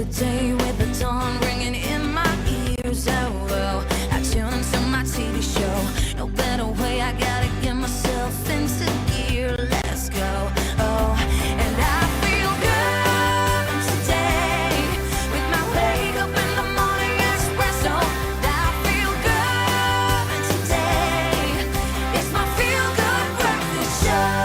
the day with the dawn ringing in my ears. Oh, well, I tune into my TV show. No better way, I gotta get myself into gear. Let's go. Oh, and I feel good today with my wake up in the morning espresso. I feel good today. It's my feel good breakfast show.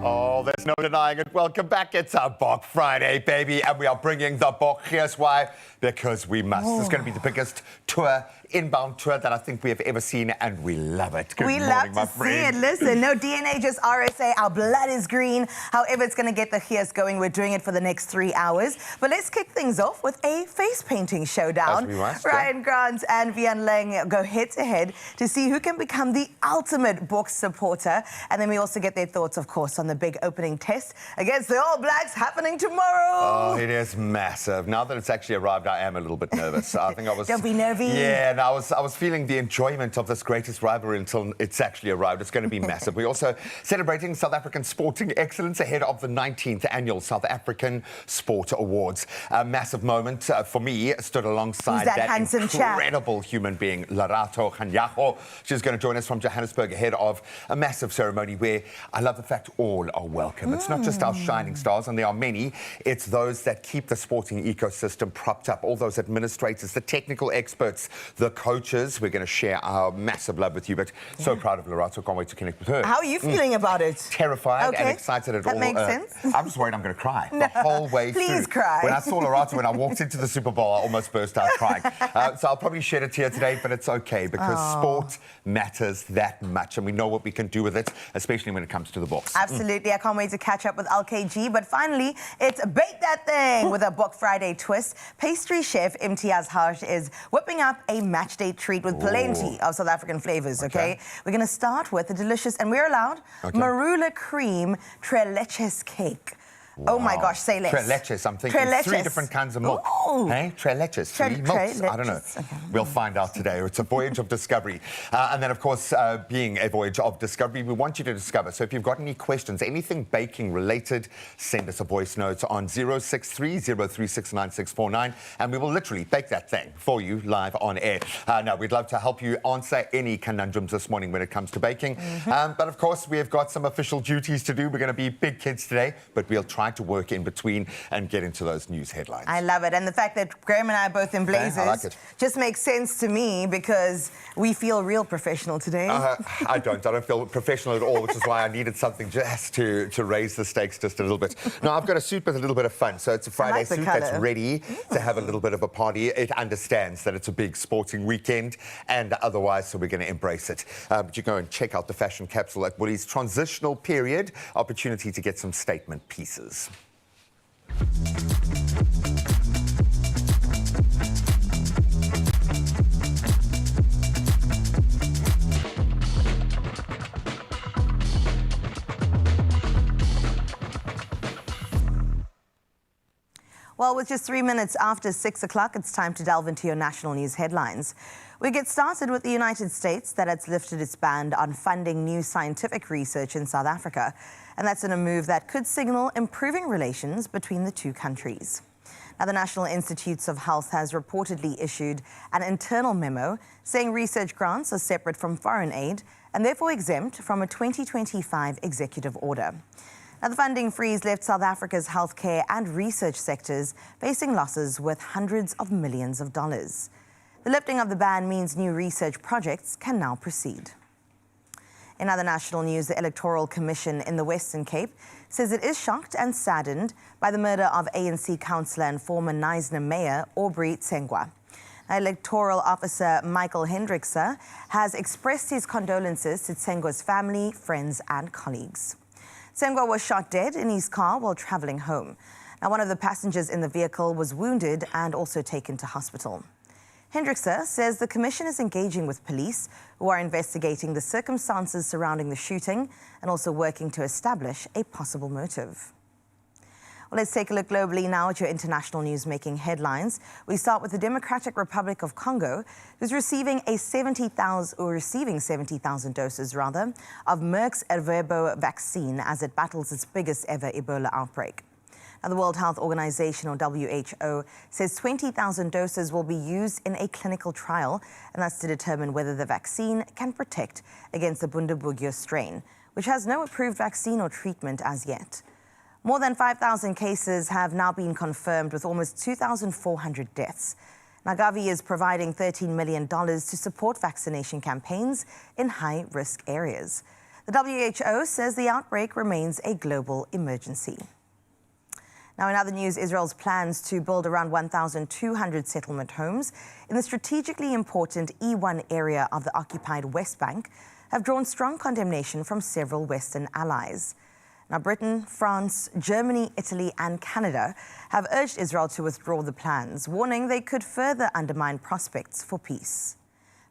Oh, there's no denying it. Welcome back. It's a Bok Friday, baby, and we are bringing the Bok. Here's why. Because we must. It's going to be the biggest tour, inbound tour that I think we have ever seen, and we love it. Good morning, love my to friend. see it. Listen, no DNA, just RSA. Our blood is green. However, it's going to get the hears going. We're doing it for the next 3 hours. But let's kick things off with a face painting showdown. As we must, Ryan Grant and Vian Lang go head to head to see who can become the ultimate Bok supporter. And then we also get their thoughts, of course, on the big opening test against the All Blacks happening tomorrow. Oh, it is massive. Now that it's actually arrived, I am a little bit nervous. I think I was... Don't be nervy. Yeah, and I was feeling the enjoyment of this greatest rivalry until it's actually arrived. It's going to be massive. We're also celebrating South African sporting excellence ahead of the 19th annual South African Sport Awards. A massive moment for me. Stood alongside that handsome incredible human being, Lerato Kganyago. She's going to join us from Johannesburg ahead of a massive ceremony where I love the fact all are welcome. It's not just our shining stars, and there are many. It's those that keep the sporting ecosystem propped up, all those administrators, the technical experts, the coaches. We're going to share our massive love with you, but so proud of Lerato. Can't wait to connect with her. How are you feeling about it? Terrified and excited at all. That makes sense. I'm just worried I'm going to cry the whole way through. Please cry. When I saw Lerato, when I walked into the Super Bowl, I almost burst out crying. So I'll probably shed a tear today, but it's okay because sport matters that much, and we know what we can do with it, especially when it comes to the Boks. Absolutely. I can't wait to catch up with LKG. But finally, it's Bake That Thing with a Bok Friday twist. Pastry chef Imtiaz Harsh is whipping up a match day treat with plenty of South African flavors, okay? We're going to start with the delicious, and we're allowed, marula cream tres leches cake. Wow. Oh my gosh, say less. Tres leches, I'm thinking 3 different kinds of milk. Ooh. Hey, tres leches, 3 milks. I don't know. Okay. We'll find out today. It's a voyage of discovery. And then, of course, being a voyage of discovery, we want you to discover. So if you've got any questions, anything baking related, send us a voice note on 063-036-9649, and we will literally bake that thing for you live on air. Now, we'd love to help you answer any conundrums this morning when it comes to baking. But, of course, we have got some official duties to do. We're going to be big kids today, but we'll try to work in between and get into those news headlines. I love it. And the fact that Graham and I are both in blazers just makes sense to me because we feel real professional today. I don't feel professional at all, which is why I needed something just to raise the stakes just a little bit. Now, I've got a suit with a little bit of fun. So it's a Friday suit that's ready to have a little bit of a party. It understands that it's a big sporting weekend and otherwise, so we're going to embrace it. But you go and check out the fashion capsule at Woolies. Transitional period, opportunity to get some statement pieces. Well, with just 3 minutes after 6 o'clock, it's time to delve into your national news headlines. We get started with the United States that has lifted its ban on funding new scientific research in South Africa. And that's in a move that could signal improving relations between the two countries. Now, the National Institutes of Health has reportedly issued an internal memo saying research grants are separate from foreign aid and therefore exempt from a 2025 executive order. Now, the funding freeze left South Africa's healthcare and research sectors facing losses worth hundreds of millions of dollars. The lifting of the ban means new research projects can now proceed. In other national news, the Electoral Commission in the Western Cape says it is shocked and saddened by the murder of ANC councillor and former Knysna mayor Aubrey Tsengwa. Electoral officer Michael Hendrickse has expressed his condolences to Tsengwa's family, friends and colleagues. Tsengwa was shot dead in his car while travelling home. Now, one of the passengers in the vehicle was wounded and also taken to hospital. Hendrickse says the commission is engaging with police who are investigating the circumstances surrounding the shooting and also working to establish a possible motive. Well, let's take a look globally now at your international news making headlines. We start with the Democratic Republic of Congo, who's receiving 70,000 doses of Merck's Ervebo vaccine as it battles its biggest ever Ebola outbreak. Now, the World Health Organization, or WHO, says 20,000 doses will be used in a clinical trial, and that's to determine whether the vaccine can protect against the Bundibugyo strain, which has no approved vaccine or treatment as yet. More than 5,000 cases have now been confirmed, with almost 2,400 deaths. Now, Gavi is providing $13 million to support vaccination campaigns in high-risk areas. The WHO says the outbreak remains a global emergency. Now, in other news, Israel's plans to build around 1,200 settlement homes in the strategically important E1 area of the occupied West Bank have drawn strong condemnation from several Western allies. Now, Britain, France, Germany, Italy and Canada have urged Israel to withdraw the plans, warning they could further undermine prospects for peace.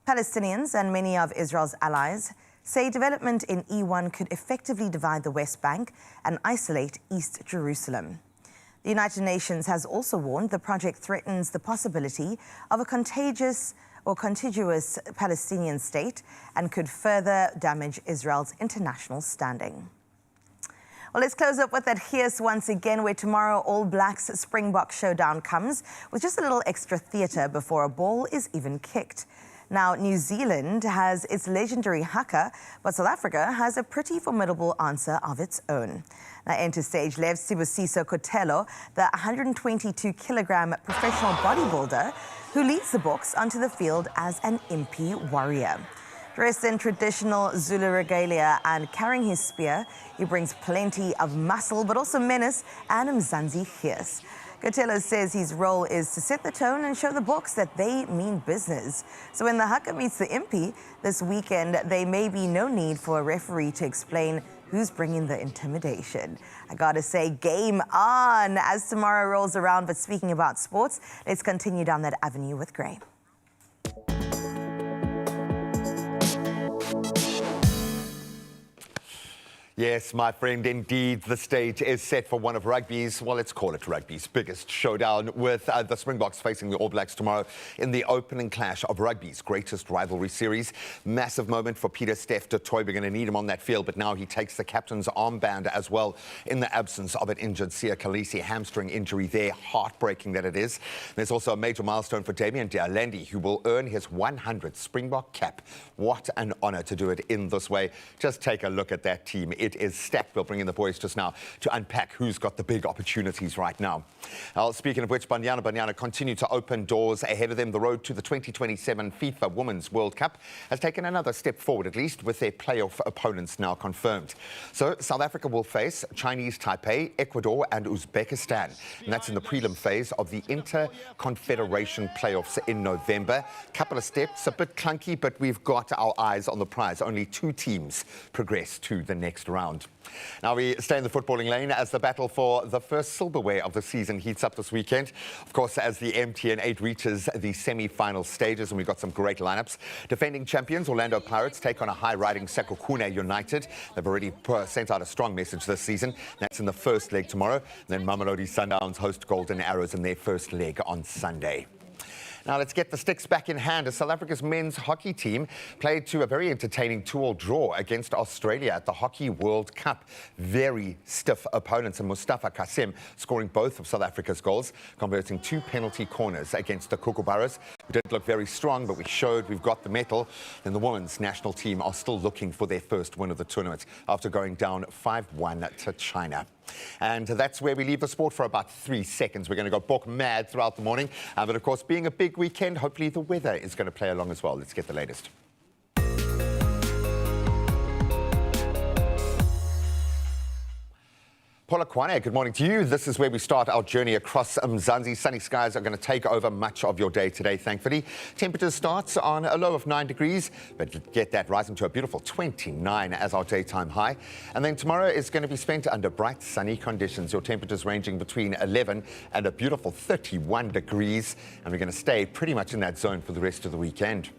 Palestinians and many of Israel's allies say development in E1 could effectively divide the West Bank and isolate East Jerusalem. The United Nations has also warned the project threatens the possibility of a contiguous Palestinian state and could further damage Israel's international standing. Well, let's close up with that here's once again, where tomorrow All Blacks Springbok showdown comes with just a little extra theatre before a ball is even kicked. Now, New Zealand has its legendary haka, but South Africa has a pretty formidable answer of its own. Now, enter stage Lev Sibusiso Kotelo, the 122-kilogram professional bodybuilder who leads the Boks onto the field as an impi warrior. Dressed in traditional Zulu regalia and carrying his spear, he brings plenty of muscle, but also menace and Mzansi fierce. Kotelo says his role is to set the tone and show the Boks that they mean business. So when the haka meets the impi this weekend, there may be no need for a referee to explain who's bringing the intimidation. I gotta say, game on as tomorrow rolls around. But speaking about sports, let's continue down that avenue with Gray. Yes, my friend, indeed, the stage is set for one of rugby's, well, let's call it rugby's biggest showdown, with the Springboks facing the All Blacks tomorrow in the opening clash of rugby's greatest rivalry series. Massive moment for Peter Steph du Toit. We're going to need him on that field, but now he takes the captain's armband as well in the absence of an injured Sia Khaleesi. Hamstring injury there, heartbreaking that it is. There's also a major milestone for Damian De'Alandi, who will earn his 100th Springbok cap. What an honour to do it in this way. Just take a look at that team. It is stacked. We'll bring in the boys just now to unpack who's got the big opportunities right now. Speaking of which, Banyana continue to open doors ahead of them. The road to the 2027 FIFA Women's World Cup has taken another step forward, at least with their playoff opponents now confirmed. So South Africa will face Chinese Taipei, Ecuador and Uzbekistan. And that's in the prelim phase of the Inter-Confederation playoffs in November. Couple of steps, a bit clunky, but we've got our eyes on the prize. Only 2 teams progress to the next round. Now we stay in the footballing lane as the battle for the first silverware of the season heats up this weekend. Of course, as the MTN 8 reaches the semi-final stages, and we've got some great lineups. Defending champions Orlando Pirates take on a high-riding Sekhukhune United. They've already sent out a strong message this season. That's in the first leg tomorrow. And then Mamelodi Sundowns host Golden Arrows in their first leg on Sunday. Now let's get the sticks back in hand as South Africa's men's hockey team played to a very entertaining 2-2 draw against Australia at the Hockey World Cup. Very stiff opponents, and Mustafa Kasim scoring both of South Africa's goals, converting 2 penalty corners against the Kookaburras, who didn't look very strong, but we showed we've got the mettle. And the women's national team are still looking for their first win of the tournament after going down 5-1 to China. And that's where we leave the sport for about 3 seconds. We're going to go book mad throughout the morning. But of course, being a big weekend, hopefully the weather is going to play along as well. Let's get the latest. Paula Kwane, good morning to you. This is where we start our journey across Mzansi. Sunny skies are going to take over much of your day today, thankfully. Temperature starts on a low of 9 degrees, but get that rising to a beautiful 29 as our daytime high. And then tomorrow is going to be spent under bright, sunny conditions. Your temperatures ranging between 11 and a beautiful 31 degrees. And we're going to stay pretty much in that zone for the rest of the weekend.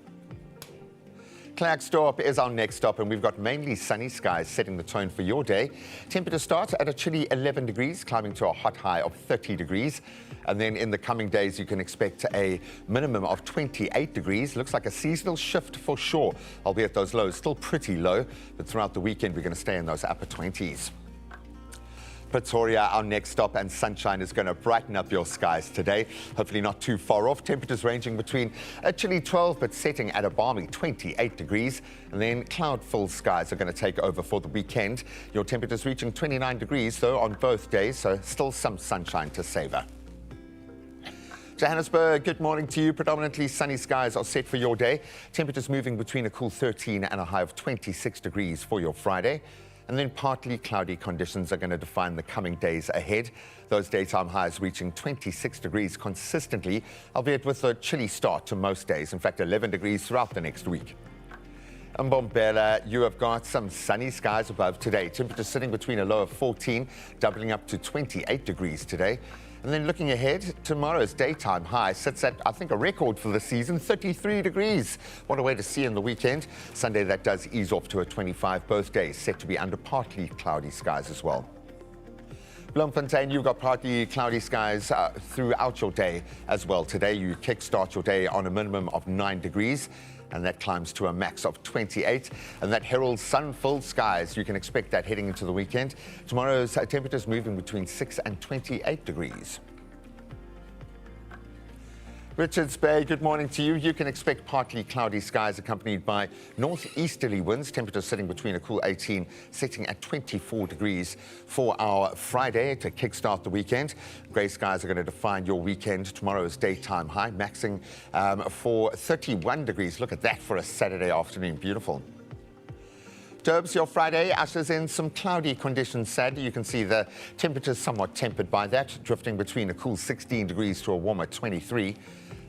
Klerksdorp is our next stop, and we've got mainly sunny skies setting the tone for your day. Temperatures start at a chilly 11 degrees, climbing to a hot high of 30 degrees. And then in the coming days, you can expect a minimum of 28 degrees. Looks like a seasonal shift for sure, albeit those lows still pretty low. But throughout the weekend, we're going to stay in those upper 20s. Pretoria, our next stop, and sunshine is going to brighten up your skies today. Hopefully not too far off. Temperatures ranging between a chilly 12 but setting at a balmy 28 degrees. And then cloud-full skies are going to take over for the weekend. Your temperatures reaching 29 degrees, though, on both days, so still some sunshine to savour. Johannesburg, good morning to you. Predominantly sunny skies are set for your day. Temperatures moving between a cool 13 and a high of 26 degrees for your Friday. And then partly cloudy conditions are going to define the coming days ahead. Those daytime highs reaching 26 degrees consistently, albeit with a chilly start to most days. In fact, 11 degrees throughout the next week. Mbombela, you have got some sunny skies above today. Temperatures sitting between a low of 14, doubling up to 28 degrees today. And then looking ahead, tomorrow's daytime high sits at, I think, a record for the season, 33 degrees. What a way to see in the weekend. Sunday, that does ease off to a 25, both days set to be under partly cloudy skies as well. Bloemfontein, you've got partly cloudy skies throughout your day as well. Today, you kickstart your day on a minimum of 9 degrees. And that climbs to a max of 28. And that heralds sun-filled skies. You can expect that heading into the weekend. Tomorrow's temperatures moving between 6 and 28 degrees. Richards Bay, good morning to you. You can expect partly cloudy skies accompanied by northeasterly winds. Temperatures sitting between a cool 18, setting at 24 degrees for our Friday to kickstart the weekend. Grey skies are going to define your weekend. Tomorrow's daytime high, maxing for 31 degrees. Look at that for a Saturday afternoon. Beautiful. Durbs, your Friday ushers in some cloudy conditions, sadly. You can see the temperatures somewhat tempered by that, drifting between a cool 16 degrees to a warmer 23.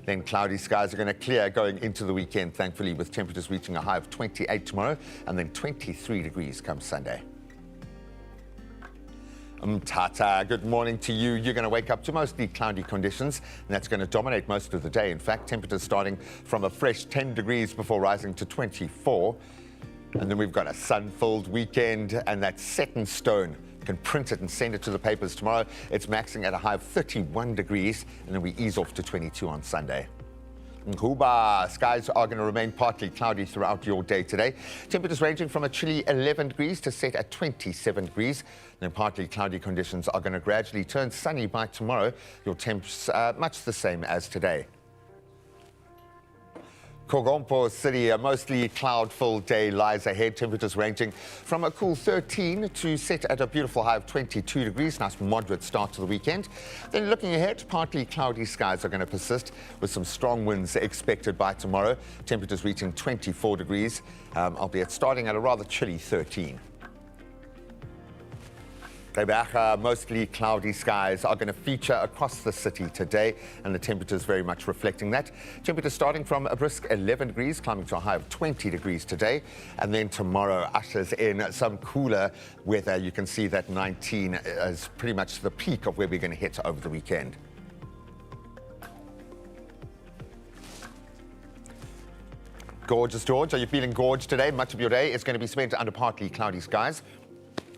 Then cloudy skies are going to clear going into the weekend, thankfully, with temperatures reaching a high of 28 tomorrow and then 23 degrees come Sunday. Tata, good morning to you. You're going to wake up to mostly cloudy conditions, and that's going to dominate most of the day. In fact, temperatures starting from a fresh 10 degrees before rising to 24. And then we've got a sun-filled weekend, and that's set in stone. You can print it and send it to the papers tomorrow. It's maxing at a high of 31 degrees, and then we ease off to 22 on Sunday. Nkuba, skies are going to remain partly cloudy throughout your day today. Temperatures ranging from a chilly 11 degrees to set at 27 degrees. Then partly cloudy conditions are going to gradually turn sunny by tomorrow. Your temps much the same as today. Kogompo City, a mostly cloud-filled day lies ahead. Temperatures ranging from a cool 13 to set at a beautiful high of 22 degrees. Nice moderate start to the weekend. Then looking ahead, partly cloudy skies are going to persist with some strong winds expected by tomorrow. Temperatures reaching 24 degrees, albeit starting at a rather chilly 13. Mostly cloudy skies are going to feature across the city today, and the temperatures very much reflecting that. Temperatures starting from a brisk 11 degrees, climbing to a high of 20 degrees today. And then tomorrow ushers in some cooler weather. You can see that 19 is pretty much the peak of where we're going to hit over the weekend. Gorgeous George, are you feeling gorgeous today? Much of your day is going to be spent under partly cloudy skies.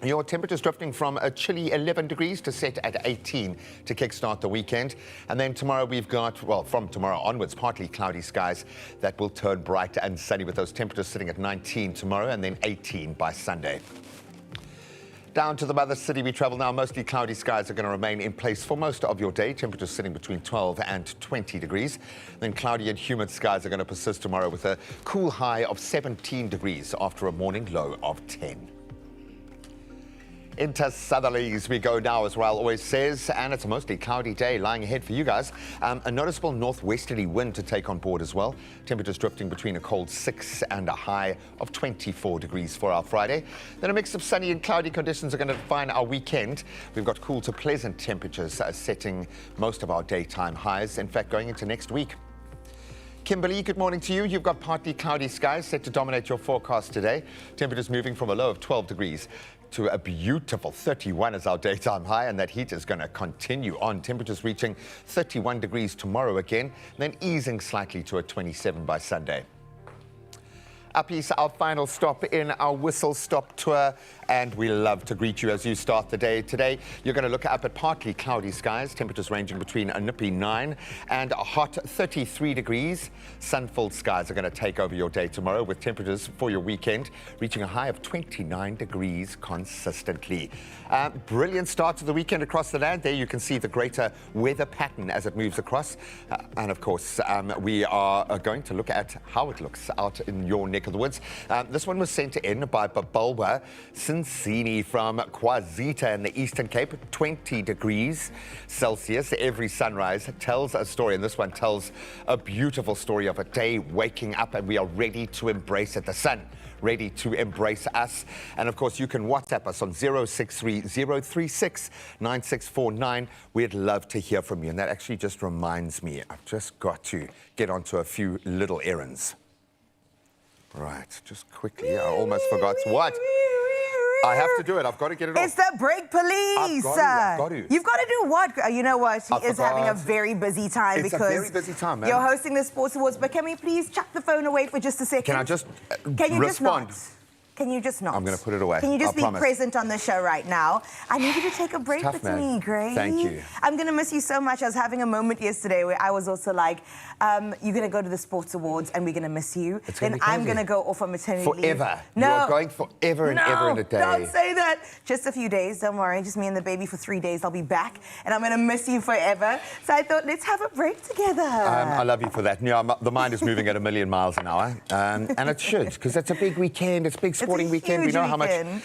Your temperatures drifting from a chilly 11 degrees to set at 18 to kickstart the weekend. And then tomorrow we've got, well, from tomorrow onwards, partly cloudy skies that will turn bright and sunny with those temperatures sitting at 19 tomorrow and then 18 by Sunday. Down to the mother city we travel now. Mostly cloudy skies are going to remain in place for most of your day. Temperatures sitting between 12 and 20 degrees. Then cloudy and humid skies are going to persist tomorrow with a cool high of 17 degrees after a morning low of 10. Into southerlies we go now, as Raul always says, and it's a mostly cloudy day lying ahead for you guys. A noticeable northwesterly wind to take on board as well. Temperatures drifting between a cold 6 and a high of 24 degrees for our Friday. Then a mix of sunny and cloudy conditions are going to define our weekend. We've got cool to pleasant temperatures setting most of our daytime highs, in fact, going into next week. Kimberley, good morning to you. You've got partly cloudy skies set to dominate your forecast today. Temperatures moving from a low of 12 degrees to a beautiful 31 as our daytime high, and that heat is going to continue on. Temperatures reaching 31 degrees tomorrow again, then easing slightly to a 27 by Sunday. Uppies, our final stop in our whistle-stop tour, and we love to greet you as you start the day. Today, you're going to look up at partly cloudy skies, temperatures ranging between a nippy 9 and a hot 33 degrees. Sun-filled skies are going to take over your day tomorrow, with temperatures for your weekend reaching a high of 29 degrees consistently. Brilliant start to the weekend across the land. There you can see the greater weather pattern as it moves across. And of course, we are going to look at how it looks out in your neck of the woods. This one was sent in by Babulwa Sinsini from Kwazita in the Eastern Cape, 20 degrees Celsius. Every sunrise tells a story, and this one tells a beautiful story of a day waking up, and we are ready to embrace it. The sun ready to embrace us. And of course, you can WhatsApp us on 063-036-9649. We'd love to hear from you. And that actually just reminds me, I've just got to get onto a few little errands. Right, just quickly, I almost forgot what. I have to do it. I've got to get it off. It's the break police. I've got to. You've got to do what? You know what? He is having a very busy time It's because a very busy time, man. You're hosting the sports awards. But can we please chuck the phone away for just a second? Can I just Can you respond? just not? Can you just not? I'm going to put it away. Can you just I be promise. present on the show right now? I need you to take a break tough, with man. me, Grace. Thank you. I'm going to miss you so much. I was having a moment yesterday where I was also like, you're going to go to the sports awards and we're going to miss you. It's gonna Then be I'm crazy. going to go off on maternity leave. Forever. No. You are going forever and ever in a day. Don't say that. Just a few days, don't worry. Just me and the baby for 3 days. I'll be back and I'm going to miss you forever. So I thought, let's have a break together. I love you for that. Yeah, the mind is moving at 1,000,000 miles an hour. And it should, because it's a big weekend. It's a big sporting weekend. We huge know how much. weekend.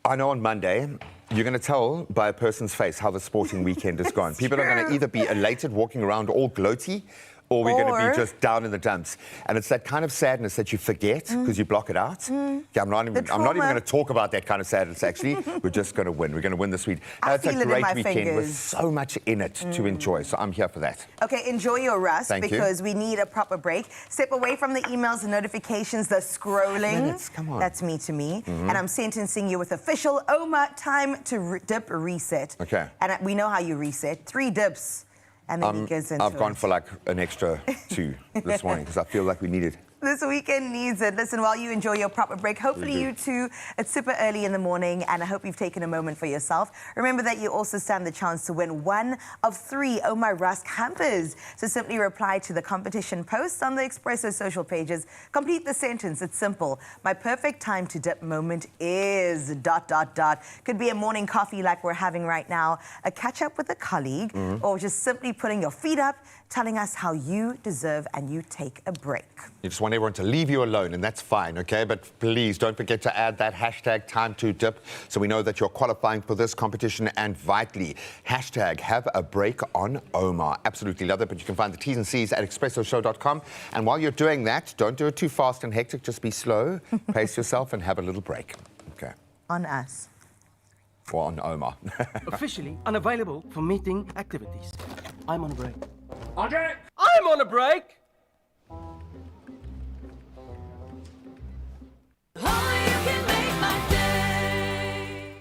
I know on Monday, you're going to tell by a person's face how the sporting weekend has gone. People are going to true. either be elated, walking around all gloaty, or we're going to Or- be just down in the dumps. And it's that kind of sadness that you forget because you block it out. Yeah, I'm not even trauma. going to talk about that kind of sadness, actually. We're just going to win. We're going to win this week. I It's a feel it in great my weekend with fingers. so much in it to enjoy. So I'm here for that. Okay, enjoy your rust Thank you. because we need a proper break. Step away from the emails, the notifications, the scrolling. minutes, come on. That's me to me. And I'm sentencing you with official OMA time to dip reset. Okay. And we know how you reset. 3 dips. And then he goes into I've gone it. for like an extra 2 this morning because I feel like we need it. This weekend needs it. Listen, while you enjoy your proper break, hopefully you too, it's super early in the morning, and I hope you've taken a moment for yourself. Remember that you also stand the chance to win 1 of 3 Oh My Rusk hampers. So simply reply to the competition post on the Expresso social pages. Complete the sentence. It's simple. My perfect time to dip moment is ... Could be a morning coffee like we're having right now, a catch up with a colleague, or just simply putting your feet up, telling us how you deserve and you take a break. You just want everyone to leave you alone, and that's fine, okay? But please don't forget to add that hashtag time to dip so we know that you're qualifying for this competition. And vitally, hashtag have a break on Omar. Absolutely love it, but you can find the T's and C's at expressoshow.com. And while you're doing that, don't do it too fast and hectic. Just be slow, pace yourself, and have a little break. Okay. On us. Or on Omar. Officially unavailable for meeting activities. I'm on a break. Andre! I'm on a break! Only you can make my day.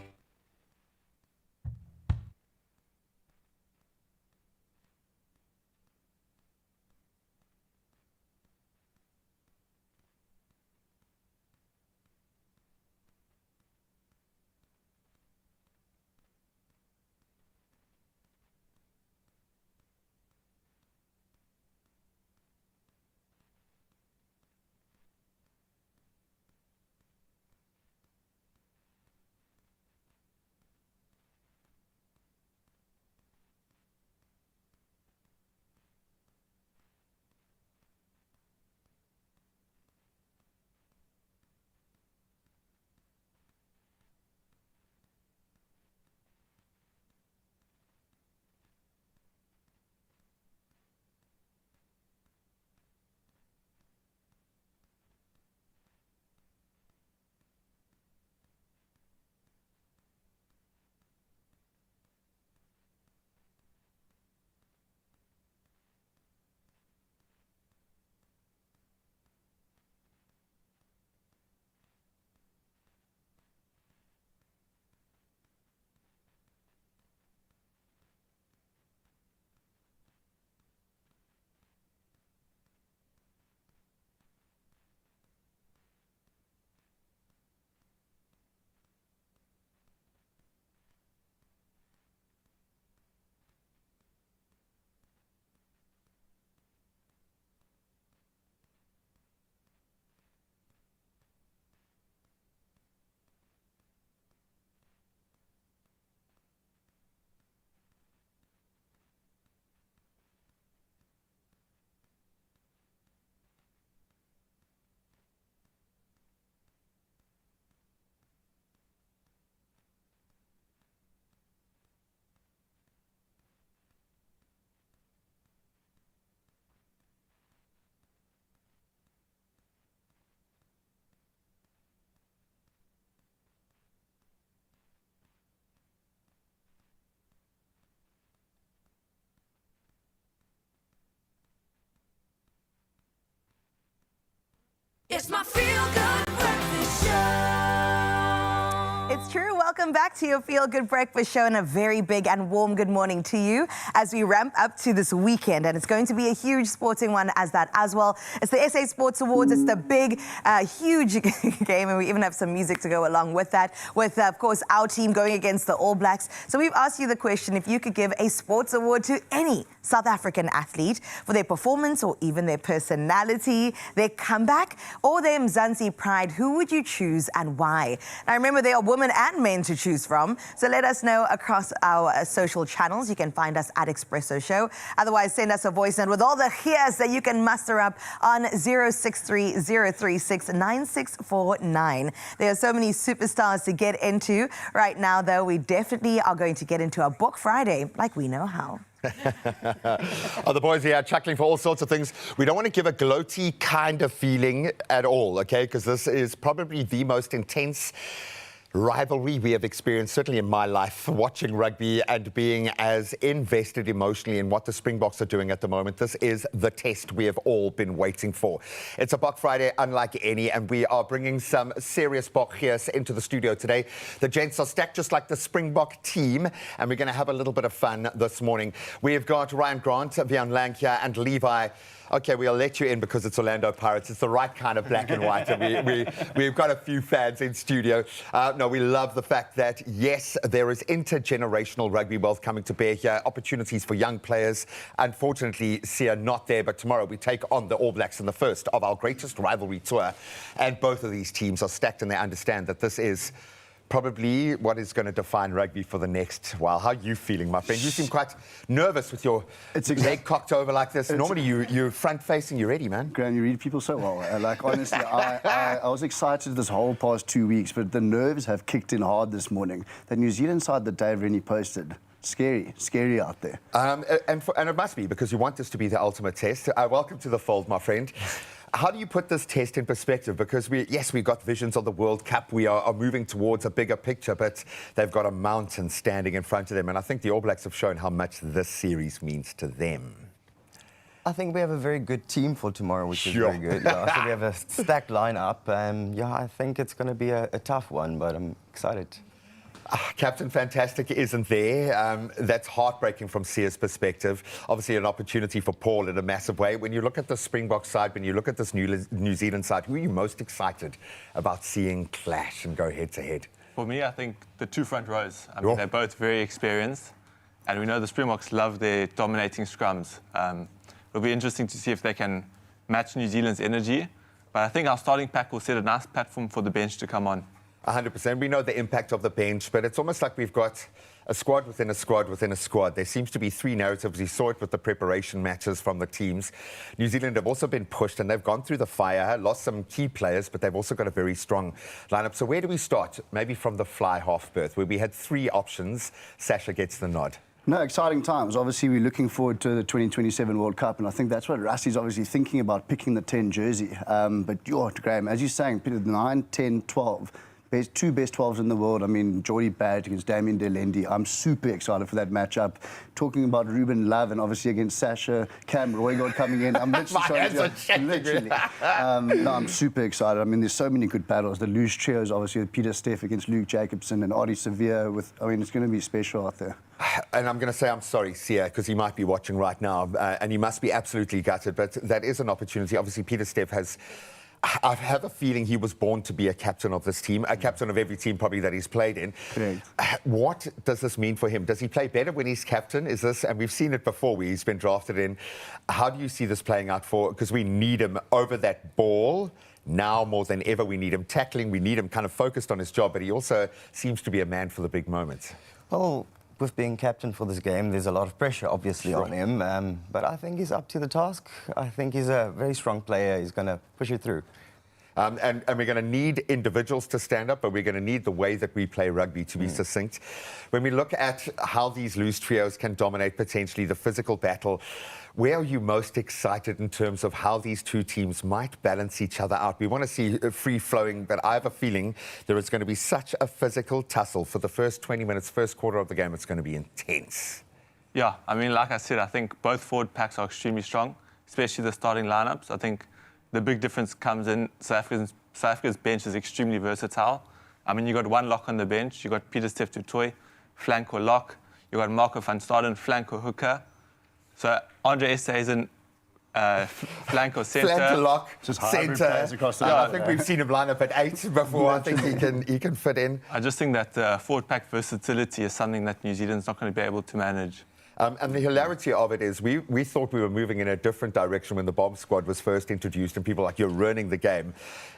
Welcome back to your Feel Good Breakfast Show, and a very big and warm good morning to you as we ramp up to this weekend. And it's going to be a huge sporting one as well. It's the SA Sports Awards. It's the big, huge game, and we even have some music to go along with that, with, of course, our team going against the All Blacks. So we've asked you the question, if you could give a sports award to any South African athlete for their performance or even their personality, their comeback, or their Mzansi pride, who would you choose and why? Now, remember, there are women and men to choose from, so let us know across our social channels. You can find us at Expresso Show. Otherwise, send us a voice note with all the hears that you can muster up on 063-036-9649. There are so many superstars to get into. Right now, though, we definitely are going to get into a Book Friday like we know how. Oh, the boys here are chuckling for all sorts of things. We don't want to give a gloaty kind of feeling at all, okay? Because this is probably the most intense rivalry we have experienced, certainly in my life, watching rugby and being as invested emotionally in what the Springboks are doing at the moment. This is the test we have all been waiting for. It's a Bok Friday unlike any, and we are bringing some serious Bokhiers into the studio today. The gents are stacked just like the Springbok team, and we're going to have a little bit of fun this morning. We've got Ryan Grant, Vian Lankia, and Levi. Okay, we'll let you in because it's Orlando Pirates. It's the right kind of black and white, and we've got a few fans in studio. No, we love the fact that, yes, there is intergenerational rugby wealth coming to bear here, opportunities for young players. Unfortunately, Sia not there, but tomorrow we take on the All Blacks in the first of our greatest rivalry tour, and both of these teams are stacked, and they understand that this is probably what is going to define rugby for the next while. How are you feeling, my friend? You seem quite nervous with your leg cocked over like this. Normally you're front-facing, you're ready, man. Graham, you read people so well. Like, honestly, I was excited this whole past 2 weeks, but the nerves have kicked in hard this morning. The New Zealand side that Dave Rennie posted, scary out there. And it must be, because you want this to be the ultimate test. Welcome to the fold, my friend. How do you put this test in perspective? Because we got visions of the World Cup. We are moving towards a bigger picture, but they've got a mountain standing in front of them. And I think the All Blacks have shown how much this series means to them. I think we have a very good team for tomorrow, which is very good. Yeah, so we have a stacked lineup. Yeah, I think it's going to be a tough one, but I'm excited. Captain Fantastic isn't there. That's heartbreaking from Sia's perspective. Obviously an opportunity for Paul in a massive way. When you look at the Springbok side, when you look at this New Zealand side, who are you most excited about seeing clash and go head-to-head? For me, I think the two front rows. I mean, they're both very experienced, and we know the Springboks love their dominating scrums. It'll be interesting to see if they can match New Zealand's energy, but I think our starting pack will set a nice platform for the bench to come on. 100%. We know the impact of the bench, but it's almost like we've got a squad within a squad within a squad. There seems to be three narratives. We saw it with the preparation matches from the teams. New Zealand have also been pushed, and they've gone through the fire, lost some key players, but they've also got a very strong lineup. So where do we start? Maybe from the fly half berth, where we had three options. Sasha gets the nod. No, exciting times. Obviously, we're looking forward to the 2027 World Cup, and I think that's what Rusty's obviously thinking about, picking the 10 jersey. But, Graham, as you're saying, 9, 10, 12... two best 12s in the world. I mean, Jordy Badge against Damien Delendi. I'm super excited for that matchup. Talking about Ruben Love and obviously against Sasha, Cam Roygaard coming in. I'm literally no, I'm super excited. I mean, there's so many good battles. The loose trios, obviously, with Peter Steff against Luke Jacobson and Ardie Severe. I mean, it's going to be special out there. And I'm going to say I'm sorry, Sia, because he might be watching right now, and he must be absolutely gutted. But that is an opportunity. Obviously, Peter Steff has... I have a feeling he was born to be a captain of this team, a captain of every team probably that he's played in. Correct. What does this mean for him? Does he play better when he's captain? Is this, and we've seen it before where he's been drafted in. How do you see this playing out for, because we need him over that ball now more than ever. We need him tackling, we need him kind of focused on his job, but he also seems to be a man for the big moments. Well, with being captain for this game, there's a lot of pressure, obviously, on him. But I think he's up to the task. I think he's a very strong player. He's going to push it through. And we're going to need individuals to stand up, but we're going to need the way that we play rugby to be succinct. When we look at how these loose trios can dominate potentially the physical battle, where are you most excited in terms of how these two teams might balance each other out? We want to see free-flowing, but I have a feeling there is going to be such a physical tussle for the first 20 minutes, first quarter of the game. It's going to be intense. Yeah, I mean, like I said, I think both forward packs are extremely strong, especially the starting lineups. I think the big difference comes in South Africa's bench is extremely versatile. I mean, you got one lock on the bench. You got Peter Steph du Toit, flank or lock. You got Marco van Staden, flank or hooker. So Andre Esterhuizen, flank or centre. Flank or lock, Just hybrid players across the Yeah, I board, think we've seen him line up at 8 before. I think he can fit in. I just think that forward pack versatility is something that New Zealand's not going to be able to manage. And the hilarity of it is we thought we were moving in a different direction when the bomb squad was first introduced and people were like, you're ruining the game.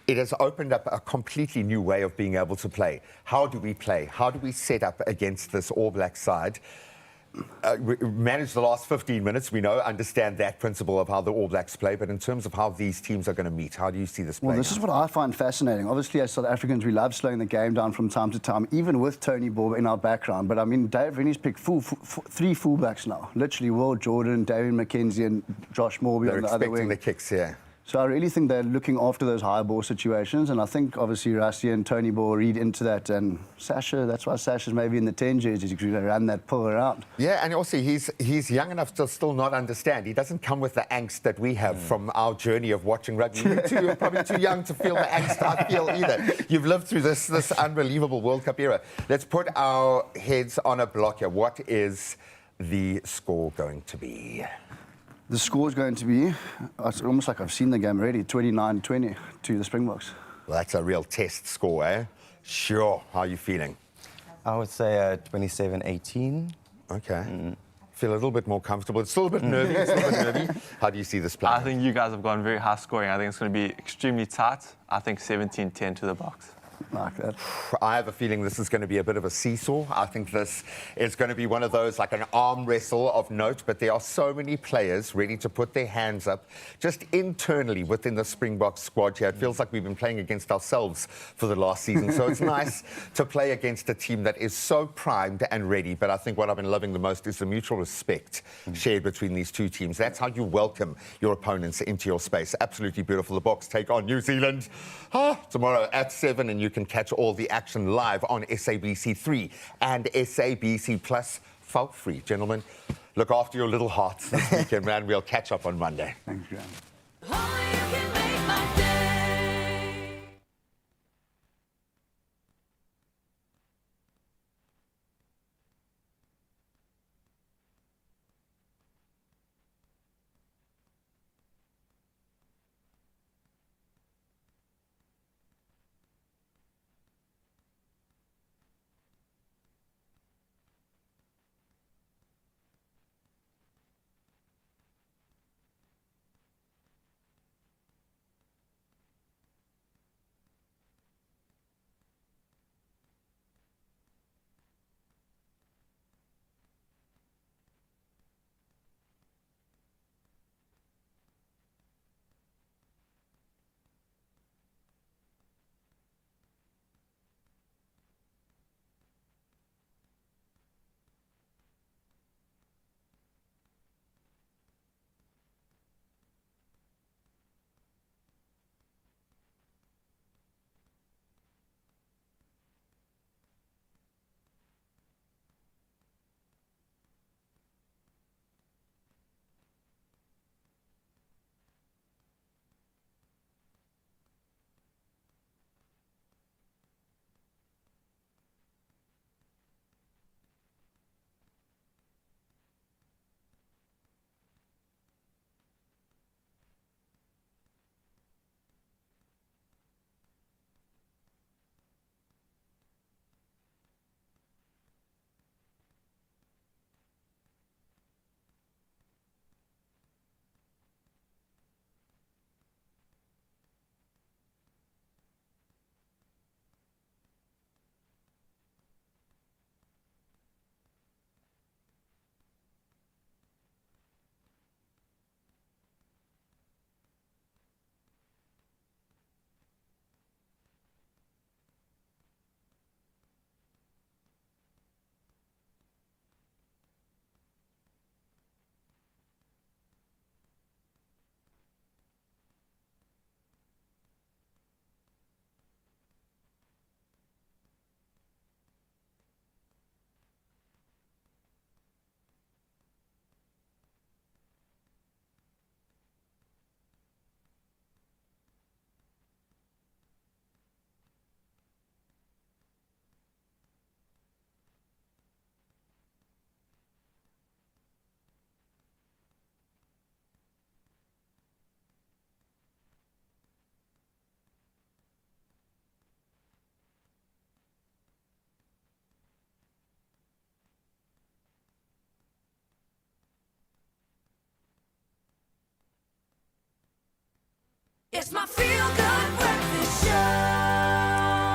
It has opened up a completely new way of being able to play. How do we play? How do we set up against this All Black side? We managed the last 15 minutes, we know, understand that principle of how the All Blacks play, but in terms of how these teams are going to meet, how do you see this playing? Well, this is what I find fascinating. Obviously, as South Africans, we love slowing the game down from time to time, even with Tony Ball in our background. But I mean, Dave Rennie's picked three fullbacks now. Literally, Will Jordan, David McKenzie, and Josh Morby on the other wing. They're expecting the kicks here. So I really think they're looking after those high ball situations, and I think obviously Rassie and Tony Ball read into that. And Sasha, that's why Sasha's maybe in the 10 jerseys, because they run that pull around. Yeah, and also he's young enough to still not understand. He doesn't come with the angst that we have from our journey of watching rugby. You're probably too young to feel the angst I feel either. You've lived through this unbelievable World Cup era. Let's put our heads on a block here. What is the score going to be? The score is going to be, it's almost like I've seen the game already, 29-20 to the Springboks. Well, that's a real test score, eh? Sure. How are you feeling? I would say 27-18. Okay. Feel a little bit more comfortable. It's still a bit nervy. It's still a bit nervy. How do you see this playing? I think you guys have gone very high scoring. I think it's going to be extremely tight. I think 17-10 to the Boks. Like that. I have a feeling this is going to be a bit of a seesaw. I think this is going to be one of those, like an arm wrestle of note, but there are so many players ready to put their hands up just internally within the Springboks squad here. It feels like we've been playing against ourselves for the last season, so it's nice to play against a team that is so primed and ready. But I think what I've been loving the most is the mutual respect shared between these two teams. That's how you welcome your opponents into your space. Absolutely beautiful. The Boks take on New Zealand tomorrow at 7, and you can catch all the action live on SABC3 and SABC Plus for free. Gentlemen, look after your little hearts this weekend, man. We'll catch up on Monday. Thanks, Graham. Only you can make my day. It's my feel-good breakfast show.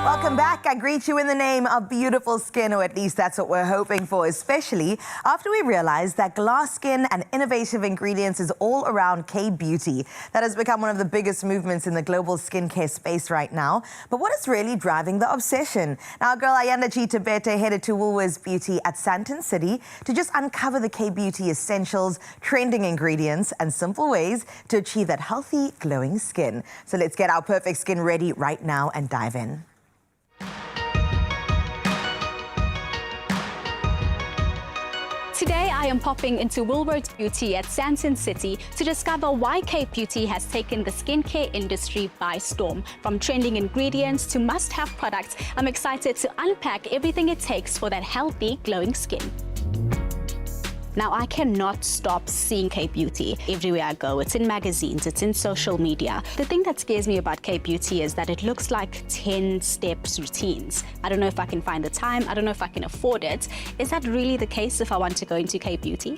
Welcome back. I greet you in the name of beautiful skin, or at least that's what we're hoping for, especially after we realized that glass skin and innovative ingredients is all around K-beauty. That has become one of the biggest movements in the global skincare space right now. But what is really driving the obsession? Now, our girl Ayanda Chitabete headed to Woolworths Beauty at Sandton City to just uncover the K-beauty essentials, trending ingredients, and simple ways to achieve that healthy, glowing skin. So let's get our perfect skin ready right now and dive in. Today, I am popping into Woolworths Beauty at Sandton City to discover why K-beauty has taken the skincare industry by storm. From trending ingredients to must-have products, I'm excited to unpack everything it takes for that healthy, glowing skin. Now, I cannot stop seeing K-beauty everywhere I go. It's in magazines, it's in social media. The thing that scares me about K-beauty is that it looks like 10 steps routines. I don't know if I can find the time, I don't know if I can afford it. Is that really the case if I want to go into K-beauty?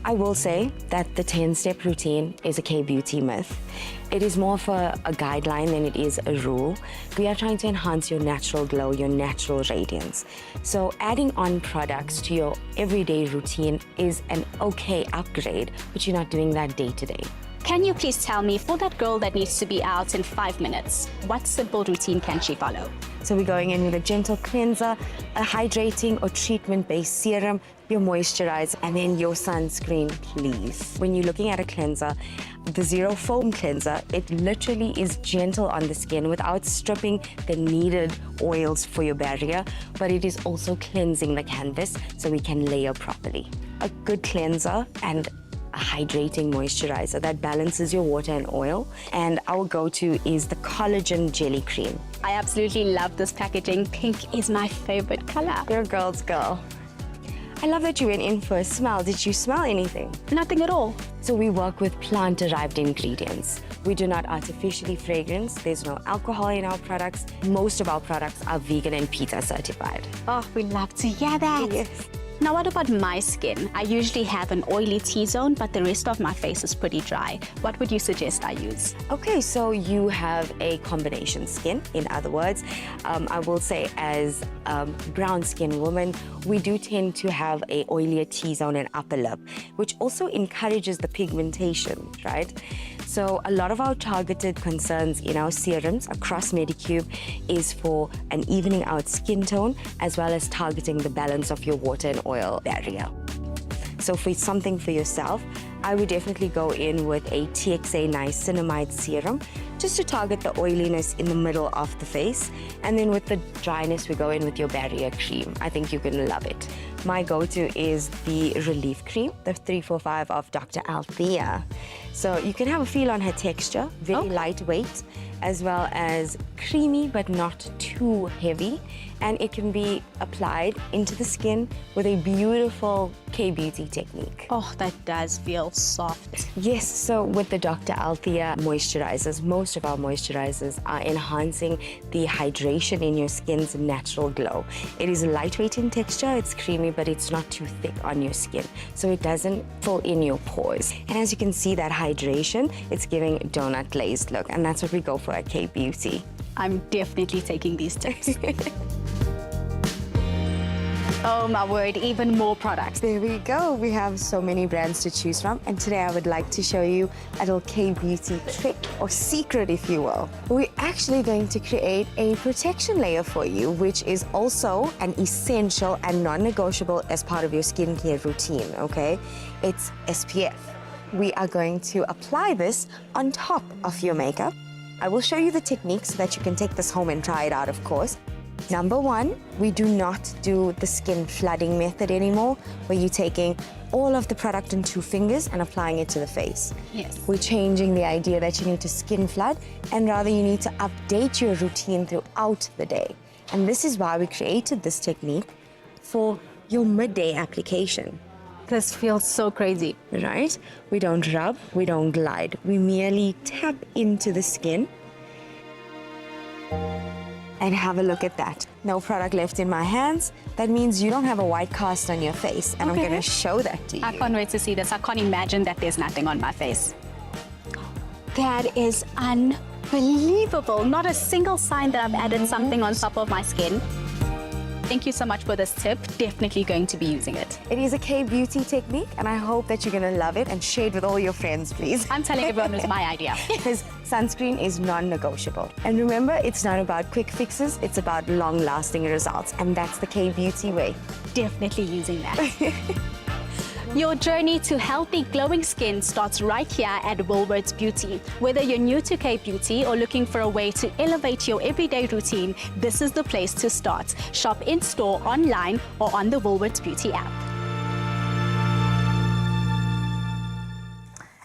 I will say that the 10-step routine is a K-beauty myth. It is more of a guideline than it is a rule. We are trying to enhance your natural glow, your natural radiance. So adding on products to your everyday routine is an okay upgrade, but you're not doing that day to day. Can you please tell me, for that girl that needs to be out in 5 minutes, what simple routine can she follow? So we're going in with a gentle cleanser, a hydrating or treatment-based serum, your moisturizer, and then your sunscreen, please. When you're looking at a cleanser, the Zero Foam Cleanser, it literally is gentle on the skin without stripping the needed oils for your barrier, but it is also cleansing the canvas so we can layer properly. A good cleanser and a hydrating moisturizer that balances your water and oil. And our go-to is the collagen jelly cream. I absolutely love this packaging. Pink is my favorite color. You're a girl's girl. I love that you went in for a smell. Did you smell anything? Nothing at all. So we work with plant-derived ingredients. We do not artificially fragrance. There's no alcohol in our products. Most of our products are vegan and PETA certified. Oh, we love to hear that. Yes. Now, what about my skin? I usually have an oily T-zone, but the rest of my face is pretty dry. What would you suggest I use? Okay, so you have a combination skin. In other words, I will say as brown skin woman, we do tend to have a oilier T-zone and upper lip, which also encourages the pigmentation, right? So a lot of our targeted concerns in our serums across Medicube is for an evening out skin tone, as well as targeting the balance of your water and oil barrier. So for something for yourself, I would definitely go in with a TXA niacinamide serum just to target the oiliness in the middle of the face. And then with the dryness, we go in with your barrier cream. I think you're gonna love it. My go-to is the Relief Cream, the 345 of Dr. Althea. So you can have a feel on her texture, very lightweight, as well as creamy but not too heavy. And it can be applied into the skin with a beautiful K-beauty technique. Oh, that does feel soft. Yes, so with the Dr. Althea moisturizers, most of our moisturizers are enhancing the hydration in your skin's natural glow. It is lightweight in texture, it's creamy, but it's not too thick on your skin, so it doesn't fill in your pores. And as you can see, that hydration, it's giving donut glazed look, and that's what we go for at K-beauty. I'm definitely taking these tips. Oh my word, even more products. There we go. We have so many brands to choose from. And today I would like to show you a little K-beauty trick or secret, if you will. We're actually going to create a protection layer for you, which is also an essential and non-negotiable as part of your skincare routine, okay? It's SPF. We are going to apply this on top of your makeup. I will show you the technique so that you can take this home and try it out, of course. Number one, we do not do the skin flooding method anymore, where you're taking all of the product in 2 fingers and applying it to the face. Yes. We're changing the idea that you need to skin flood, and rather you need to update your routine throughout the day. And this is why we created this technique for your midday application. This feels so crazy. Right? We don't rub, we don't glide. We merely tap into the skin. And have a look at that. No product left in my hands. That means you don't have a white cast on your face. And Okay. I'm gonna show that to you. I can't wait to see this. I can't imagine that there's nothing on my face. That is unbelievable. Not a single sign that I've added something on top of my skin. Thank you so much for this tip. Definitely going to be using it. It is a K-beauty technique, and I hope that you're going to love it and share it with all your friends, please. I'm telling everyone it's my idea. Because sunscreen is non-negotiable. And remember, it's not about quick fixes, it's about long-lasting results. And that's the K-beauty way. Definitely using that. Your journey to healthy, glowing skin starts right here at Woolworths Beauty. Whether you're new to K-beauty or looking for a way to elevate your everyday routine, this is the place to start. Shop in-store, online, or on the Woolworths Beauty app.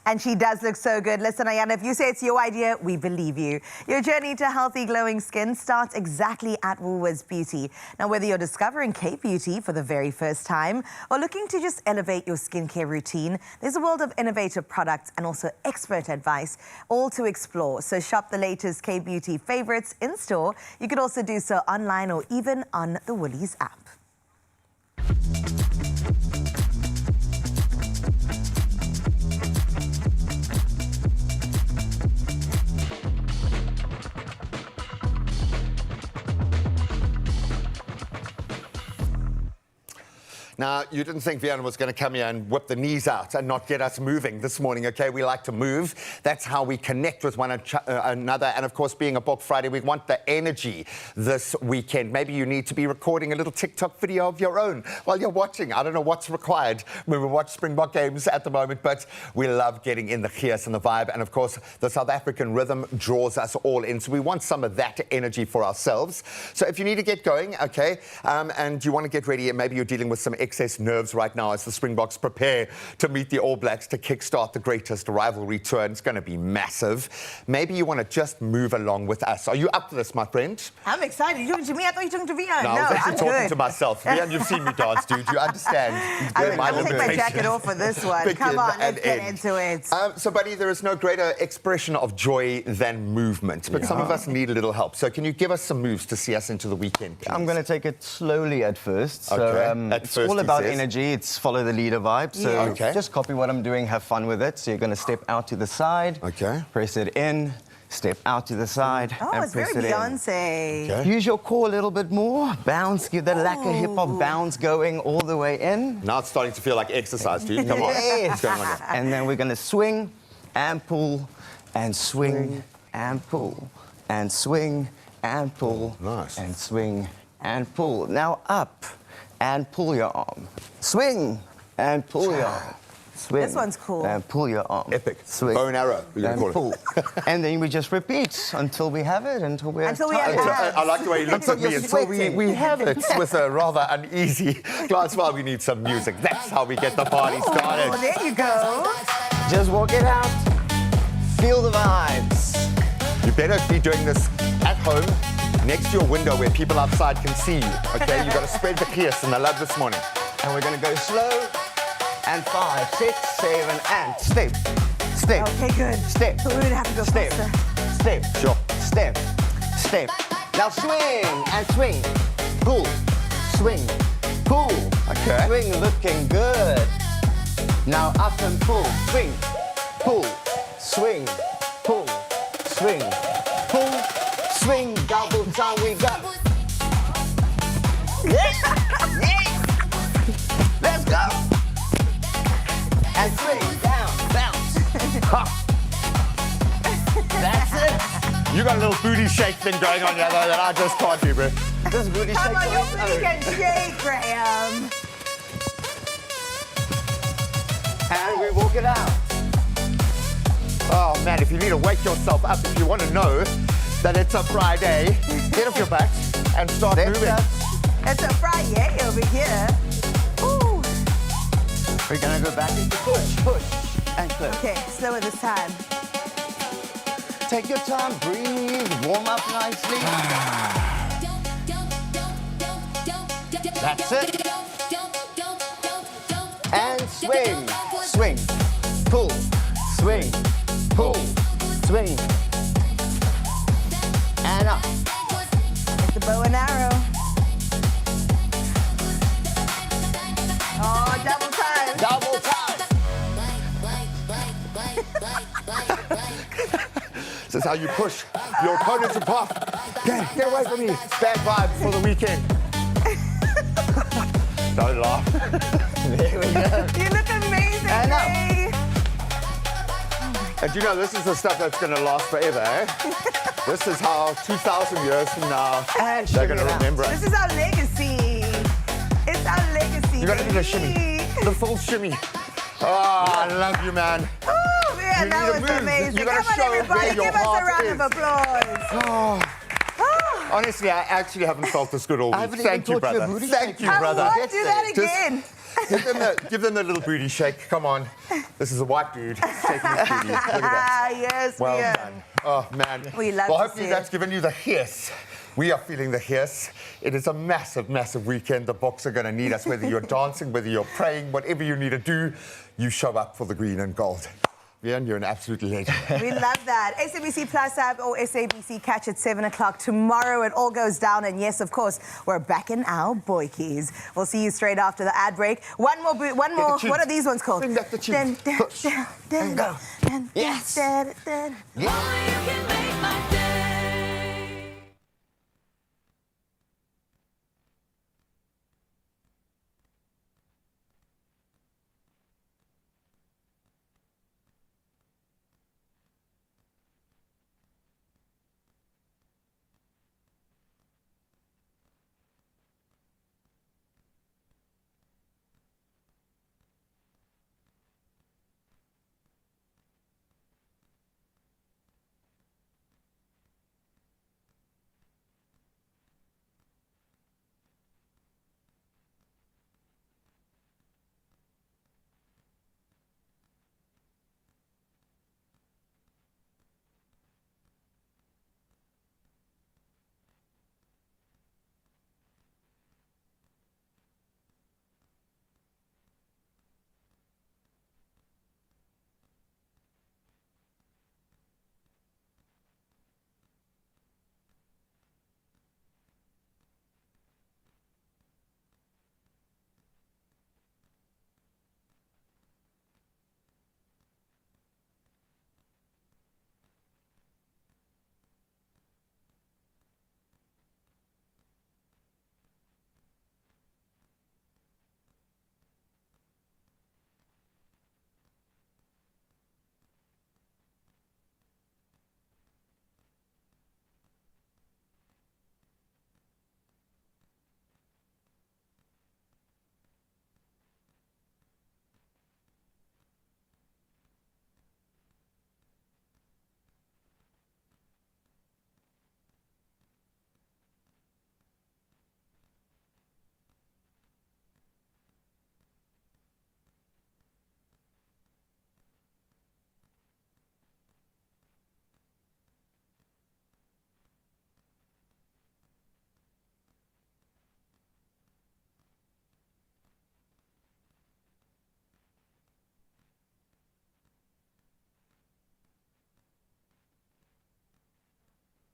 And she does look so good. Listen, Ayana, if you say it's your idea, we believe you. Your journey to healthy, glowing skin starts exactly at Woolworths Beauty. Now, whether you're discovering K-beauty for the very first time or looking to just elevate your skincare routine, there's a world of innovative products and also expert advice, all to explore. So shop the latest K-beauty favorites in-store. You could also do so online or even on the Woolies app. Now, you didn't think Vienna was going to come here and whip the knees out and not get us moving this morning, okay? We like to move. That's how we connect with one another. And, of course, being a Book Friday, we want the energy this weekend. Maybe you need to be recording a little TikTok video of your own while you're watching. I don't know what's required when we watch Springbok games at the moment, but we love getting in the gears and the vibe. And, of course, the South African rhythm draws us all in. So we want some of that energy for ourselves. So if you need to get going, okay, and you want to get ready, and maybe you're dealing with some excess nerves right now as the Springboks prepare to meet the All Blacks to kickstart the greatest rivalry tour, and it's going to be massive. Maybe you want to just move along with us. Are you up for this, my friend? I'm excited. You're talking to me? I thought you were talking to Vian. No, I was actually talking to myself. Vian, you've seen me dance, dude. You understand? I'll take my jacket off for this one. Come on, let's get into it. So, buddy, there is no greater expression of joy than movement, but some of us need a little help. So can you give us some moves to see us into the weekend, please? I'm going to take it slowly at first. So, Okay. it's all about energy. It's follow the leader vibe. So Okay. just copy what I'm doing, have fun with it. So you're going to step out to the side, press it in, step out to the side, Oh, and it's press very it in. Beyonce. Okay. Use your core a little bit more. Bounce, give the lacquer hip-hop bounce going all the way in. Now it's starting to feel like exercise, dude. Come on. Yes. What's going on here? And then we're going to swing and pull and swing and pull and swing and pull Nice. and swing and pull. Now up and pull your arm. Swing and pull your arm. Swing. This one's cool. And pull your arm. Epic. Swing. Bow and arrow, we're going And to call it. pull. And then we just repeat until we have it, until we're Until we have tired. it. I like the way he looks at me. You're Until sweating. we have it with a rather uneasy glance while we need some music. That's how we get the party Oh, started. there you go. Just walk it out. Feel the vibes. You better be doing this at home, next to your window where people outside can see you. Okay, you got to spread the kiss and the love this morning. And we're going to go slow. And 5, 6, 7, and step. Step. Okay, good. Step. So we're going to have to go Step. faster. Step. Sure. Step. Step. Now swing and swing. Pull. Swing. Pull. Okay. Swing looking good. Now up and pull. Swing. Pull. Swing. Pull. Swing. Pull. Swing. Double time we go. Yeah. Yeah. Let's go. And swing. Down. Bounce. Ha. That's it. You got a little booty shake thing going on here, though, that I just can't do, bro. This booty shake. Come on, your on its booty own. can shake, Graham. And we walk it out. Oh, man, if you need to wake yourself up, if you want to know that it's a Friday, get off your back and start Step moving. up. It's a Friday over here. Ooh. We're gonna go back into push, and close. Okay, slower this time. Take your time, breathe, warm up nicely. That's it. And swing, swing, pull, swing, pull, swing, and up. It's the bow and arrow. Oh, double time. Double time. This is how you push your opponents apart. Get away from me. Bad vibes for the weekend. Don't laugh. There we go. You look amazing, I know. Ray. And you know, this is the stuff that's going to last forever, eh? This is how 2,000 years from now, And they're going shimmy to it out. remember This us. is our legacy. It's our legacy. You're going to do the shimmy. The full shimmy. Oh, I love you, man. Oh, man, You that need to was move. amazing. You Come gotta on, show everybody. where your Give us a heart round is. of applause. Honestly, I actually haven't felt this good all I week. haven't even Thank you, taught you a brother. booty Thank shake. you, I brother. won't do that Just- again. Give them the little booty shake. Come on. This is a white dude shaking his booty. Look at that. Yes, Well dear. done. Oh, man. We love well, to hopefully see that's it. given you the hiss. We are feeling the hiss. It is a massive, massive weekend. The Boks are going to need us, whether you're dancing, whether you're praying, whatever you need to do, you show up for the green and gold. Vian, you're an absolute legend. We love that. SABC Plus app or SABC Catch at 7 o'clock tomorrow. It all goes down. And yes, of course, we're back in our boykies. We'll see you straight after the ad break. One more. tunes. What are these ones called? Bring back the tunes. Push and go. Yes. Only you can make my day.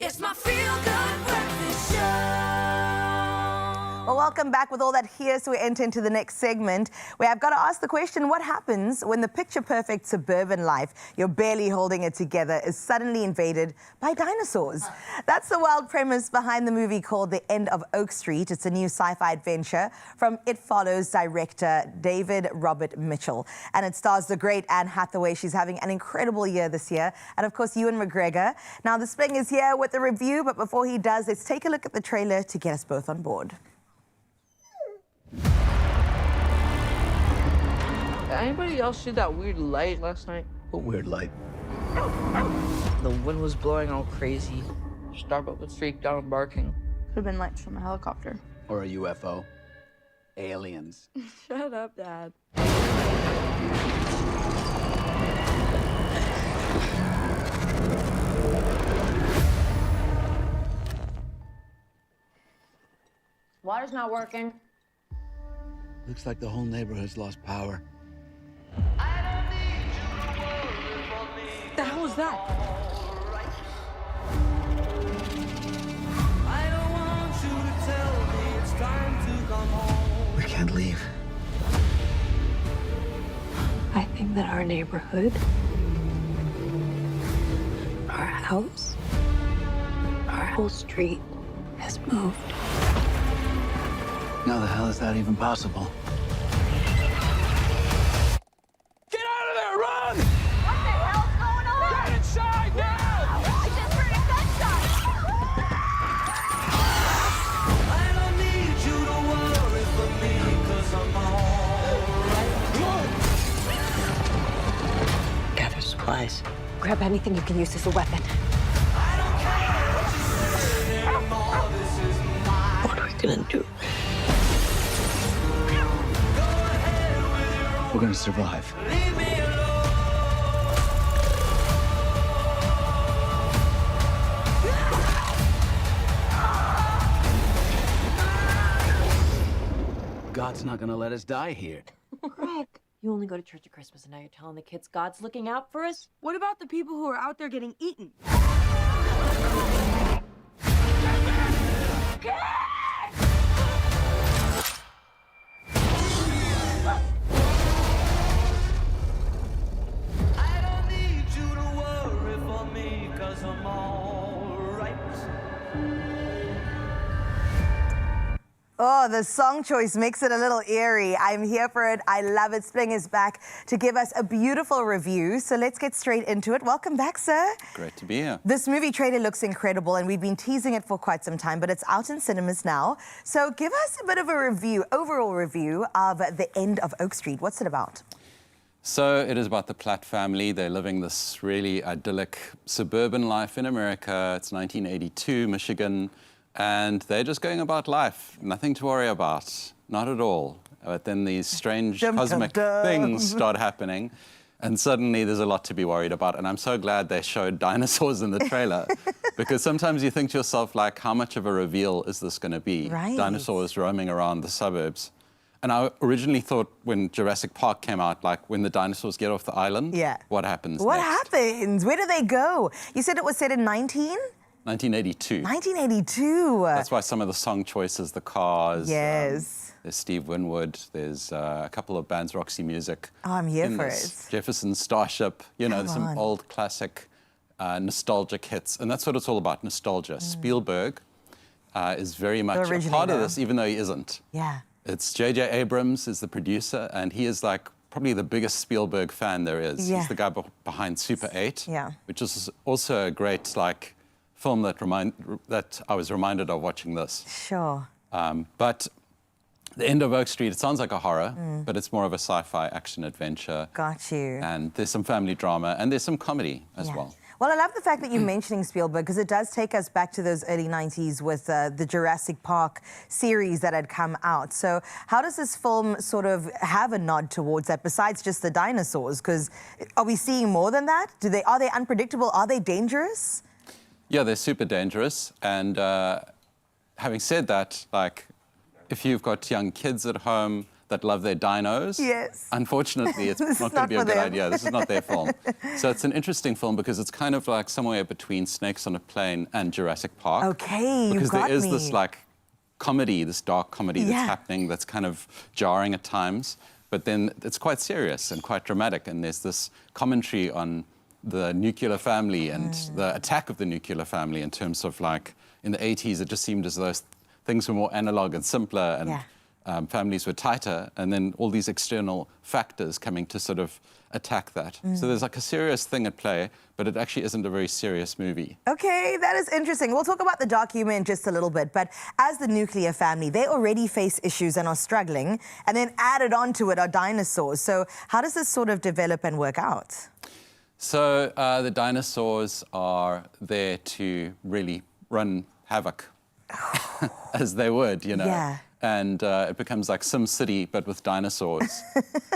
It's my feel-good breakfast show. Well, welcome back with all that here. So we enter into the next segment where I've got to ask the question, what happens when the picture-perfect suburban life, you're barely holding it together, is suddenly invaded by dinosaurs? That's the wild premise behind the movie called The End of Oak Street. It's a new sci-fi adventure from It Follows director David Robert Mitchell. And it stars the great Anne Hathaway. She's having an incredible year this year. And of course, Ewan McGregor. Now, the Spring is here with the review, but before he does, let's take a look at the trailer to get us both on board. Anybody else see that weird light last night? What weird light? The wind was blowing all crazy. Starbuck was freaked out and barking. Could have been lights from a helicopter. Or a UFO? Aliens. Shut up, Dad. Water's not working. Looks like the whole neighborhood's lost power. What the hell is that? We can't leave. I think that our neighborhood, our house, our whole street has moved. How the hell is that even possible? Get out of there! Run! What the hell's going on? Get inside now! I just heard a gunshot. I don't need you to worry for me, 'cause I'm alright. Gather supplies. Grab anything you can use as a weapon. I don't care what you say anymore, this is mine. What are we gonna do? We're gonna survive. Leave me alone. God's not gonna let us die here. Greg, you only go to church at Christmas and now you're telling the kids God's looking out for us? What about the people who are out there getting eaten? I don't need you to worry for me, 'cause I'm alright. Oh, the song choice makes it a little eerie. I'm here for it. I love it. Spling is back to give us a beautiful review. So let's get straight into it. Welcome back, sir. Great to be here. This movie trailer looks incredible, and we've been teasing it for quite some time, but it's out in cinemas now. So give us a bit of a review, overall review of The End of Oak Street. What's it about? So it is about the Platt family. They're living this really idyllic suburban life in America. It's 1982, Michigan. And they're just going about life, nothing to worry about, not at all. But then these strange cosmic things start happening, and suddenly there's a lot to be worried about. And I'm so glad they showed dinosaurs in the trailer, because sometimes you think to yourself, like, how much of a reveal is this going to be? Right. Dinosaurs roaming around the suburbs. And I originally thought when Jurassic Park came out, like when the dinosaurs get off the island, what happens What next? happens? Where do they go? You said it was set in 1982. 1982. That's why some of the song choices, the Cars. Yes. There's Steve Winwood. There's a couple of bands, Roxy Music. Oh, I'm here in for this. it. Jefferson Starship. You know, Come there's some on. old classic nostalgic hits. And that's what it's all about, nostalgia. Spielberg is very much a part originator. of this, even though he isn't. Yeah. It's J.J. Abrams is the producer, and he is like probably the biggest Spielberg fan there is. Yeah. He's the guy behind Super 8, Yeah. which is also a great, like, film that I was reminded of watching this. Sure. But The End of Oak Street, it sounds like a horror, but it's more of a sci-fi action adventure. Got you. And there's some family drama, and there's some comedy as well. Well, I love the fact that you're mentioning Spielberg, because it does take us back to those early 90s with the Jurassic Park series that had come out. So how does this film sort of have a nod towards that, besides just the dinosaurs? Because are we seeing more than that? Are they unpredictable? Are they dangerous? Yeah, they're super dangerous. And having said that, like, if you've got young kids at home that love their dinos, unfortunately, it's not going to be a good idea. This is not their film. So it's an interesting film because it's kind of like somewhere between Snakes on a Plane and Jurassic Park. Okay, you because got there is me. this like comedy, this dark comedy that's happening that's kind of jarring at times, but then it's quite serious and quite dramatic. And there's this commentary on the nuclear family and the attack of the nuclear family in terms of, like, in the 80s, it just seemed as though things were more analog and simpler and families were tighter, and then all these external factors coming to sort of attack that. So there's like a serious thing at play, but it actually isn't a very serious movie. Okay, that is interesting. We'll talk about the dark humor in just a little bit, but as the nuclear family, they already face issues and are struggling, and then added onto it are dinosaurs. So how does this sort of develop and work out? So the dinosaurs are there to really run havoc, as they would, you know. Yeah. And it becomes like Sim City, but with dinosaurs.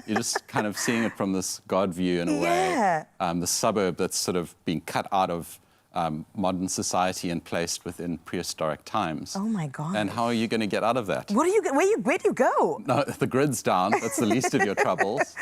You're just kind of seeing it from this God view in a way. The suburb that's sort of being cut out of modern society and placed within prehistoric times. Oh my God. And how are you going to get out of that? Where do you go? No, the grid's down. That's the least of your troubles.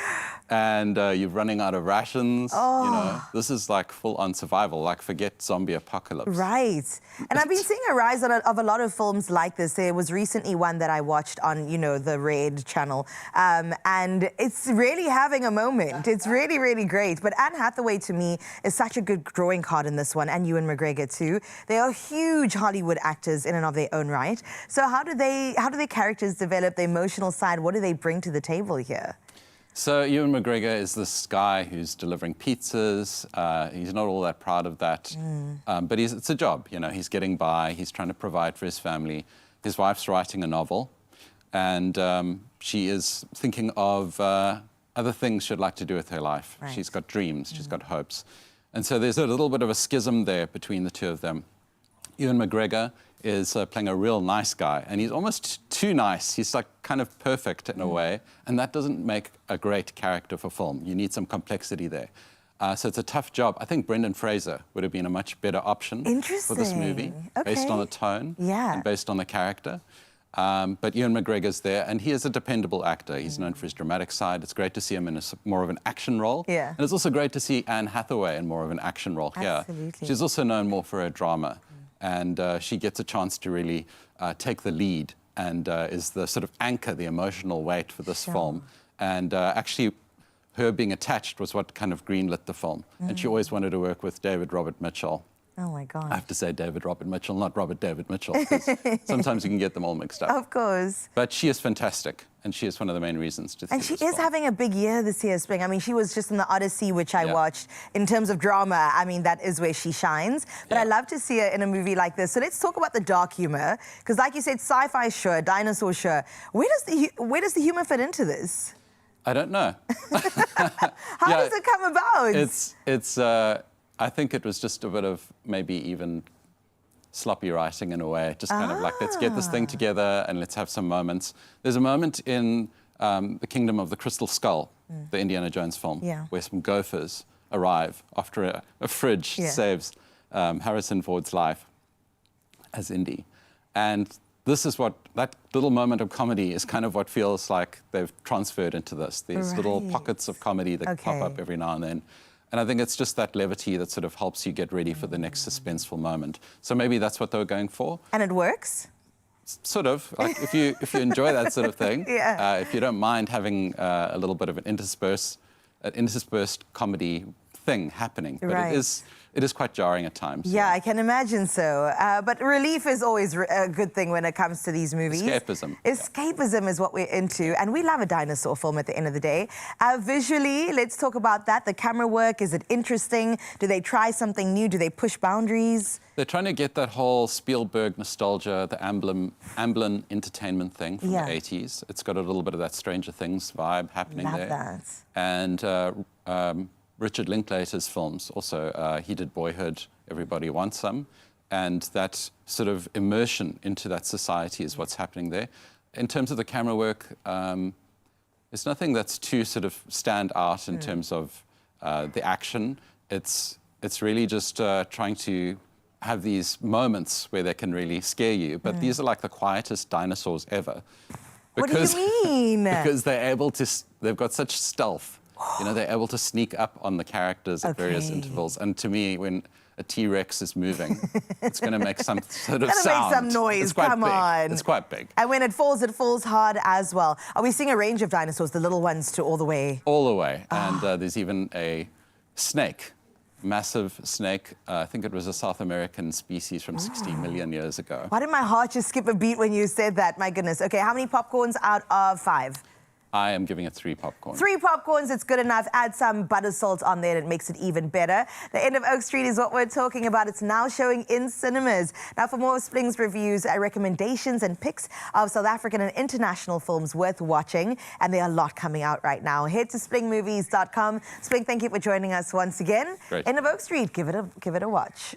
And you're running out of rations. You know, this is like full-on survival. Like, forget zombie apocalypse. Right. And I've been seeing a rise of a lot of films like this. There was recently one that I watched on, you know, the Red channel. And it's really having a moment. It's really, really great. But Anne Hathaway, to me, is such a good drawing card in this one. And and Ewan McGregor too. They are huge Hollywood actors in and of their own right. So how do their characters develop, the emotional side? What do they bring to the table here? So Ewan McGregor is this guy who's delivering pizzas. He's not all that proud of that, but it's a job. You know, he's getting by. He's trying to provide for his family. His wife's writing a novel, and she is thinking of other things she'd like to do with her life. Right. She's got dreams. She's got hopes, and so there's a little bit of a schism there between the two of them. Ewan McGregor is playing a real nice guy, and he's almost too nice. He's like kind of perfect in a way, and that doesn't make a great character for film. You need some complexity there. So it's a tough job. I think Brendan Fraser would have been a much better option for this movie, based on the tone and based on the character. But Ewan McGregor's there, and he is a dependable actor. He's known for his dramatic side. It's great to see him in more of an action role. And it's also great to see Anne Hathaway in more of an action role here. She's also known more for her drama. And she gets a chance to really take the lead and is the sort of anchor, the emotional weight for this film. And actually, her being attached was what kind of greenlit the film. And she always wanted to work with David Robert Mitchell. Oh, my God. I have to say David Robert Mitchell, not Robert David Mitchell, because sometimes you can get them all mixed up. Of course. But she is fantastic, and she is one of the main reasons to And she is having a big year this year, Spring. I mean, she was just in the Odyssey, which I watched. In terms of drama, I mean, that is where she shines. But I love to see her in a movie like this. So let's talk about the dark humor, because like you said, sci-fi sure, dinosaur sure. Where does the humor fit into this? I don't know. How does it come about? I think it was just a bit of maybe even sloppy writing in a way, just kind of like, let's get this thing together and let's have some moments. There's a moment in The Kingdom of the Crystal Skull, the Indiana Jones film, where some gophers arrive after a fridge saves Harrison Ford's life as Indy. And this is what, that little moment of comedy is kind of what feels like they've transferred into this. These little pockets of comedy that pop up every now and then. And I think it's just that levity that sort of helps you get ready for the next suspenseful moment. So maybe that's what they were going for. And it works? Sort of. Like if you enjoy that sort of thing, if you don't mind having a little bit of an interspersed comedy thing happening. But it is quite jarring at times. Yeah, I can imagine so. But relief is always a good thing when it comes to these movies. Escapism. Escapism is what we're into. And we love a dinosaur film at the end of the day. Visually, let's talk about that. The camera work, is it interesting? Do they try something new? Do they push boundaries? They're trying to get that whole Spielberg nostalgia, the Amblin entertainment thing from the 80s. It's got a little bit of that Stranger Things vibe happening there. Love that. And Richard Linklater's films also, he did Boyhood, Everybody Wants Some, and that sort of immersion into that society is what's happening there. In terms of the camera work, there's nothing that's too sort of stand out in terms of the action. It's really just trying to have these moments where they can really scare you, but these are like the quietest dinosaurs ever. Because, what do you mean? Because they've got such stealth. You know, they're able to sneak up on the characters at various intervals. And to me, when a T-Rex is moving, it's going to make some sort of sound. Make some noise, come on. It's quite big. And when it falls hard as well. Are we seeing a range of dinosaurs, the little ones to all the way? All the way. And there's even a snake, massive snake. I think it was a South American species from 60 million years ago. Why did my heart just skip a beat when you said that? My goodness. Okay, how many popcorns out of 5? I am giving it 3 popcorns. 3 popcorns, it's good enough. Add some butter salt on there and it makes it even better. The End of Oak Street is what we're talking about. It's now showing in cinemas. Now, for more of Spling's reviews, recommendations and picks of South African and international films worth watching, and there are a lot coming out right now. Head to splingmovies.com. Spling, thank you for joining us once again. Great. End of Oak Street, give it a watch.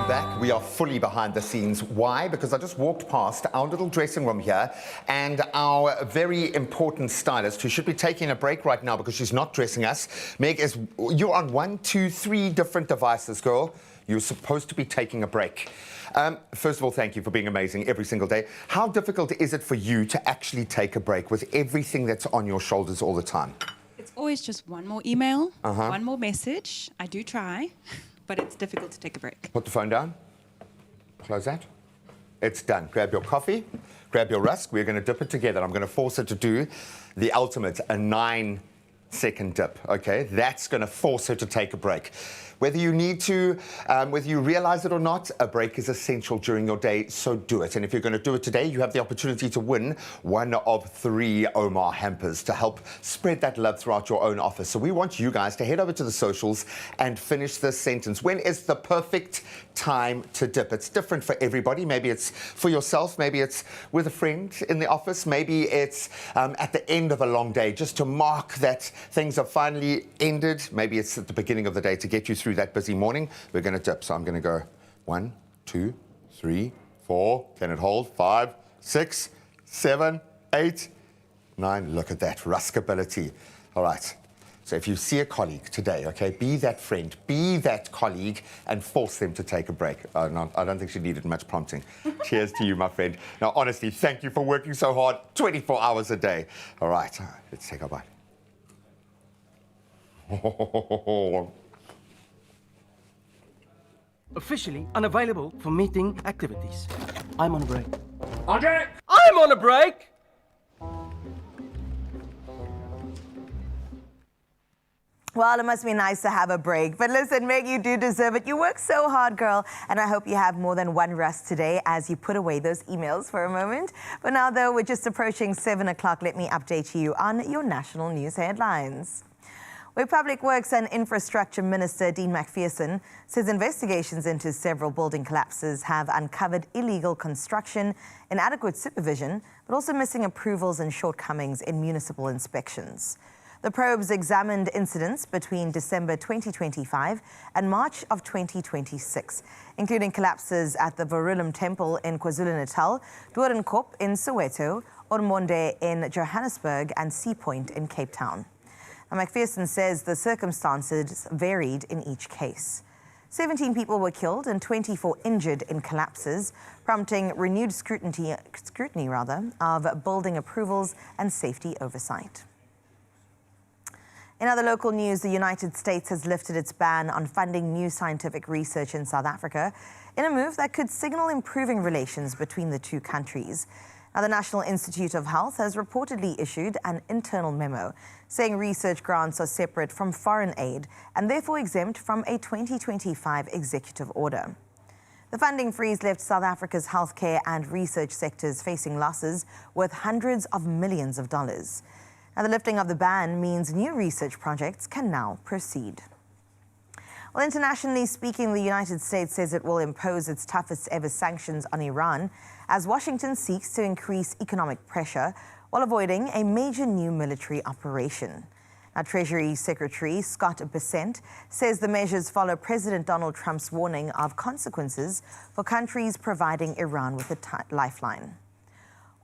Welcome back. We are fully behind the scenes. Why? Because I just walked past our little dressing room here and our very important stylist, who should be taking a break right now because she's not dressing us. Meg, you're on 1, 2, 3 different devices, girl. You're supposed to be taking a break. First of all, thank you for being amazing every single day. How difficult is it for you to actually take a break with everything that's on your shoulders all the time? It's always just one more email, one more message. I do try, but it's difficult to take a break. Put the phone down. Close that. It's done. Grab your coffee, grab your rusk. We're going to dip it together. I'm going to force her to do the ultimate, a 9-second dip, okay? That's going to force her to take a break. Whether you need to, whether you realize it or not, a break is essential during your day, so do it. And if you're going to do it today, you have the opportunity to win one of 3 Omar hampers to help spread that love throughout your own office. So we want you guys to head over to the socials and finish this sentence. When is the perfect time to dip? It's different for everybody. Maybe it's for yourself, maybe it's with a friend in the office, maybe it's at the end of a long day, just to mark that things have finally ended. Maybe it's at the beginning of the day to get you through that busy morning. We're going to dip. So I'm going to go 1, 2, 3, 4. Can it hold? 5, 6, 7, 8, 9. Look at that ruskability. All right. So if you see a colleague today, okay, be that friend, be that colleague, and force them to take a break. No, I don't think she needed much prompting. Cheers to you, my friend. Now, honestly, thank you for working so hard, 24 hours a day. All right, let's take a bite. Officially unavailable for meeting activities. I'm on a break. Andre! I'm on a break! Well, it must be nice to have a break. But listen, Meg, you do deserve it. You work so hard, girl. And I hope you have more than one rest today as you put away those emails for a moment. But now, though, we're just approaching 7 o'clock. Let me update you on your national news headlines. Where Public Works and Infrastructure Minister Dean McPherson says investigations into several building collapses have uncovered illegal construction, inadequate supervision, but also missing approvals and shortcomings in municipal inspections. The probes examined incidents between December 2025 and March of 2026, including collapses at the Verulam Temple in KwaZulu-Natal, Doornkop in Soweto, Ormonde in Johannesburg, and Sea Point in Cape Town. Now, McPherson says the circumstances varied in each case. 17 people were killed and 24 injured in collapses, prompting renewed scrutiny of building approvals and safety oversight. In other local news, the United States has lifted its ban on funding new scientific research in South Africa in a move that could signal improving relations between the two countries. Now, the National Institute of Health has reportedly issued an internal memo saying research grants are separate from foreign aid and therefore exempt from a 2025 executive order. The funding freeze left South Africa's healthcare and research sectors facing losses worth hundreds of millions of dollars. Now, the lifting of the ban means new research projects can now proceed. Well, internationally speaking, the United States says it will impose its toughest ever sanctions on Iran as Washington seeks to increase economic pressure while avoiding a major new military operation. Now, Treasury Secretary Scott Bessent says the measures follow President Donald Trump's warning of consequences for countries providing Iran with a lifeline.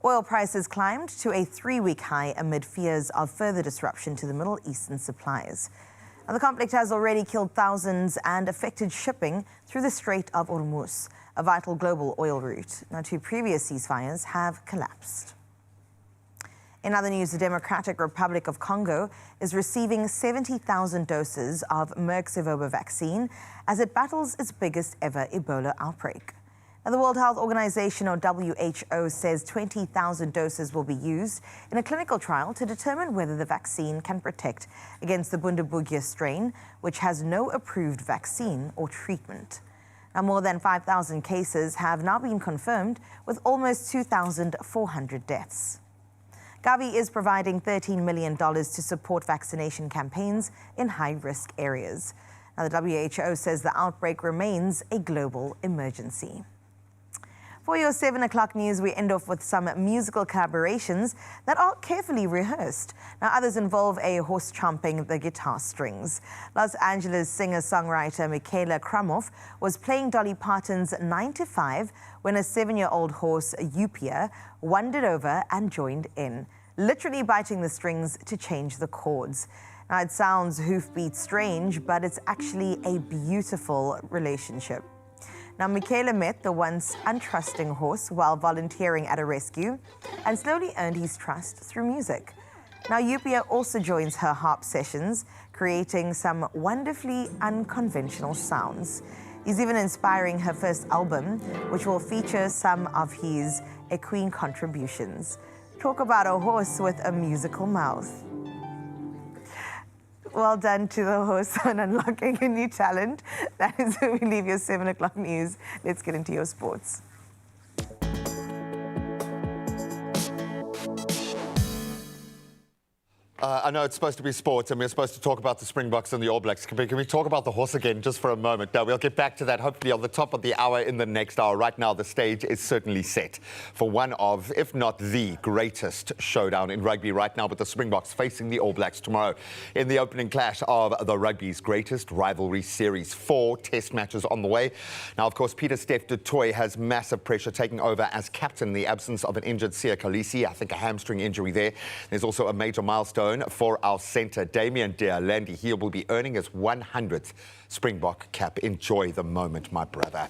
Oil prices climbed to a 3-week high amid fears of further disruption to the Middle Eastern supplies. Now, the conflict has already killed thousands and affected shipping through the Strait of Hormuz, a vital global oil route. Now, 2 previous ceasefires have collapsed. In other news, the Democratic Republic of Congo is receiving 70,000 doses of Merck's Ebola vaccine as it battles its biggest ever Ebola outbreak. Now, the World Health Organization, or WHO, says 20,000 doses will be used in a clinical trial to determine whether the vaccine can protect against the Bundibugyo strain, which has no approved vaccine or treatment. Now, more than 5,000 cases have now been confirmed, with almost 2,400 deaths. Gavi is providing $13 million to support vaccination campaigns in high-risk areas. Now, the WHO says the outbreak remains a global emergency. For your 7 o'clock news, we end off with some musical collaborations that are carefully rehearsed. Now, others involve a horse chomping the guitar strings. Los Angeles singer-songwriter Michaela Krumoff was playing Dolly Parton's 9 to 5 when a 7-year-old horse, Upia, wandered over and joined in, literally biting the strings to change the chords. Now, it sounds hoofbeat strange, but it's actually a beautiful relationship. Now, Michaela met the once untrusting horse while volunteering at a rescue and slowly earned his trust through music. Now, Upia also joins her harp sessions, creating some wonderfully unconventional sounds. He's even inspiring her first album, which will feature some of his equine contributions. Talk about a horse with a musical mouth. Well done to the horse on unlocking a new talent. That is where we leave your 7 o'clock news. Let's get into your sports. I know it's supposed to be sports and we're supposed to talk about the Springboks and the All Blacks. Can we talk about the horse again just for a moment? No, we'll get back to that hopefully on the top of the hour in the next hour. Right now, the stage is certainly set for one of, if not the greatest showdown in rugby right now, with the Springboks facing the All Blacks tomorrow in the opening clash of the rugby's greatest rivalry series. 4 test matches on the way. Now, of course, Pieter-Steph du Toit has massive pressure taking over as captain in the absence of an injured Siya Kolisi. I think a hamstring injury there. There's also a major milestone for our centre, Damian Dealandi. He will be earning his 100th Springbok cap. Enjoy the moment, my brother.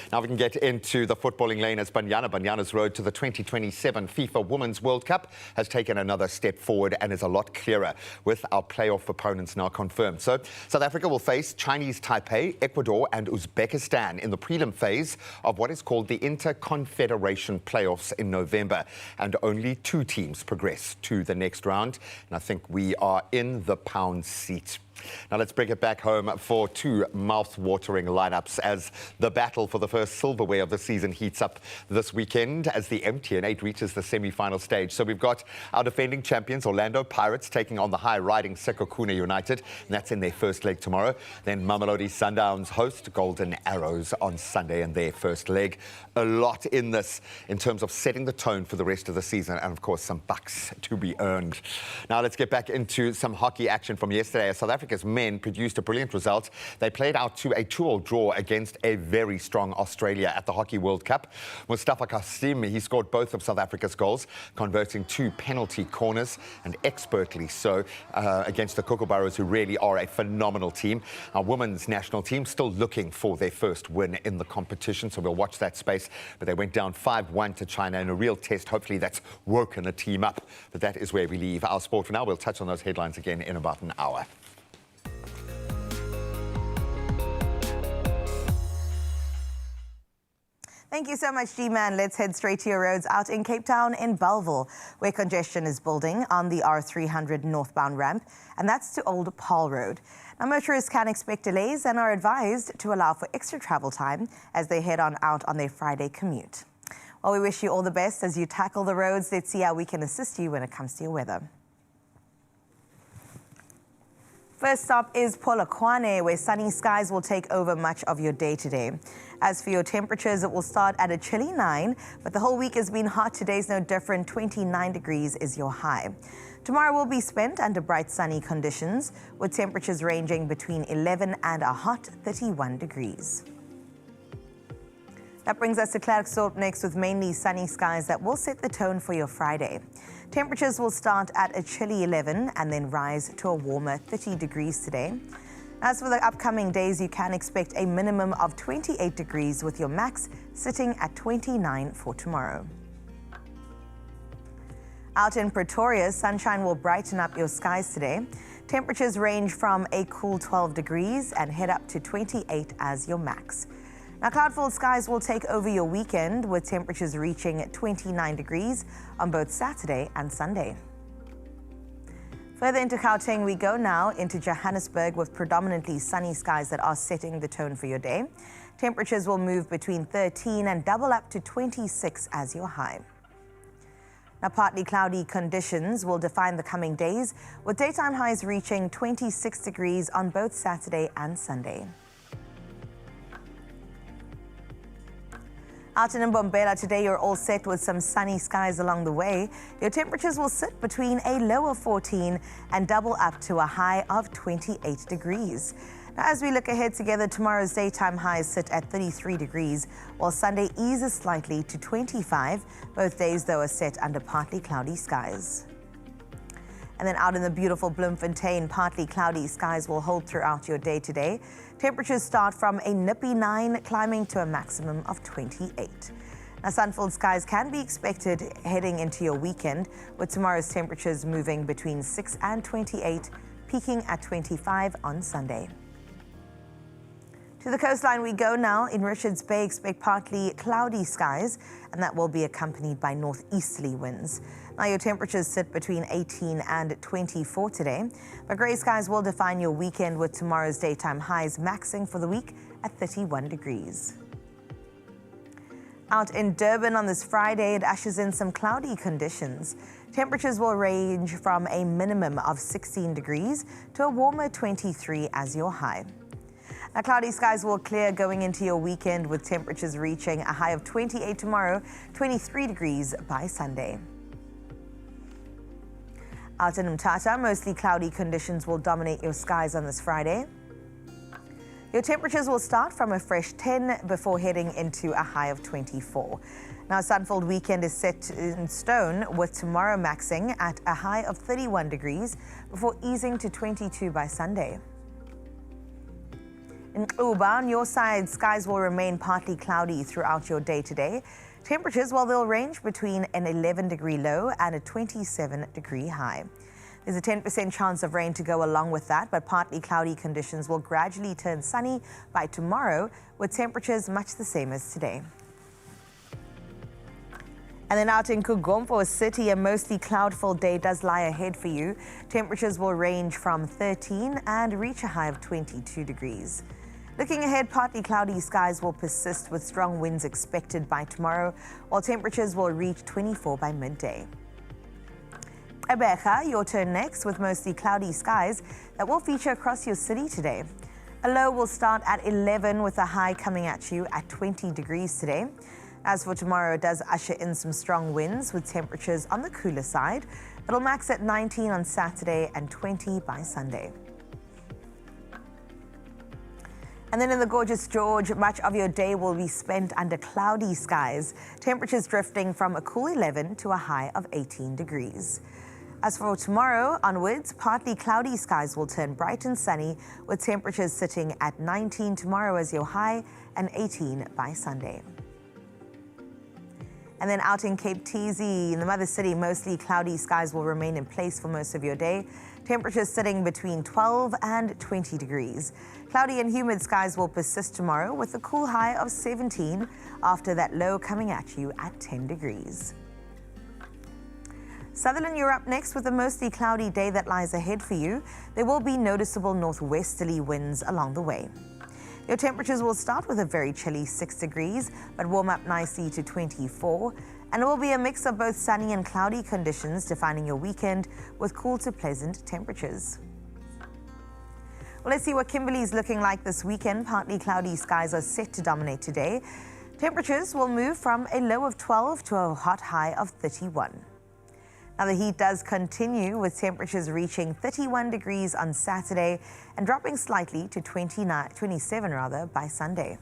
Now we can get into the footballing lane as Banyana's road to the 2027 FIFA Women's World Cup has taken another step forward and is a lot clearer with our playoff opponents now confirmed. So South Africa will face Chinese Taipei, Ecuador and Uzbekistan in the prelim phase of what is called the Interconfederation Playoffs in November. And only 2 teams progress to the next round. And I think we are in the pound seat. Now let's bring it back home for 2 mouth-watering lineups as the battle for the first silverware of the season heats up this weekend as the MTN8 reaches the semi-final stage. So we've got our defending champions, Orlando Pirates, taking on the high-riding Sekhukhune United, and that's in their first leg tomorrow. Then Mamelodi Sundowns host Golden Arrows on Sunday in their first leg. A lot in this in terms of setting the tone for the rest of the season and, of course, some bucks to be earned. Now let's get back into some hockey action from yesterday. South Africa's men produced a brilliant result. They played out to a 2-2 draw against a very strong Australia at the Hockey World Cup. Mustafa Kasim, he scored both of South Africa's goals, converting 2 penalty corners, and expertly so against the Kookaburras, who really are a phenomenal team. Our women's national team still looking for their first win in the competition, so we'll watch that space. But they went down 5-1 to China in a real test. Hopefully that's woken the team up. But that is where we leave our sport for now. We'll touch on those headlines again in about an hour. Thank you so much, G-Man. Let's head straight to your roads out in Cape Town in Bellville, where congestion is building on the R300 northbound ramp, and that's to Old Paarl Road. Now, motorists can expect delays and are advised to allow for extra travel time as they head on out on their Friday commute. Well, we wish you all the best as you tackle the roads. Let's see how we can assist you when it comes to your weather. First stop is Polokwane, where sunny skies will take over much of your day today. As for your temperatures, it will start at a chilly 9, but the whole week has been hot. Today's no different. 29 degrees is your high. Tomorrow will be spent under bright sunny conditions, with temperatures ranging between 11 and a hot 31 degrees. That brings us to Klerksdorp next, with mainly sunny skies that will set the tone for your Friday. Temperatures will start at a chilly 11 and then rise to a warmer 30 degrees today. As for the upcoming days, you can expect a minimum of 28 degrees with your max sitting at 29 for tomorrow. Out in Pretoria, sunshine will brighten up your skies today. Temperatures range from a cool 12 degrees and head up to 28 as your max. Now, cloud-filled skies will take over your weekend, with temperatures reaching 29 degrees on both Saturday and Sunday. Further into Gauteng we go now, into Johannesburg, with predominantly sunny skies that are setting the tone for your day. Temperatures will move between 13 and double up to 26 as your high. Now, partly cloudy conditions will define the coming days, with daytime highs reaching 26 degrees on both Saturday and Sunday. Out in Mbombela today, you're all set with some sunny skies along the way. Your temperatures will sit between a low of 14 and double up to a high of 28 degrees. Now, as we look ahead together, tomorrow's daytime highs sit at 33 degrees, while Sunday eases slightly to 25. Both days, though, are set under partly cloudy skies. And then out in the beautiful Bloemfontein, partly cloudy skies will hold throughout your day today. Temperatures start from a nippy 9, climbing to a maximum of 28. Now, sun-filled skies can be expected heading into your weekend, with tomorrow's temperatures moving between 6 and 28, peaking at 25 on Sunday. To the coastline we go now. In Richards Bay, expect partly cloudy skies, and that will be accompanied by northeasterly winds. Now, your temperatures sit between 18 and 24 today, but grey skies will define your weekend, with tomorrow's daytime highs maxing for the week at 31 degrees. Out in Durban on this Friday, it ushers in some cloudy conditions. Temperatures will range from a minimum of 16 degrees to a warmer 23 as your high. Now, cloudy skies will clear going into your weekend, with temperatures reaching a high of 28 tomorrow, 23 degrees by Sunday. Out in Mthatha, mostly cloudy conditions will dominate your skies on this Friday. Your temperatures will start from a fresh 10 before heading into a high of 24. Now, a sun-filled weekend is set in stone, with tomorrow maxing at a high of 31 degrees before easing to 22 by Sunday. In Uba, on your side, skies will remain partly cloudy throughout your day today. Temperatures, well, they'll range between an 11-degree low and a 27-degree high. There's a 10% chance of rain to go along with that, but partly cloudy conditions will gradually turn sunny by tomorrow, with temperatures much the same as today. And then out in Kugompo City, a mostly cloud-filled day does lie ahead for you. Temperatures will range from 13 and reach a high of 22 degrees. Looking ahead, partly cloudy skies will persist, with strong winds expected by tomorrow, while temperatures will reach 24 by midday. Ebeja, your turn next, with mostly cloudy skies that will feature across your city today. A low will start at 11, with a high coming at you at 20 degrees today. As for tomorrow, it does usher in some strong winds, with temperatures on the cooler side. It'll max at 19 on Saturday and 20 by Sunday. And then in the gorgeous George, much of your day will be spent under cloudy skies. Temperatures drifting from a cool 11 to a high of 18 degrees. As for tomorrow onwards, partly cloudy skies will turn bright and sunny, with temperatures sitting at 19 tomorrow as your high and 18 by Sunday. And then out in Cape Teezy, in the mother city, mostly cloudy skies will remain in place for most of your day. Temperatures sitting between 12 and 20 degrees. Cloudy and humid skies will persist tomorrow, with a cool high of 17 after that low coming at you at 10 degrees. Sutherland, you're up next with a mostly cloudy day that lies ahead for you. There will be noticeable northwesterly winds along the way. Your temperatures will start with a very chilly 6 degrees, but warm up nicely to 24. And it will be a mix of both sunny and cloudy conditions defining your weekend, with cool to pleasant temperatures. Well, let's see what Kimberley's looking like this weekend. Partly cloudy skies are set to dominate today. Temperatures will move from a low of 12 to a hot high of 31. Now, the heat does continue, with temperatures reaching 31 degrees on Saturday and dropping slightly to 27 by Sunday.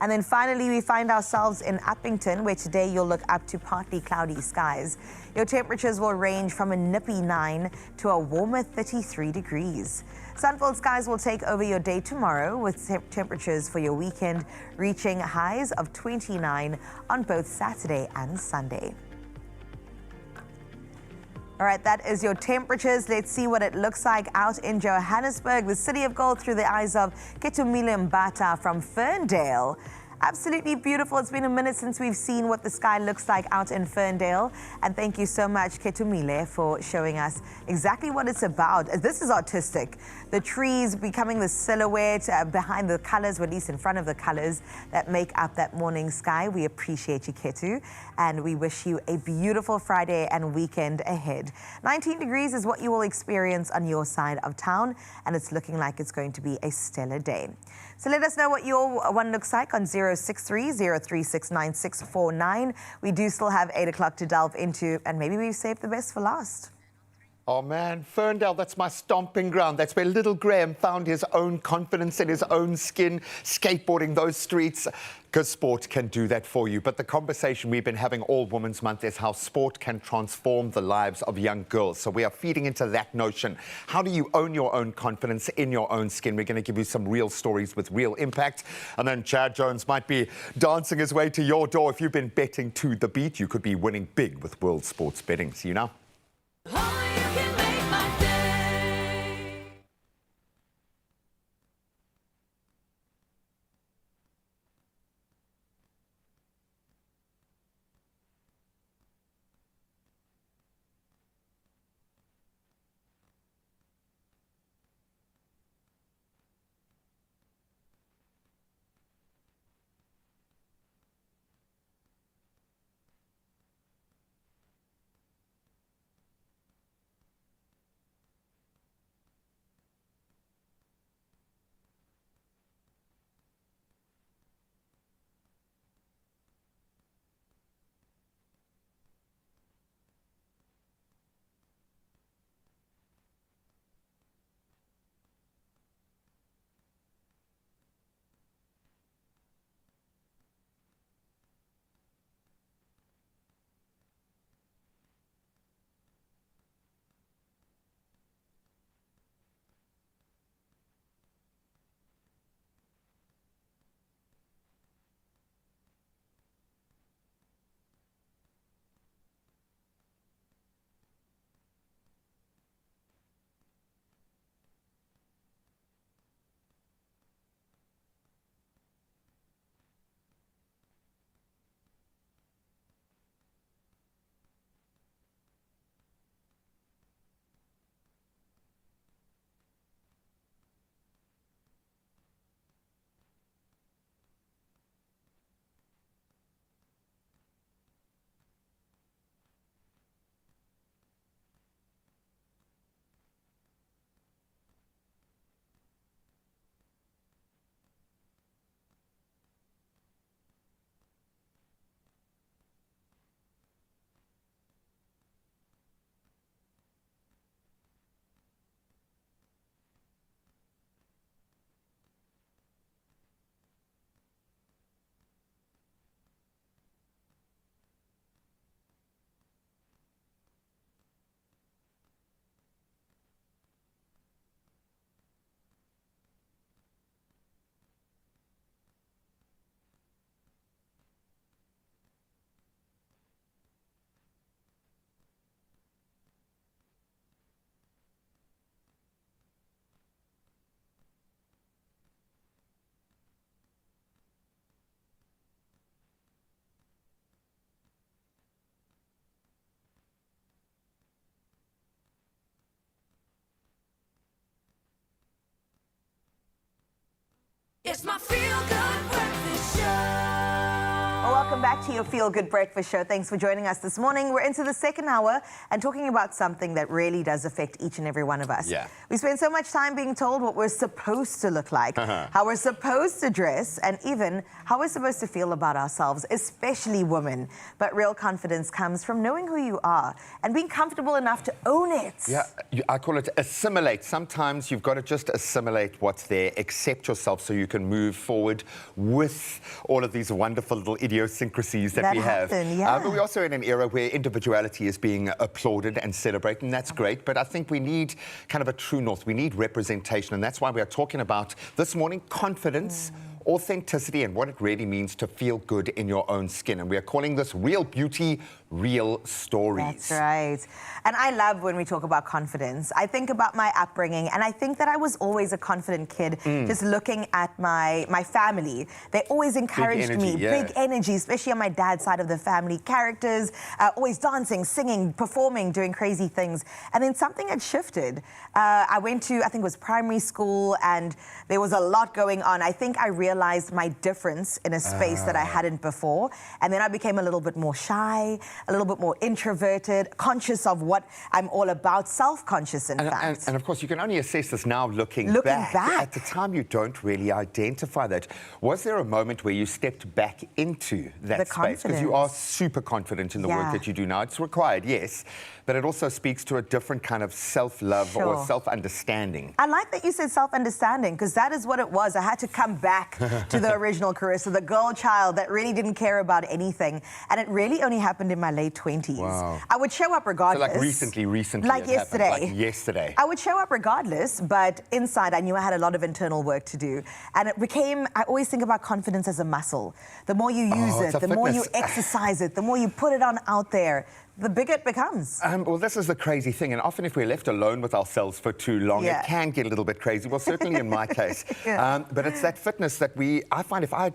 And then finally, we find ourselves in Uppington, where today you'll look up to partly cloudy skies. Your temperatures will range from a nippy 9 to a warmer 33 degrees. Sun-filled skies will take over your day tomorrow, with temperatures for your weekend reaching highs of 29 on both Saturday and Sunday. All right, that is your temperatures. Let's see what it looks like out in Johannesburg, the city of gold, through the eyes of Ketumile Mbata from Ferndale. Absolutely beautiful. It's been a minute since we've seen what the sky looks like out in Ferndale. And thank you so much, Ketumile, for showing us exactly what it's about. This is artistic. The trees becoming the silhouette behind the colors, or at least in front of the colors that make up that morning sky. We appreciate you, Ketu, and we wish you a beautiful Friday and weekend ahead. 19 degrees is what you will experience on your side of town, and it's looking like it's going to be a stellar day. So let us know what your one looks like on 063-0369649. We do still have 8 o'clock to delve into, and maybe we've saved the best for last. Oh man, Ferndale, that's my stomping ground. That's where little Graham found his own confidence in his own skin, skateboarding those streets, because sport can do that for you. But the conversation we've been having all Women's Month is how sport can transform the lives of young girls. So we are feeding into that notion. How do you own your own confidence in your own skin? We're going to give you some real stories with real impact. And then Chad Jones might be dancing his way to your door. If you've been betting to the beat, you could be winning big with World Sports Betting. See you now. It's my feel-good breakfast show. Well, welcome back to your Feel Good Breakfast Show. Thanks for joining us this morning. We're into the second hour and talking about something that really does affect each and every one of us. Yeah. We spend so much time being told what we're supposed to look like, how we're supposed to dress, and even how we're supposed to feel about ourselves, especially women. But real confidence comes from knowing who you are and being comfortable enough to own it. Yeah, I call it assimilate. Sometimes you've got to just assimilate what's there, accept yourself so you can move forward with all of these wonderful little idiosyncrasies that we have. Yeah. But we're also in an era where individuality is being applauded and celebrated, and that's great. But I think we need kind of a true north. We need representation, and that's why we are talking about this morning confidence, authenticity, and what it really means to feel good in your own skin. And we are calling this Real Beauty, Real Stories. That's right. And I love when we talk about confidence. I think about my upbringing, and I think that I was always a confident kid. Just looking at my family, they always encouraged me. Big energy, especially on my dad's side of the family. Characters, always dancing, singing, performing, doing crazy things. And then something had shifted. I went to, I think it was primary school, and there was a lot going on. I think I realized realized my difference in a space that I hadn't before. And then I became a little bit more shy, a little bit more introverted, conscious of what I'm all about, self-conscious, in fact. And of course, you can only assess this now looking back. At the time, you don't really identify that. Was there a moment where you stepped back into that space? Because you are super confident in the work that you do now. It's required, yes, but it also speaks to a different kind of self-love or self-understanding. I like that you said self-understanding, because that is what it was. I had to come back to the original Carissa, the girl child that really didn't care about anything. And it really only happened in my late 20s. Wow. I would show up regardless. So like recently Like yesterday. Like yesterday. I would show up regardless, but inside I knew I had a lot of internal work to do. And it became, I always think about confidence as a muscle. The more you use it, the more you exercise it, the more you put it on out there, the bigger it becomes. Well, this is the crazy thing, and often if we're left alone with ourselves for too long, it can get a little bit crazy. Well, certainly in my case. But it's that fitness that I find if I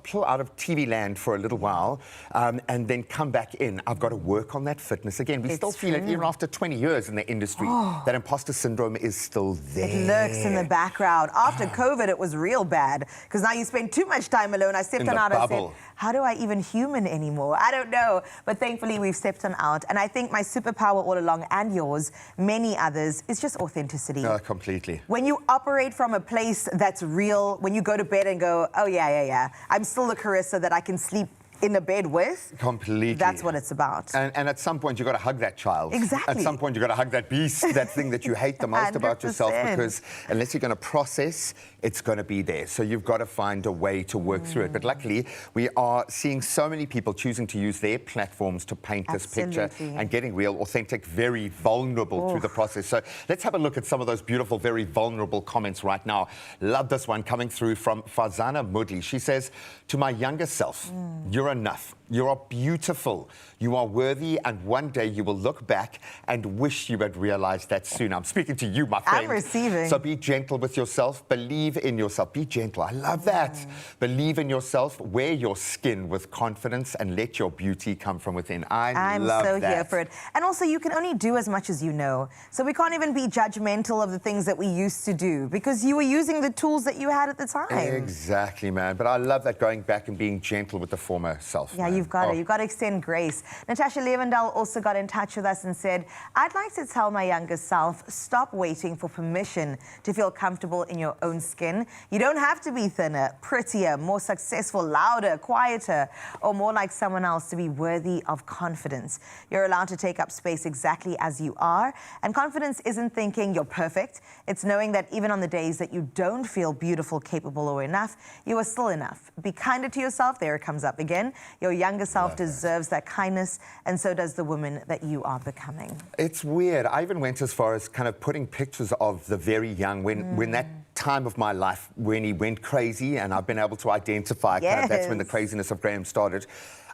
pull out of TV land for a little while and then come back in, I've got to work on that fitness again. We still feel it even after 20 years in the industry. That imposter syndrome is still there. It lurks in the background. After COVID, it was real bad, because now you spend too much time alone. I stepped on out and said, how do I even human anymore? I don't know. But thankfully, we've stepped on out. And I think my superpower all along, and yours, many others, is just authenticity. Completely. When you operate from a place that's real, when you go to bed and go, oh, yeah, I'm still the Carissa that I can sleep in a bed with. Completely. That's what it's about. And at some point, you've got to hug that child. Exactly. At some point, you've got to hug that beast, that thing that you hate the most about yourself, because unless you're going to process, it's going to be there. So you've got to find a way to work through it. But luckily, we are seeing so many people choosing to use their platforms to paint this picture and getting real, authentic, very vulnerable through the process. So let's have a look at some of those beautiful, very vulnerable comments right now. Love this one coming through from Fazana Mudli. She says, to my younger self, you're enough. You are beautiful. You are worthy, and one day you will look back and wish you had realized that sooner. I'm speaking to you, my friend. I'm receiving. So be gentle with yourself. Believe in yourself. Be gentle. I love that. Believe in yourself. Wear your skin with confidence and let your beauty come from within. I'm love so that. here for it. And also, you can only do as much as you know. So we can't even be judgmental of the things that we used to do, because you were using the tools that you had at the time. Exactly, man. But I love that, going back and being gentle with the former self. Yeah, you've got it. You've got to extend grace. Natasha Levendal also got in touch with us and said, I'd like to tell my younger self, stop waiting for permission to feel comfortable in your own skin. You don't have to be thinner, prettier, more successful, louder, quieter, or more like someone else to be worthy of confidence. You're allowed to take up space exactly as you are. And confidence isn't thinking you're perfect. It's knowing that even on the days that you don't feel beautiful, capable, or enough, you are still enough. Be kinder to yourself. There it comes up again. Your younger self deserves that kindness, and so does the woman that you are becoming. It's weird. I even went as far as kind of putting pictures of the very young, when that time of my life when he went crazy, and I've been able to identify kind of that's when the craziness of Graham started.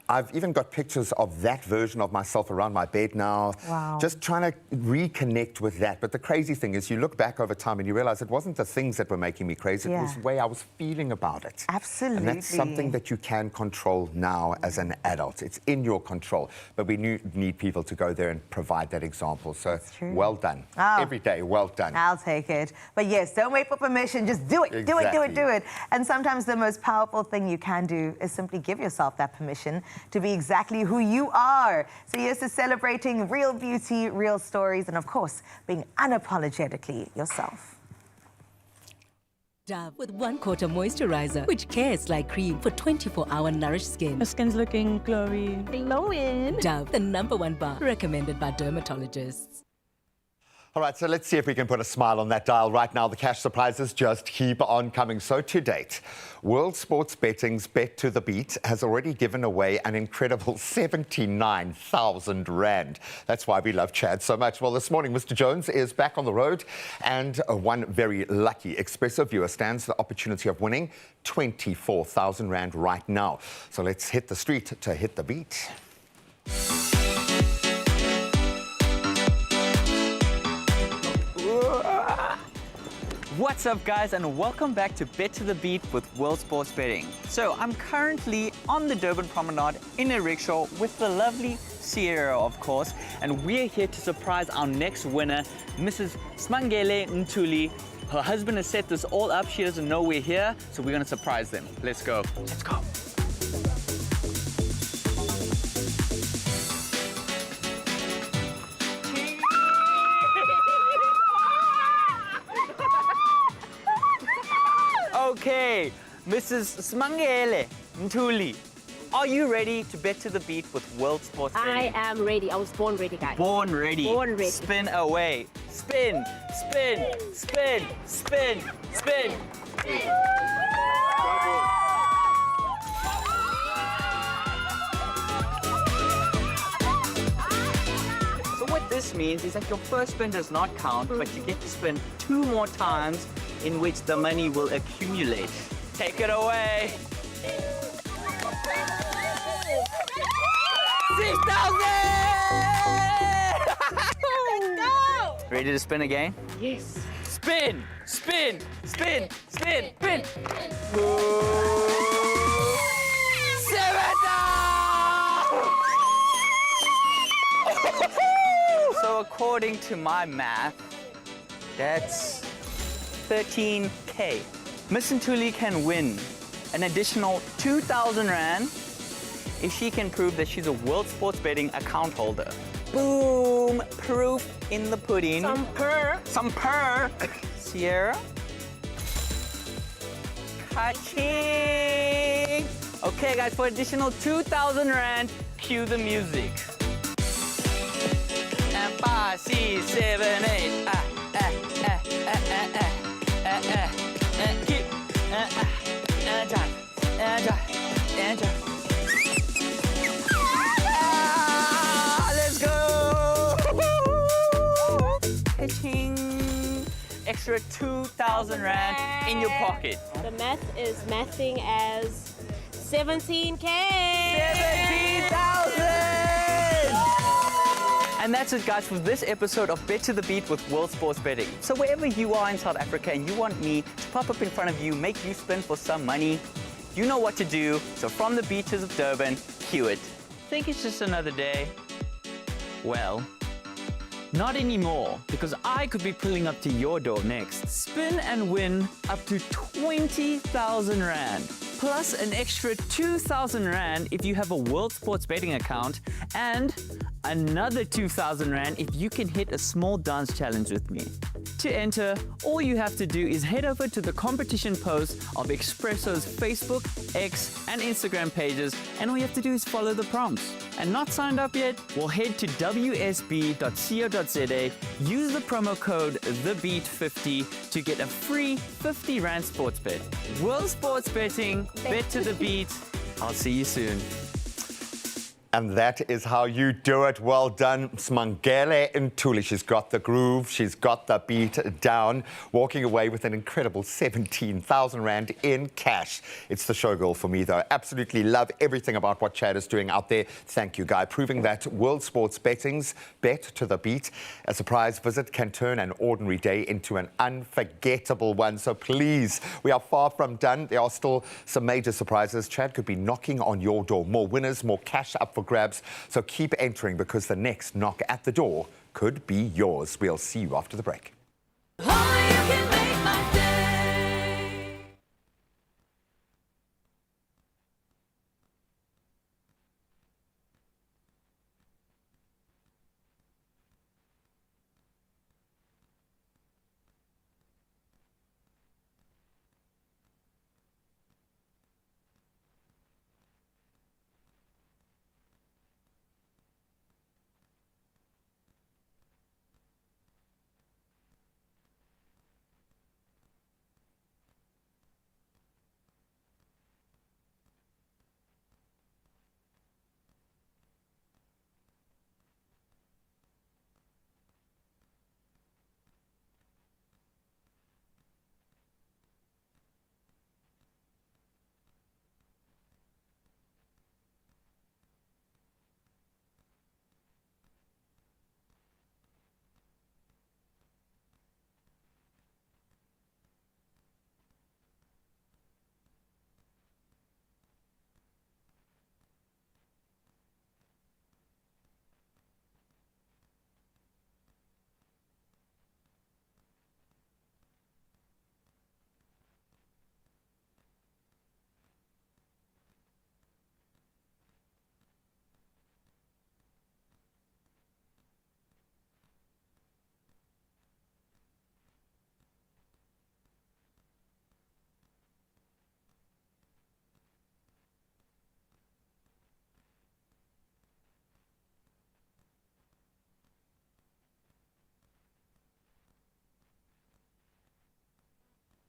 I've even got pictures of that version of myself around my bed now. Wow. Just trying to reconnect with that. But the crazy thing is, you look back over time and you realize it wasn't the things that were making me crazy, it was the way I was feeling about it. Absolutely. And that's something that you can control now as an adult. It's in your control. But we need people to go there and provide that example. So well done. Every day, well done. I'll take it. But yes, don't wait for permission. Just do it. Do it, do it, do it. And sometimes the most powerful thing you can do is simply give yourself that permission to be exactly who you are. So here's to celebrating real beauty, real stories, and of course, being unapologetically yourself. Dove with 1/4 moisturizer, which cares like cream for 24-hour nourished skin. Your skin's looking glowy. Glowing. Dove, the #1 bar, recommended by dermatologists. All right, so let's see if we can put a smile on that dial right now. The cash surprises just keep on coming. So to date, World Sports Betting's Bet to the Beat has already given away an incredible 79,000 Rand. That's why we love Chad so much. Well, this morning, Mr. Jones is back on the road, and one very lucky Expresso viewer stands the opportunity of winning 24,000 Rand right now. So let's hit the street to hit the beat. What's up, guys, and welcome back to Bet to the Beat with World Sports Betting. So I'm currently on the Durban Promenade in a rickshaw with the lovely Sierra, of course, and we're here to surprise our next winner, Mrs. Smangele Ntuli. Her husband has set this all up. She doesn't know we're here, so we're gonna surprise them. Let's go. Let's go. Okay, Mrs. Smangele Ntuli, are you ready to bet to the beat with World Sports Betting? I am ready. I was born ready, guys. Born ready. Born ready. Spin away. Spin, spin, spin, spin, spin. So what this means is that your first spin does not count, but you get to spin 2 more times in which the money will accumulate. Take it away. 6,000! Let's go! Ready to spin again? Yes. Spin, spin, spin, spin, spin. So according to my math, that's 13K. Miss Ntuli can win an additional 2,000 Rand if she can prove that she's a World Sports Betting account holder. Boom! Proof in the pudding. Some purr. Some purr. Sierra. Ka-ching! Okay, guys, for additional 2,000 Rand, cue the music. And 5, 6, 7, 8. Keep. Let's go! Ka-ching! Extra 2,000 Rand in your pocket. The math is mathing as 17K. 17,000! And that's it, guys, for this episode of Bet to the Beat with World Sports Betting. So wherever you are in South Africa and you want me to pop up in front of you, make you spin for some money, you know what to do. So from the beaches of Durban, cue it. Think it's just another day? Well, not anymore, because I could be pulling up to your door next. Spin and win up to 20,000 Rand, plus an extra 2,000 Rand if you have a World Sports Betting account, and another 2,000 Rand if you can hit a small dance challenge with me. To enter, all you have to do is head over to the competition post of Expresso's Facebook, X, and Instagram pages, and all you have to do is follow the prompts. And not signed up yet? Well, head to wsb.co.za, use the promo code THEBEAT50 to get a free 50 Rand sports bet. World Sports Betting, bet to the beat. I'll see you soon. And that is how you do it. Well done, Smangele Ntuli. She's got the groove. She's got the beat down, walking away with an incredible 17,000 Rand in cash. It's the showgirl for me, though. Absolutely love everything about what Chad is doing out there. Thank you, Guy. Proving that World Sports Betting's bet to the beat, a surprise visit can turn an ordinary day into an unforgettable one. So please, we are far from done. There are still some major surprises. Chad could be knocking on your door. More winners, more cash up for grabs. So keep entering, because the next knock at the door could be yours. We'll see you after the break.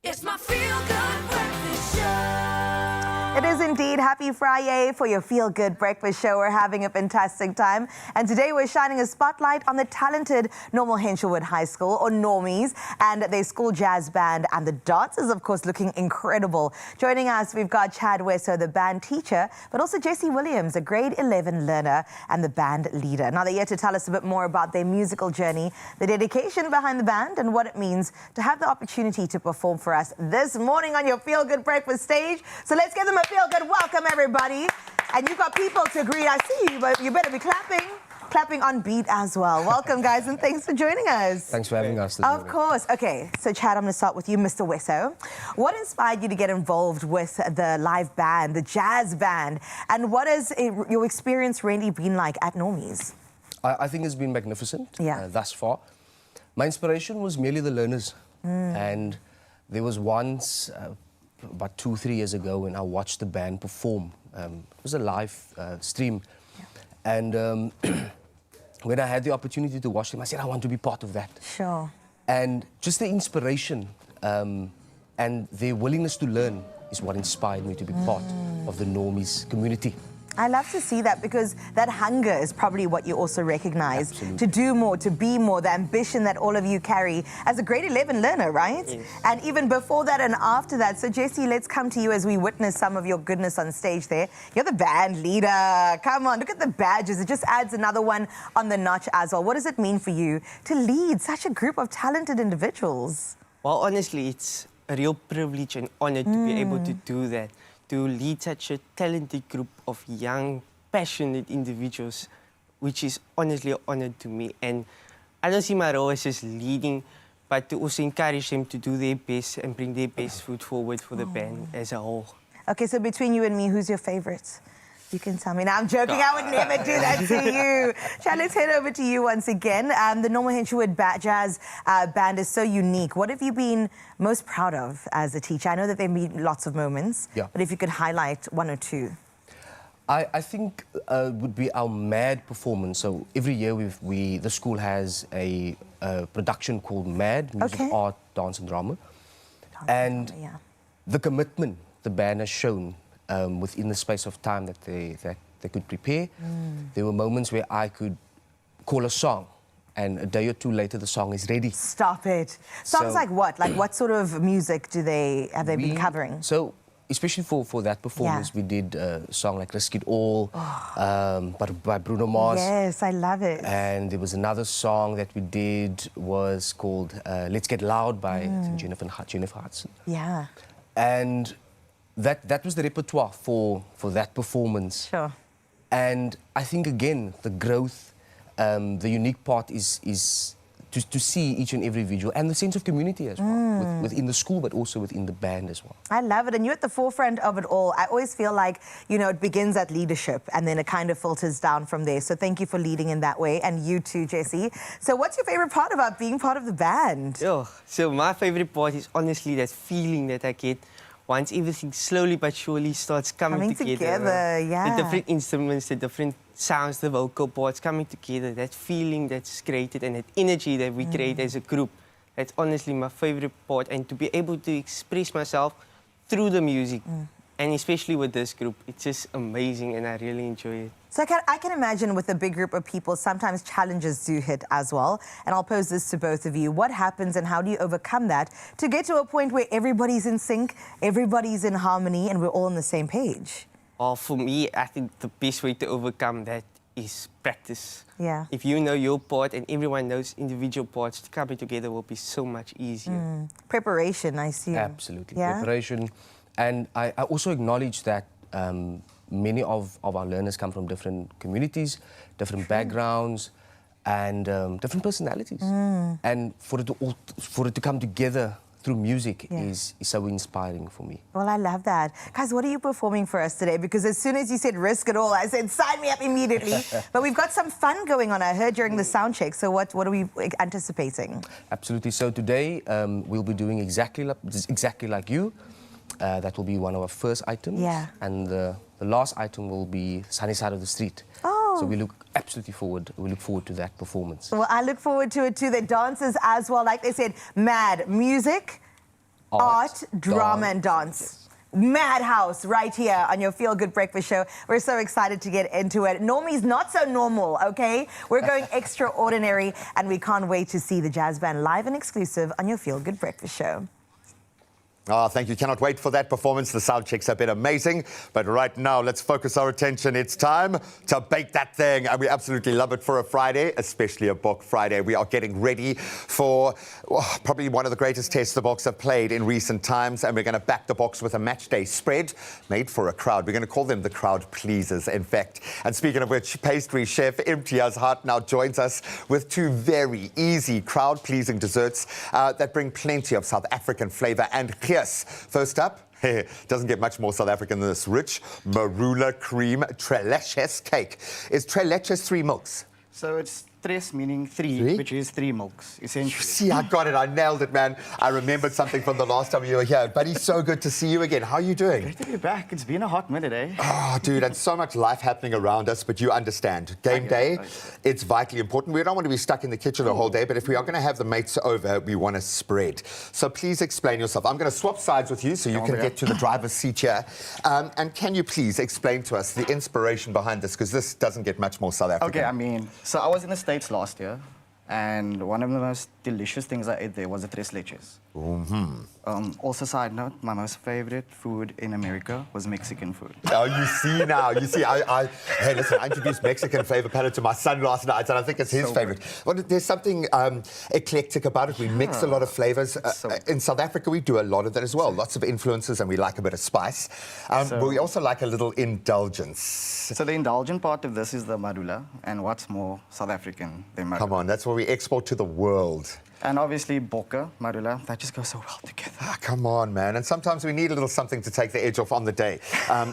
It's my feel-good breakfast show. It is indeed Happy Friday for your feel-good breakfast show. We're having a fantastic time. And today we're shining a spotlight on the talented Normal Henshawood High School, or Normies, and their school jazz band. And the dancers, of course, looking incredible. Joining us, we've got Chad Wesso, the band teacher, but also Jessie Williams, a grade 11 learner and the band leader. Now, they're here to tell us a bit more about their musical journey, the dedication behind the band, and what it means to have the opportunity to perform for us this morning on your feel-good breakfast stage. So let's give them a feel-good welcome, everybody. And you've got people to greet. I see you, but you better be clapping on beat as well. Welcome, guys, and thanks for joining us. Thanks for having us. Of course. Okay, so Chad, I'm going to start with you, Mr. Wesso. What inspired you to get involved with the live band, the jazz band, and what has your experience really been like at Normies? I think it's been magnificent thus far. My inspiration was merely the learners. And there was once, about 2-3 years ago, when I watched the band perform. It was a live stream. And when I had the opportunity to watch them, I said, I want to be part of that. Sure. And just the inspiration and their willingness to learn is what inspired me to be part of the Normies community. I love to see that, because that hunger is probably what you also recognize. Absolutely. To do more, to be more, the ambition that all of you carry as a grade 11 learner, right? Yes. And even before that and after that. So Jessie, let's come to you as we witness some of your goodness on stage there. You're the band leader. Come on, look at the badges. It just adds another one on the notch as well. What does it mean for you to lead such a group of talented individuals? Well, honestly, it's a real privilege and honor to be able to do that. To lead such a talented group of young, passionate individuals, which is honestly an honor to me. And I don't see my role as just leading, but to also encourage them to do their best and bring their best foot forward for the band as a whole. Okay, so between you and me, who's your favorite? You can tell me. Now, I'm joking. I would never do that to you. Chad, let's head over to you once again. The Normal Henshawood Jazz Band is so unique. What have you been most proud of as a teacher? I know that there have been lots of moments, but if you could highlight one or two. I think would be our MAD performance. So every year the school has a production called MAD, Music, Art, Dance and Drama. The commitment the band has shown within the space of time that they could prepare. There were moments where I could call a song, and a day or two later the song is ready. Stop it. Songs like what? Like what sort of music have they been covering? So, especially for that performance, we did a song like Risk It All, but by Bruno Mars. Yes, I love it. And there was another song that we did was called Let's Get Loud by Jennifer Hudson. Yeah. And that was the repertoire for that performance. Sure. And I think, again, the growth, the unique part is to see each and every individual and the sense of community as well, within the school, but also within the band as well. I love it. And you're at the forefront of it all. I always feel like, you know, it begins at leadership and then it kind of filters down from there. So thank you for leading in that way. And you too, Jessie. So what's your favorite part about being part of the band? So my favorite part is honestly that feeling that I get once everything slowly but surely starts coming together. The different instruments, the different sounds, the vocal parts coming together, that feeling that's created and that energy that we create as a group, that's honestly my favorite part. And to be able to express myself through the music, and especially with this group, it's just amazing and I really enjoy it. So I can imagine with a big group of people, sometimes challenges do hit as well. And I'll pose this to both of you. What happens and how do you overcome that to get to a point where everybody's in sync, everybody's in harmony, and we're all on the same page? Well, for me, I think the best way to overcome that is practice. Yeah. If you know your part and everyone knows individual parts, coming together will be so much easier. Preparation, I see. Absolutely. Preparation. And I also acknowledge that many of our learners come from different communities, different backgrounds, and different personalities. And for it to come together through music is so inspiring for me. Well, I love that. Guys, what are you performing for us today? Because as soon as you said Risk It All, I said sign me up immediately. But we've got some fun going on, I heard, during the sound check. So what are we anticipating? Absolutely. So today we'll be doing exactly like you. That will be one of our first items. And the last item will be Sunny Side of the Street. So we look forward to that performance. Well, I look forward to it too. The dancers as well, like they said, mad music, art, drama, and dance. Madhouse right here on your Feel Good Breakfast Show. We're so excited to get into it. Normie's not so normal, okay? We're going extraordinary, and we can't wait to see the jazz band live and exclusive on your Feel Good Breakfast Show. Oh, thank you. Cannot wait for that performance. The sound checks have been amazing. But right now, let's focus our attention. It's time to bake that thing. And we absolutely love it for a Friday, especially a Bok Friday. We are getting ready for probably one of the greatest tests the Boks have played in recent times. And we're going to back the Boks with a match day spread made for a crowd. We're going to call them the crowd pleasers, in fact. And speaking of which, pastry chef Imtiaz Hart now joins us with two very easy crowd-pleasing desserts that bring plenty of South African flavor and yes. First up, doesn't get much more South African than this rich marula cream tres leches cake. Is tres leches 3 milks? So it's tres meaning three, which is 3 milks, essentially. See, I got it. I nailed it, man. I remembered something from the last time you were here. Buddy, so good to see you again. How are you doing? Great to be back. It's been a hot minute, eh? Oh, dude, and so much life happening around us, but you understand. Game day, it's vitally important. We don't want to be stuck in the kitchen the whole day, but if we are going to have the mates over, we want to spread. So please explain yourself. I'm going to swap sides with you so you can get to the driver's seat here. And can you please explain to us the inspiration behind this? Because this doesn't get much more South African. Okay, I mean, so I was in the States last year, and one of the most delicious things I ate there was the tres leches. Also, side note, my most favorite food in America was Mexican food. Oh, you see now. You see, hey, listen, I introduced Mexican flavor palette to my son last night, and I think it's his favorite. Well, there's something eclectic about it. We mix a lot of flavors. In South Africa, we do a lot of that as well. Lots of influences, and we like a bit of spice. But we also like a little indulgence. So the indulgent part of this is the marula, and what's more South African than marula? Come on, that's what we export to the world. And obviously, boca, marula, that just goes so well together. Come on, man. And sometimes we need a little something to take the edge off on the day.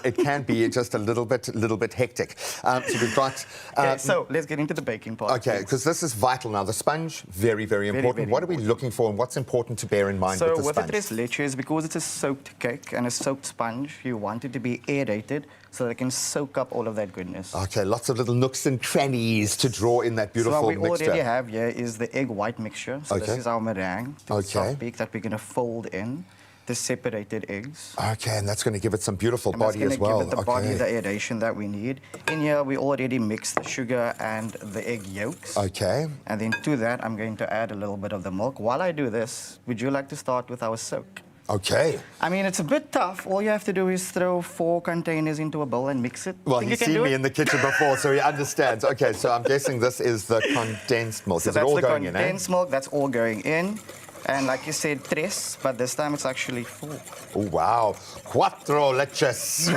It can be just a little bit hectic. So we've got... okay, so let's get into the baking part. Okay, because this is vital now. The sponge, very, very important. What are we looking for and what's important to bear in mind with the sponge? So with the tres leches, because it's a soaked cake and a soaked sponge, you want it to be aerated so that it can soak up all of that goodness. Okay, lots of little nooks and crannies to draw in that beautiful mixture. So what we already have here is the egg white mixture. So this is our meringue, the soft peak that we're going to fold in the separated eggs. Okay, and that's going to give it some beautiful body as well. Give it the body, the aeration that we need. In here, we already mixed the sugar and the egg yolks. Okay. And then to that, I'm going to add a little bit of the milk. While I do this, would you like to start with our soak? Okay. I mean, it's a bit tough. All you have to do is throw 4 containers into a bowl and mix it. Well, he's seen me in the kitchen before, so he understands. Okay, so I'm guessing this is the condensed milk. So is it all going in, the condensed milk, that's all going in. And like you said, tres, but this time it's actually 4. Oh, wow. Cuatro leches.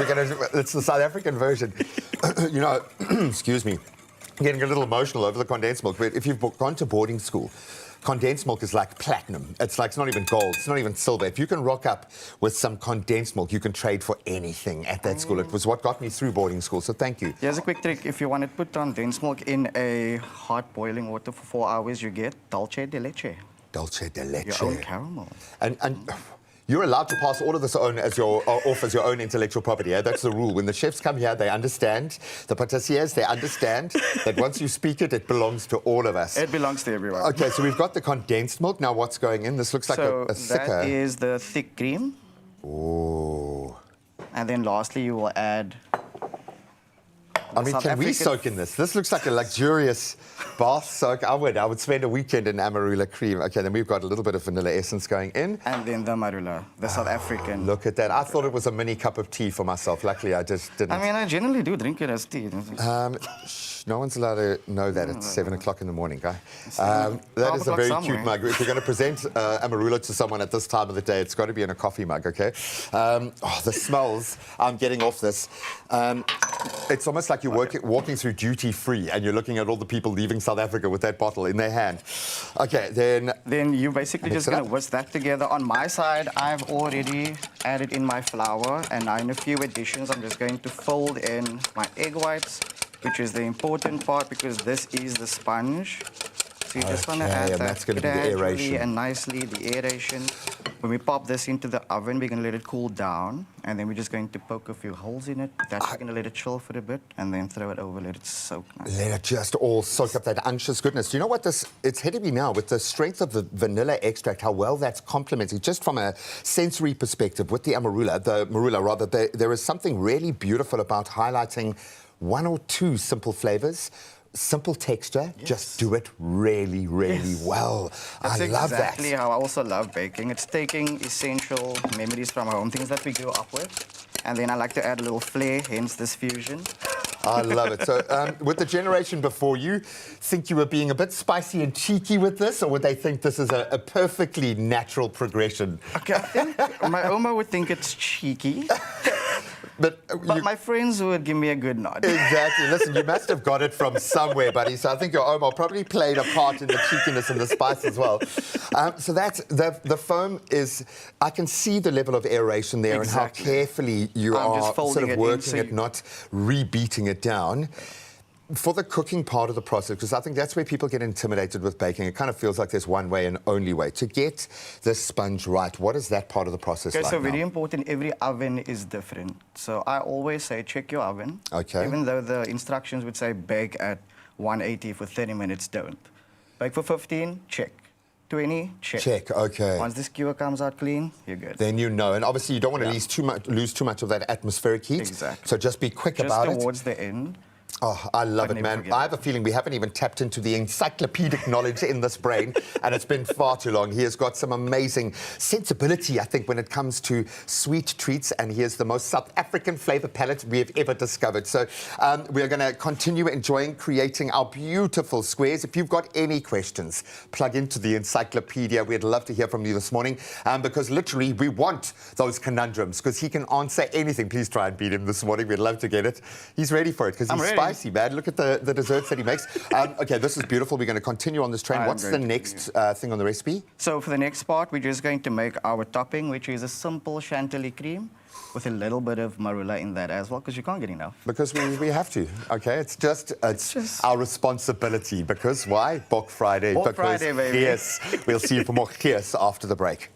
It's the South African version. You know, excuse me, getting a little emotional over the condensed milk. But if you've gone to boarding school, condensed milk is like platinum. It's not even gold. It's not even silver. If you can rock up with some condensed milk, you can trade for anything at that school. It was what got me through boarding school, so thank you. Here's a quick trick. If you want to put condensed milk in a hot boiling water for 4 hours, you get dulce de leche. Dulce de leche. Your own caramel. And you're allowed to pass all of this off as your own intellectual property. Yeah? That's the rule. When the chefs come here, they understand. The patissiers, they understand that once you speak it, it belongs to all of us. It belongs to everyone. Okay, so we've got the condensed milk. Now what's going in? This looks like a thicker... that is the thick cream. Ooh. And then lastly, you will add... I mean, can we soak in this? This looks like a luxurious bath soak. I would spend a weekend in amarula cream. Okay, then we've got a little bit of vanilla essence going in. And then the marula, the South African. Look at that. I thought it was a mini cup of tea for myself. Luckily, I just didn't. I mean, I generally do drink it as tea. No one's allowed to know that at 7 o'clock in the morning, guy. That is a very cute mug. If you're going to present amarula to someone at this time of the day, it's got to be in a coffee mug, okay? The smells I'm getting off this. It's almost like you're walking through duty free and you're looking at all the people leaving South Africa with that bottle in their hand. Okay, then... Then you basically just going to whisk that together. On my side, I've already added in my flour, and now in a few additions, I'm just going to fold in my egg whites, which is the important part because this is the sponge. So you just want to add and that that's going to be the gradually aeration. and nicely, the aeration. When we pop this into the oven, we're going to let it cool down, and then we're just going to poke a few holes in it. That's going to let it chill for a bit, and then throw it over, let it soak nice. Let it just all soak up that unctuous goodness. Do you know what it's hitting me now with the strength of the vanilla extract, how well that's complementing, just from a sensory perspective with the marula, there is something really beautiful about highlighting one or two simple flavors. Simple texture, just do it really, really well. That's I love that. exactly how I also love baking. It's taking essential memories from home, things that we grew up with, and then I like to add a little flair, hence this fusion. I love it. So, would the generation before you think you were being a bit spicy and cheeky with this, or would they think this is a perfectly natural progression? Okay, I think my Oma would think it's cheeky. But my friends would give me a good nod. Exactly. Listen, you must have got it from somewhere, buddy. So I think your Oma probably played a part in the cheekiness and the spice as well. So that's the foam is. I can see the level of aeration there and how carefully you are sort of working it, not rebeating it down. For the cooking part of the process, because I think that's where people get intimidated with baking. It kind of feels like there's one way and only way. To get the sponge right, what is that part of the process like so now? very important, every oven is different. So I always say check your oven. Okay. Even though the instructions would say bake at 180 for 30 minutes, don't. Bake for 15, check. 20, check. Check, okay. Once the skewer comes out clean, you're good. Then you know. And obviously you don't want to lose too much of that atmospheric heat. Exactly. So just be quick about it. Just towards the end. Oh, I love it, man. I have a feeling we haven't even tapped into the encyclopedic knowledge in this brain, and it's been far too long. He has got some amazing sensibility, I think, when it comes to sweet treats, and he has the most South African flavour palette we have ever discovered. So we're going to continue enjoying creating our beautiful squares. If you've got any questions, plug into the encyclopedia. We'd love to hear from you this morning, because literally we want those conundrums, because he can answer anything. Please try and beat him this morning. We'd love to get it. He's ready for it, because he's spicy, man. Look at the desserts that he makes. Okay, this is beautiful. We're going to continue on this train. What's the next thing on the recipe? So for the next part, we're just going to make our topping, which is a simple chantilly cream with a little bit of marula in that as well, because you can't get enough. Because we have to, okay? It's just our responsibility. Because why? Bok Friday. Bok Friday, baby. Yes, we'll see you for more yes after the break.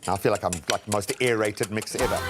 Now, I feel like I'm like the most aerated mix ever.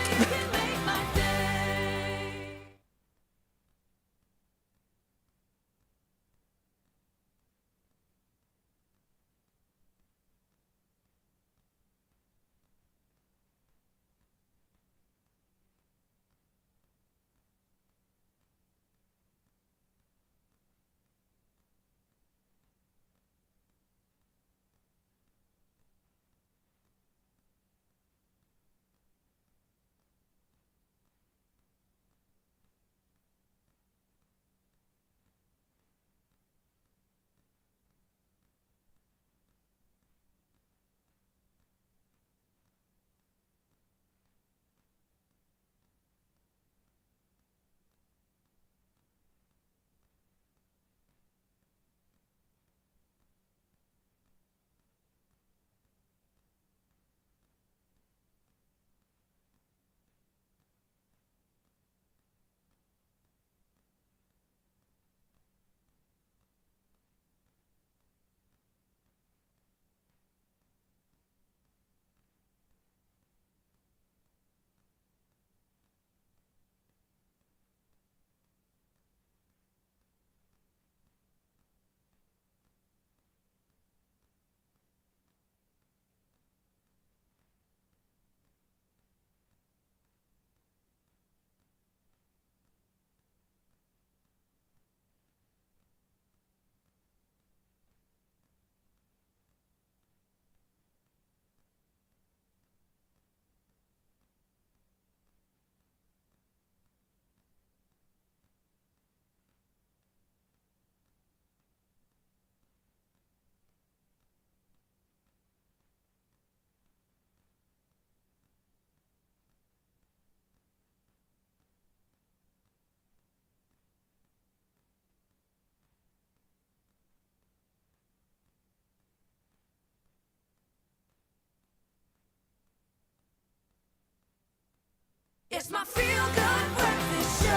It's my feel-good breakfast show.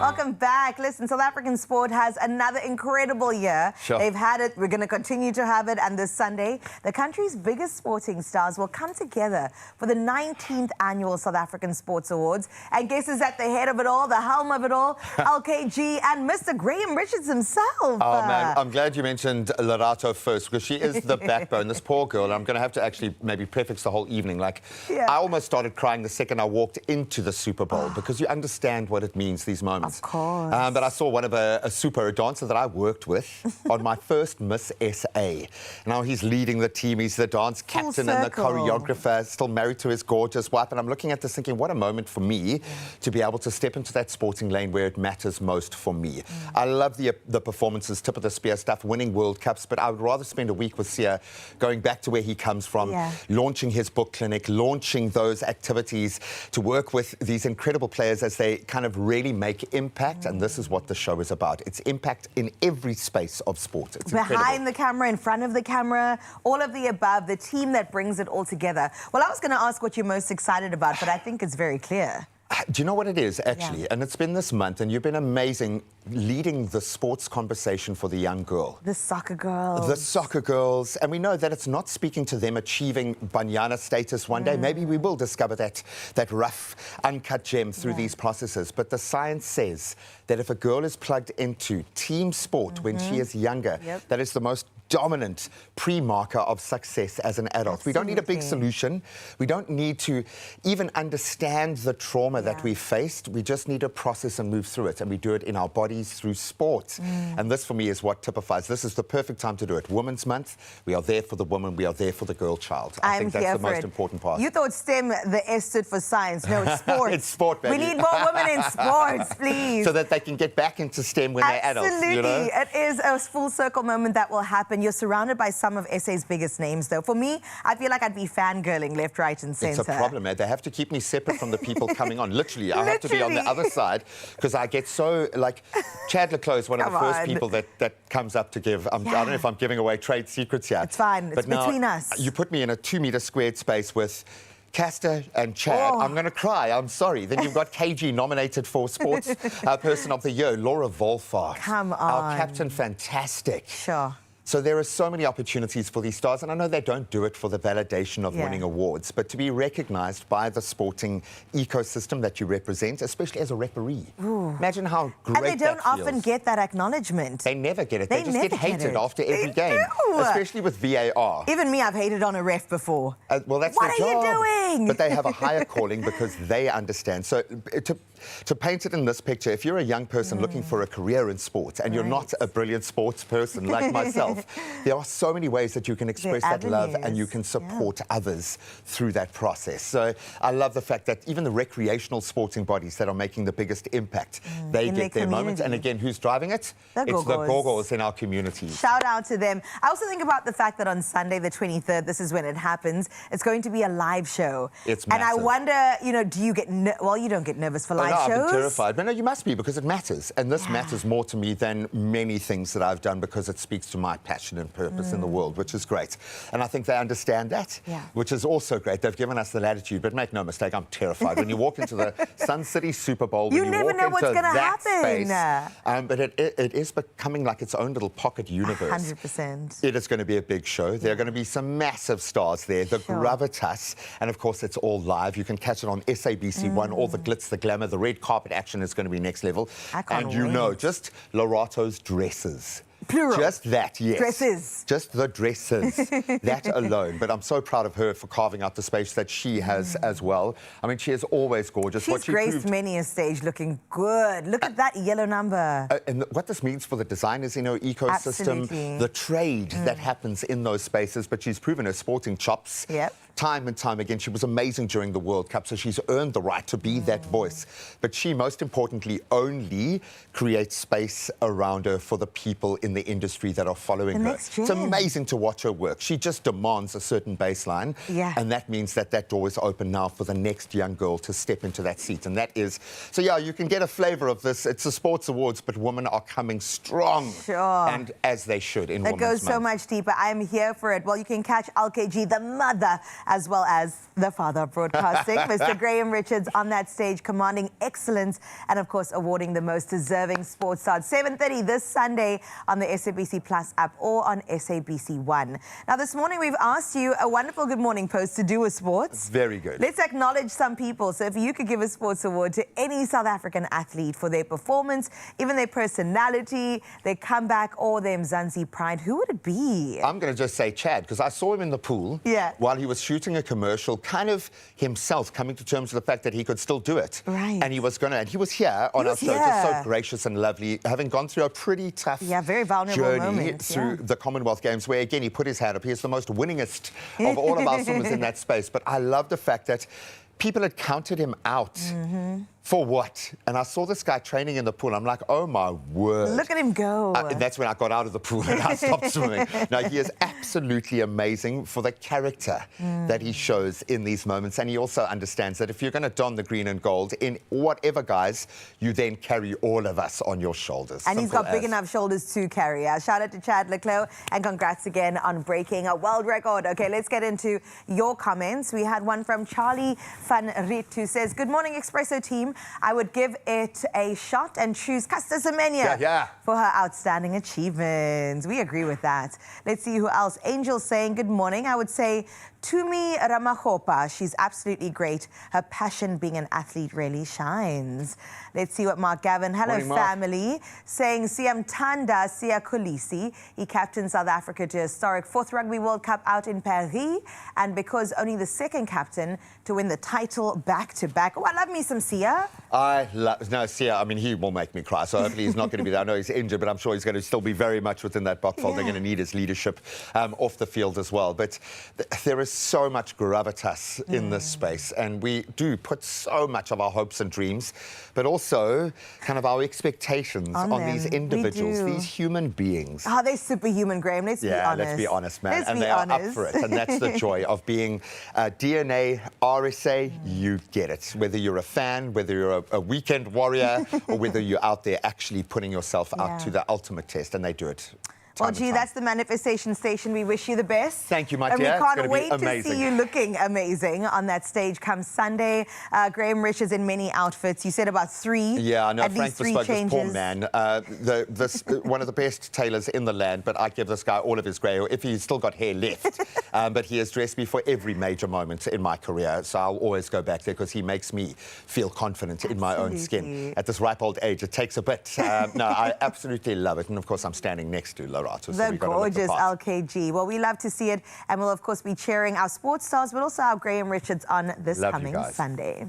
Welcome back. Listen, South African sport has another incredible year. Sure. They've had it. We're going to continue to have it. And this Sunday, the country's biggest sporting stars will come together for the 19th annual South African Sports Awards. And guess who's at the head of it all, the helm of it all? LKG and Mr. Graham Richards himself. Oh, man, I'm glad you mentioned Lerato first, because she is the backbone, this poor girl. I'm going to have to actually maybe prefix the whole evening. Like, I almost started crying the second I walked into the Super Bowl, because you understand what it means, these moments. Of course. But I saw one of a dancer that I worked with on my first Miss SA. Now he's leading the team. He's the dance captain and the choreographer, still married to his gorgeous wife. And I'm looking at this thinking, what a moment for me to be able to step into that sporting lane where it matters most for me. I love the performances, tip of the spear stuff, winning World Cups, but I would rather spend a week with Sia, going back to where he comes from, launching his book clinic, launching those activities to work with these incredible players as they kind of really make impact. And this is what the show is about. It's impact in every space of sport. It's behind the camera, in front of the camera, all of the above, the team that brings it all together. Well, I was going to ask what you're most excited about, but I think it's very clear. Do you know what it is, actually? And it's been this month, and you've been amazing leading the sports conversation for the young girl. The soccer girls. The soccer girls. And we know that it's not speaking to them achieving Banyana status one day. Maybe we will discover that rough, uncut gem through these processes. But the science says that if a girl is plugged into team sport when she is younger, that is the most dominant pre-marker of success as an adult. We don't need a big solution. We don't need to even understand the trauma that we faced. We just need to process and move through it. And we do it in our bodies through sport. And this, for me, is what typifies. This is the perfect time to do it. Women's Month. We are there for the woman. We are there for the girl child. I think that's the most important part. You thought STEM, the S stood for science. No, it's sports. It's sport, baby. We need more women in sports, please. So that they can get back into STEM when they're adults. Absolutely. You know? It is a full circle moment that will happen. You're surrounded by some of SA's biggest names, though. For me, I feel like I'd be fangirling left, right, and centre. It's a problem, man. They have to keep me separate from the people coming on. Literally, I have to be on the other side because I get so, like, Chad Leclos is one of the first people that comes up to give. I don't know if I'm giving away trade secrets here. It's fine. It's between us. You put me in a 2-meter squared space with Castor and Chad. I'm going to cry. I'm sorry. Then you've got KG nominated for Sports Person of the Year, Laura Volfart. Come on. Our captain, fantastic. Sure. So there are so many opportunities for these stars, and I know they don't do it for the validation of winning awards, but to be recognised by the sporting ecosystem that you represent, especially as a referee. Imagine how great that feels. And they don't often get that acknowledgement. They never get it. They just get hated after every game, especially with VAR. Even me, I've hated on a ref before. Well, that's their job. What are you doing? But they have a higher calling because they understand. So to paint it in this picture, if you're a young person looking for a career in sports and you're not a brilliant sports person like myself, there are so many ways that you can express that love and you can support others through that process. So I love the fact that even the recreational sporting bodies that are making the biggest impact, they get their moments. And again, who's driving it? It's the Gogos in our community. Shout out to them. I also think about the fact that on Sunday, the 23rd, this is when it happens, it's going to be a live show. It's massive. And I wonder, you know, do you get, well, you don't get nervous for live shows? I've been terrified. But no, you must be, because it matters. And this matters more to me than many things that I've done, because it speaks to my passion and purpose in the world, which is great. And I think they understand that, which is also great. They've given us the latitude, but make no mistake, I'm terrified. When you walk into the Sun City Super Bowl, when you never walk know what's into going to happen. Space, but it is becoming like its own little pocket universe. 100%. It is going to be a big show. There are going to be some massive stars there, the gravitas, and of course, it's all live. You can catch it on SABC1, all the glitz, the glamour, the red carpet action is going to be next level. And you know, just Lorato's dresses. Plural. Just that, yes. Dresses. Just the dresses. That alone. But I'm so proud of her for carving out the space that she has as well. I mean, she is always gorgeous. She's graced many a stage looking good. Look at that yellow number. And what this means for the designers in her ecosystem, the trade that happens in those spaces. But she's proven her sporting chops. Time and time again. She was amazing during the World Cup, so she's earned the right to be that voice. But she, most importantly, only creates space around her for the people in the the industry that are following her. It's amazing to watch her work. She just demands a certain baseline, and that means that that door is open now for the next young girl to step into that seat, and that is... So, yeah, you can get a flavour of this. It's the Sports Awards, but women are coming strong, and as they should in Women's Month. It goes so much deeper. I'm here for it. Well, you can catch LKG, the mother, as well as the father of broadcasting, Mr. Graham Richards, on that stage, commanding excellence and, of course, awarding the most deserving sports stars. 7:30 this Sunday on the SABC Plus app or on SABC One. Now, this morning we've asked you a wonderful Good Morning Post to do with sports. Very good. Let's acknowledge some people. So if you could give a sports award to any South African athlete for their performance, even their personality, their comeback, or their Mzansi pride, who would it be? I'm going to just say Chad, because I saw him in the pool while he was shooting a commercial, kind of himself coming to terms with the fact that he could still do it. Right. And he was going to, and he was here on our show, just so gracious and lovely, having gone through a pretty tough very vulnerable journey moment, through the Commonwealth Games, where, again, he put his hand up. He is the most winningest of all of our swimmers in that space. But I love the fact that people had counted him out. For what? And I saw this guy training in the pool. I'm like, oh, my word. Look at him go. And that's when I got out of the pool and I stopped swimming. No, he is absolutely amazing for the character that he shows in these moments. And he also understands that if you're going to don the green and gold in whatever guise, you then carry all of us on your shoulders. And he's got big enough shoulders to carry us. Shout out to Chad Leclerc and congrats again on breaking a world record. Okay, let's get into your comments. We had one from Charlie van Riet, who says, good morning, Expresso team. I would give it a shot and choose Caster Semenya for her outstanding achievements. We agree with that. Let's see who else. Angel saying, good morning. I would say Tumi Ramahopa. She's absolutely great. Her passion being an athlete really shines. Let's see what Mark Gavin, hello morning, Mark. family, saying Siyamthanda Siya Kolisi. He captained South Africa to a historic 4th Rugby World Cup out in Paris, and because only the second captain to win the title back-to-back. Oh, I love me some Siya. Siya, I mean, he will make me cry, so hopefully he's not going to be there. I know he's injured, but I'm sure he's going to still be very much within that box fold. They're going to need his leadership off the field as well. But there is so much gravitas in this space, and we do put so much of our hopes and dreams, but also kind of our expectations on these individuals, these human beings. Oh, they're superhuman, Graham. Let's be honest. Yeah, let's be honest, man. And they are up for it, and that's the joy of being DNA, RSA, you get it. Whether you're a fan, whether you're a weekend warrior, or whether you're out there actually putting yourself out to the ultimate test, and they do it. Well, gee, that's the Manifestation Station. We wish you the best. Thank you, my dear. And we can't wait to see you looking amazing on that stage come Sunday. Graham Richards in many outfits. You said about 3. Yeah, I know. At Frank least 3 bespoke changes. this poor man. One of the best tailors in the land, but I give this guy all of his grey, if he's still got hair left. But he has dressed me for every major moment in my career, so I'll always go back there because he makes me feel confident in my own skin. At this ripe old age, it takes a bit. No, I absolutely love it. And, of course, I'm standing next to Lorrato. So gorgeous LKG. Well, we love to see it, and we'll, of course, be cheering our sports stars, but also our Graham Richards on this coming Sunday.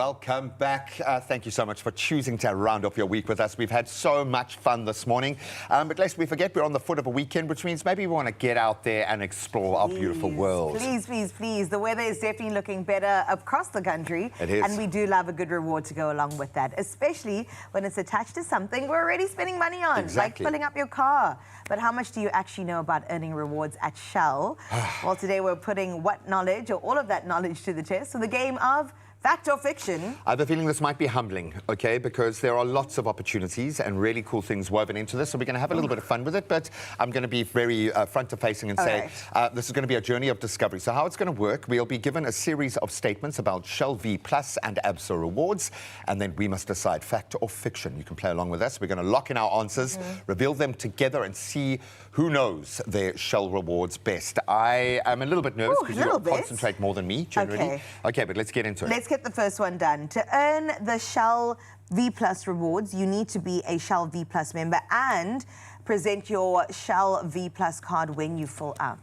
welcome back. Thank you so much for choosing to round off your week with us. We've had so much fun this morning. But lest we forget, we're on the foot of a weekend, which means maybe we want to get out there and explore our beautiful world. Please, please, please. The weather is definitely looking better across the country. It is. And we do love a good reward to go along with that, especially when it's attached to something we're already spending money on, Exactly. like filling up your car. But how much do you actually know about earning rewards at Shell? Well, today we're putting what knowledge, or all of that knowledge, to the test. So the game of fact or fiction. I have a feeling this might be humbling, okay, because there are lots of opportunities and really cool things woven into this, so we're going to have a little bit of fun with it, but I'm going to be very front-facing and say this is going to be a journey of discovery. So how it's going to work, we'll be given a series of statements about Shell V Plus and ABSA rewards, and then we must decide fact or fiction. You can play along with us. We're going to lock in our answers, reveal them together, and see who knows their Shell rewards best. I am a little bit nervous because you concentrate more than me, generally. Okay, but let's get into it. Let's get the first one done. To earn the Shell V Plus rewards, you need to be a Shell V Plus member and present your Shell V Plus card when you fill up.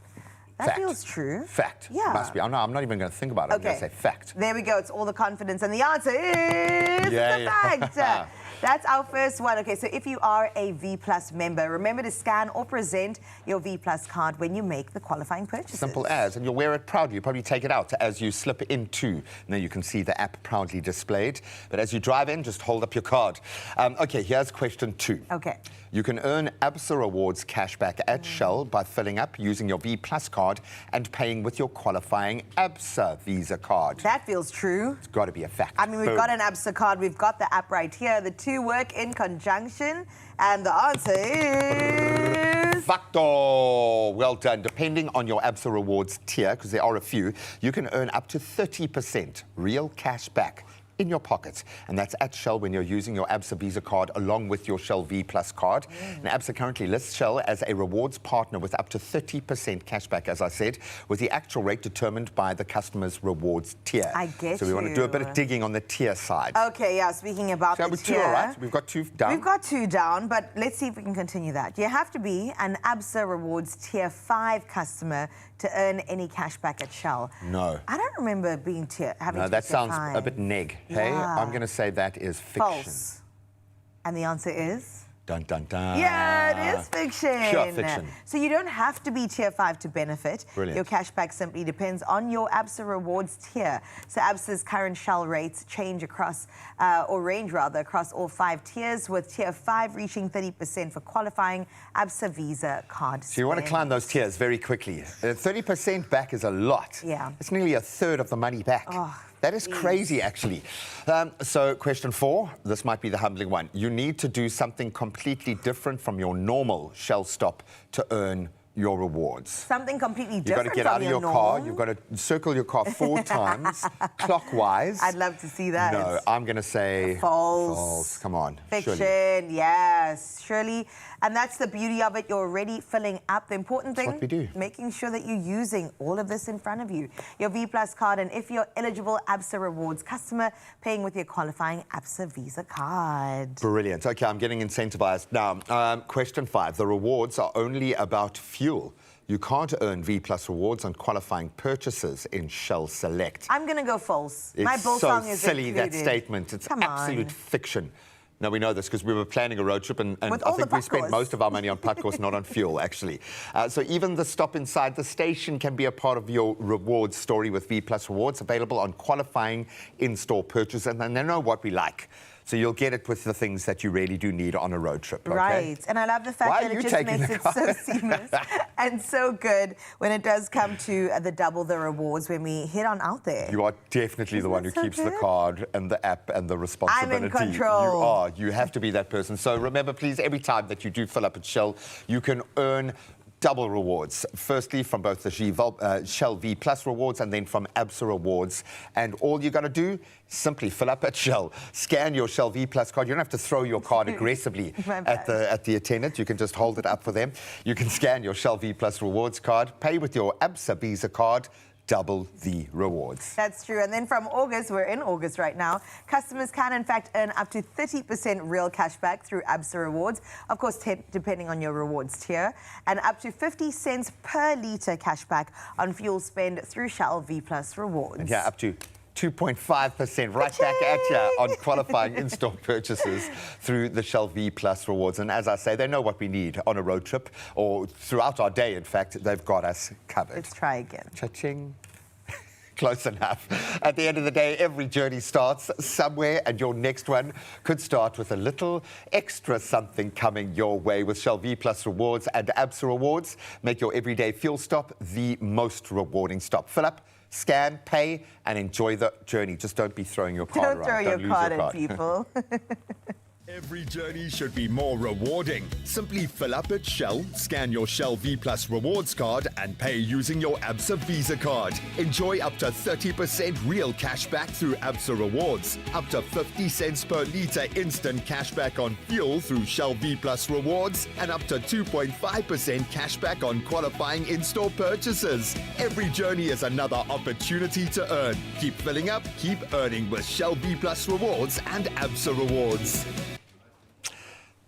That feels true. Fact. Yeah. Must be. I'm not even going to think about it. I'm going to say fact. There we go. It's all the confidence. And the answer is fact. That's our first one. Okay, so if you are a V Plus member, remember to scan or present your V Plus card when you make the qualifying purchases. Simple as. And you'll wear it proudly. You'll probably take it out as you slip into. And then you can see the app proudly displayed. But as you drive in, just hold up your card. Okay, here's question 2. Okay. You can earn ABSA rewards cashback at Shell by filling up using your V Plus card and paying with your qualifying ABSA Visa card. That feels true. It's got to be a fact. I mean, we've got an ABSA card. We've got the app right here. The two work in conjunction. And the answer is... Facto. Well done. Depending on your ABSA rewards tier, because there are a few, you can earn up to 30% real cash back in your pocket, and that's at Shell when you're using your ABSA Visa card along with your Shell V Plus card. And ABSA currently lists Shell as a rewards partner with up to 30% cashback, as I said, with the actual rate determined by the customer's rewards tier. I get So we want to do a bit of digging on the tier side. Okay, yeah, speaking about the tier... 2, all right? We've got 2 down. We've got 2 down, but let's see if we can continue that. You have to be an ABSA Rewards Tier 5 customer to earn any cashback at Shell. No. I don't remember being having No, that tier sounds 5. a bit neg. Hey, Yeah. I'm going to say that is fiction. False. And the answer is? Dun, dun, dun. Yeah, it is fiction. Pure fiction. So you don't have to be Tier 5 to benefit. Brilliant. Your cashback simply depends on your ABSA Rewards tier. So ABSA's current Shell rates change across, or range rather, across all 5 tiers, with Tier 5 reaching 30% for qualifying ABSA Visa card So you want to climb those tiers very quickly. 30% back is a lot. Yeah. It's nearly a third of the money back. Oh, that is crazy, actually. So question 4, this might be the humbling one. You need to do something completely different from your normal Shell stop to earn your rewards. Something completely You've different got to get from out of your norm. car. You've got to circle your car 4 times, clockwise. I'd love to see that. No, I'm going to say... False. False. Come on. Fiction, surely. yes, surely. And that's the beauty of it. You're already filling up. The important thing, what we do. Making sure that you're using all of this in front of you. Your V Plus card, and if you're eligible ABSA Rewards customer, paying with your qualifying ABSA Visa card. Brilliant. Okay, I'm getting incentivized. Now, question 5. The rewards are only about fuel. You can't earn V Plus rewards on qualifying purchases in Shell Select. I'm going to go false. It's My bull so song is silly, included. that statement. It's absolute fiction. No, we know this because we were planning a road trip and I think we spent most of our money on Patcos, not on fuel, actually. So even the stop inside the station can be a part of your rewards story with V Plus rewards, available on qualifying in-store purchases. And then they know what we like. So you'll get it with the things that you really do need on a road trip, okay? Right. And I love the fact that it just makes it so seamless and so good when it does come to the double the rewards when we head on out there. You are definitely the one who keeps the card and the app and the responsibility. I'm in control. You are. You have to be that person. So remember, please, every time that you do fill up at Shell, you can earn double rewards. Firstly, from both the Shell V Plus rewards and then from ABSA rewards. And all you got to do, simply fill up at Shell. Scan your Shell V Plus card. You don't have to throw your card aggressively at the attendant. You can just hold it up for them. You can scan your Shell V Plus rewards card, pay with your ABSA Visa card, double the rewards. That's true. And then from August, we're in August right now, customers can in fact earn up to 30% real cash back through ABSA rewards, of course depending on your rewards tier, and up to 50 cents per litre cash back on fuel spend through Shell V Plus rewards. And yeah, up to 2.5% right back at you on qualifying in-store purchases through the Shell V Plus rewards. And as I say, they know what we need on a road trip, or throughout our day, in fact, they've got us covered. Let's try again. Cha-ching. Close enough. At the end of the day, every journey starts somewhere, and your next one could start with a little extra something coming your way with Shell V Plus rewards and ABSA rewards. Make your everyday fuel stop the most rewarding stop. Fill up, scan, pay, and enjoy the journey. Just don't be throwing your card around. Don't throw your card at people. Every journey should be more rewarding. Simply fill up at Shell, scan your Shell V Plus rewards card and pay using your ABSA Visa card. Enjoy up to 30% real cash back through ABSA rewards, up to 50 cents per litre instant cash back on fuel through Shell V Plus rewards, and up to 2.5% cash back on qualifying in-store purchases. Every journey is another opportunity to earn. Keep filling up, keep earning with Shell V Plus rewards and ABSA rewards.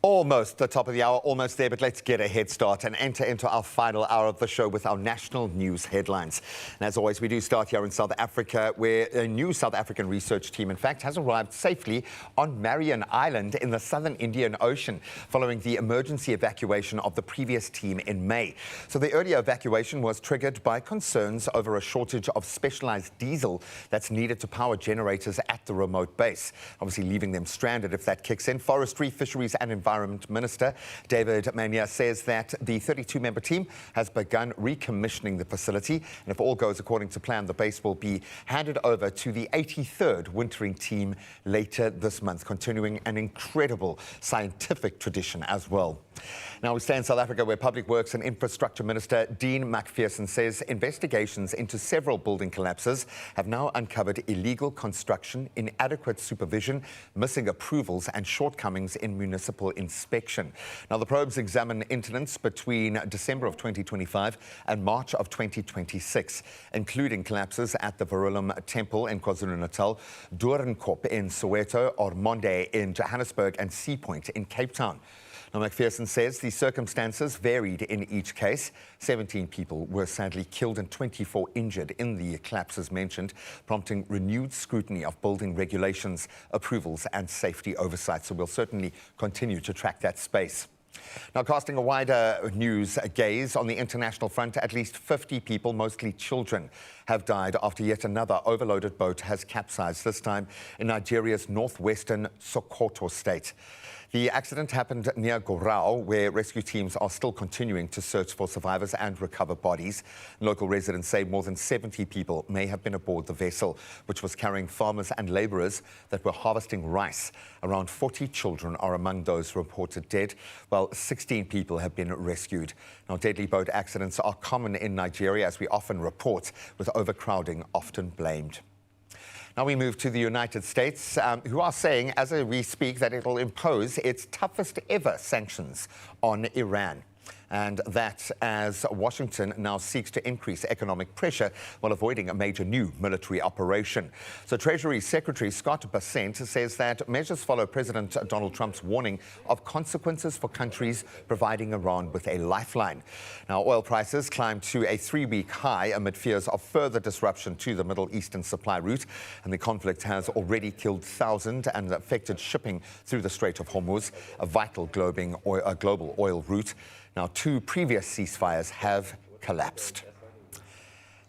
Almost the top of the hour, almost there, but let's get a head start and enter into our final hour of the show with our national news headlines. And as always, we do start here in South Africa, where a new South African research team, in fact, has arrived safely on Marion Island in the southern Indian Ocean, following the emergency evacuation of the previous team in May. So the earlier evacuation was triggered by concerns over a shortage of specialized diesel that's needed to power generators at the remote base, obviously leaving them stranded if that kicks in. Forestry, Fisheries and Environment Minister David Mania says that the 32-member team has begun recommissioning the facility, and if all goes according to plan, the base will be handed over to the 83rd wintering team later this month, continuing an incredible scientific tradition as well. Now we stay in South Africa, where Public Works and Infrastructure Minister Dean McPherson says investigations into several building collapses have now uncovered illegal construction, inadequate supervision, missing approvals and shortcomings in municipal inspection. Now the probes examine incidents between December of 2025 and March of 2026, including collapses at the Verulam Temple in KwaZulu-Natal, Doornkop in Soweto, Ormonde in Johannesburg and Sea Point in Cape Town. Now, McPherson says the circumstances varied in each case. 17 people were sadly killed and 24 injured in the collapses mentioned, prompting renewed scrutiny of building regulations, approvals and safety oversight. So we'll certainly continue to track that space. Now, casting a wider news gaze on the international front, at least 50 people, mostly children, have died after yet another overloaded boat has capsized, this time in Nigeria's northwestern Sokoto state. The accident happened near Gorau, where rescue teams are still continuing to search for survivors and recover bodies. Local residents say more than 70 people may have been aboard the vessel, which was carrying farmers and laborers that were harvesting rice. Around 40 children are among those reported dead, while 16 people have been rescued. Now, deadly boat accidents are common in Nigeria, as we often report, with overcrowding often blamed. Now we move to the United States, who are saying, as we speak, that it will impose its toughest ever sanctions on Iran. And that as Washington now seeks to increase economic pressure while avoiding a major new military operation. So Treasury Secretary Scott Bessent says that measures follow President Donald Trump's warning of consequences for countries providing Iran with a lifeline. Now, oil prices climbed to a 3-week high amid fears of further disruption to the Middle Eastern supply route. And the conflict has already killed thousands and affected shipping through the Strait of Hormuz, a vital global oil route. Now, 2 previous ceasefires have collapsed.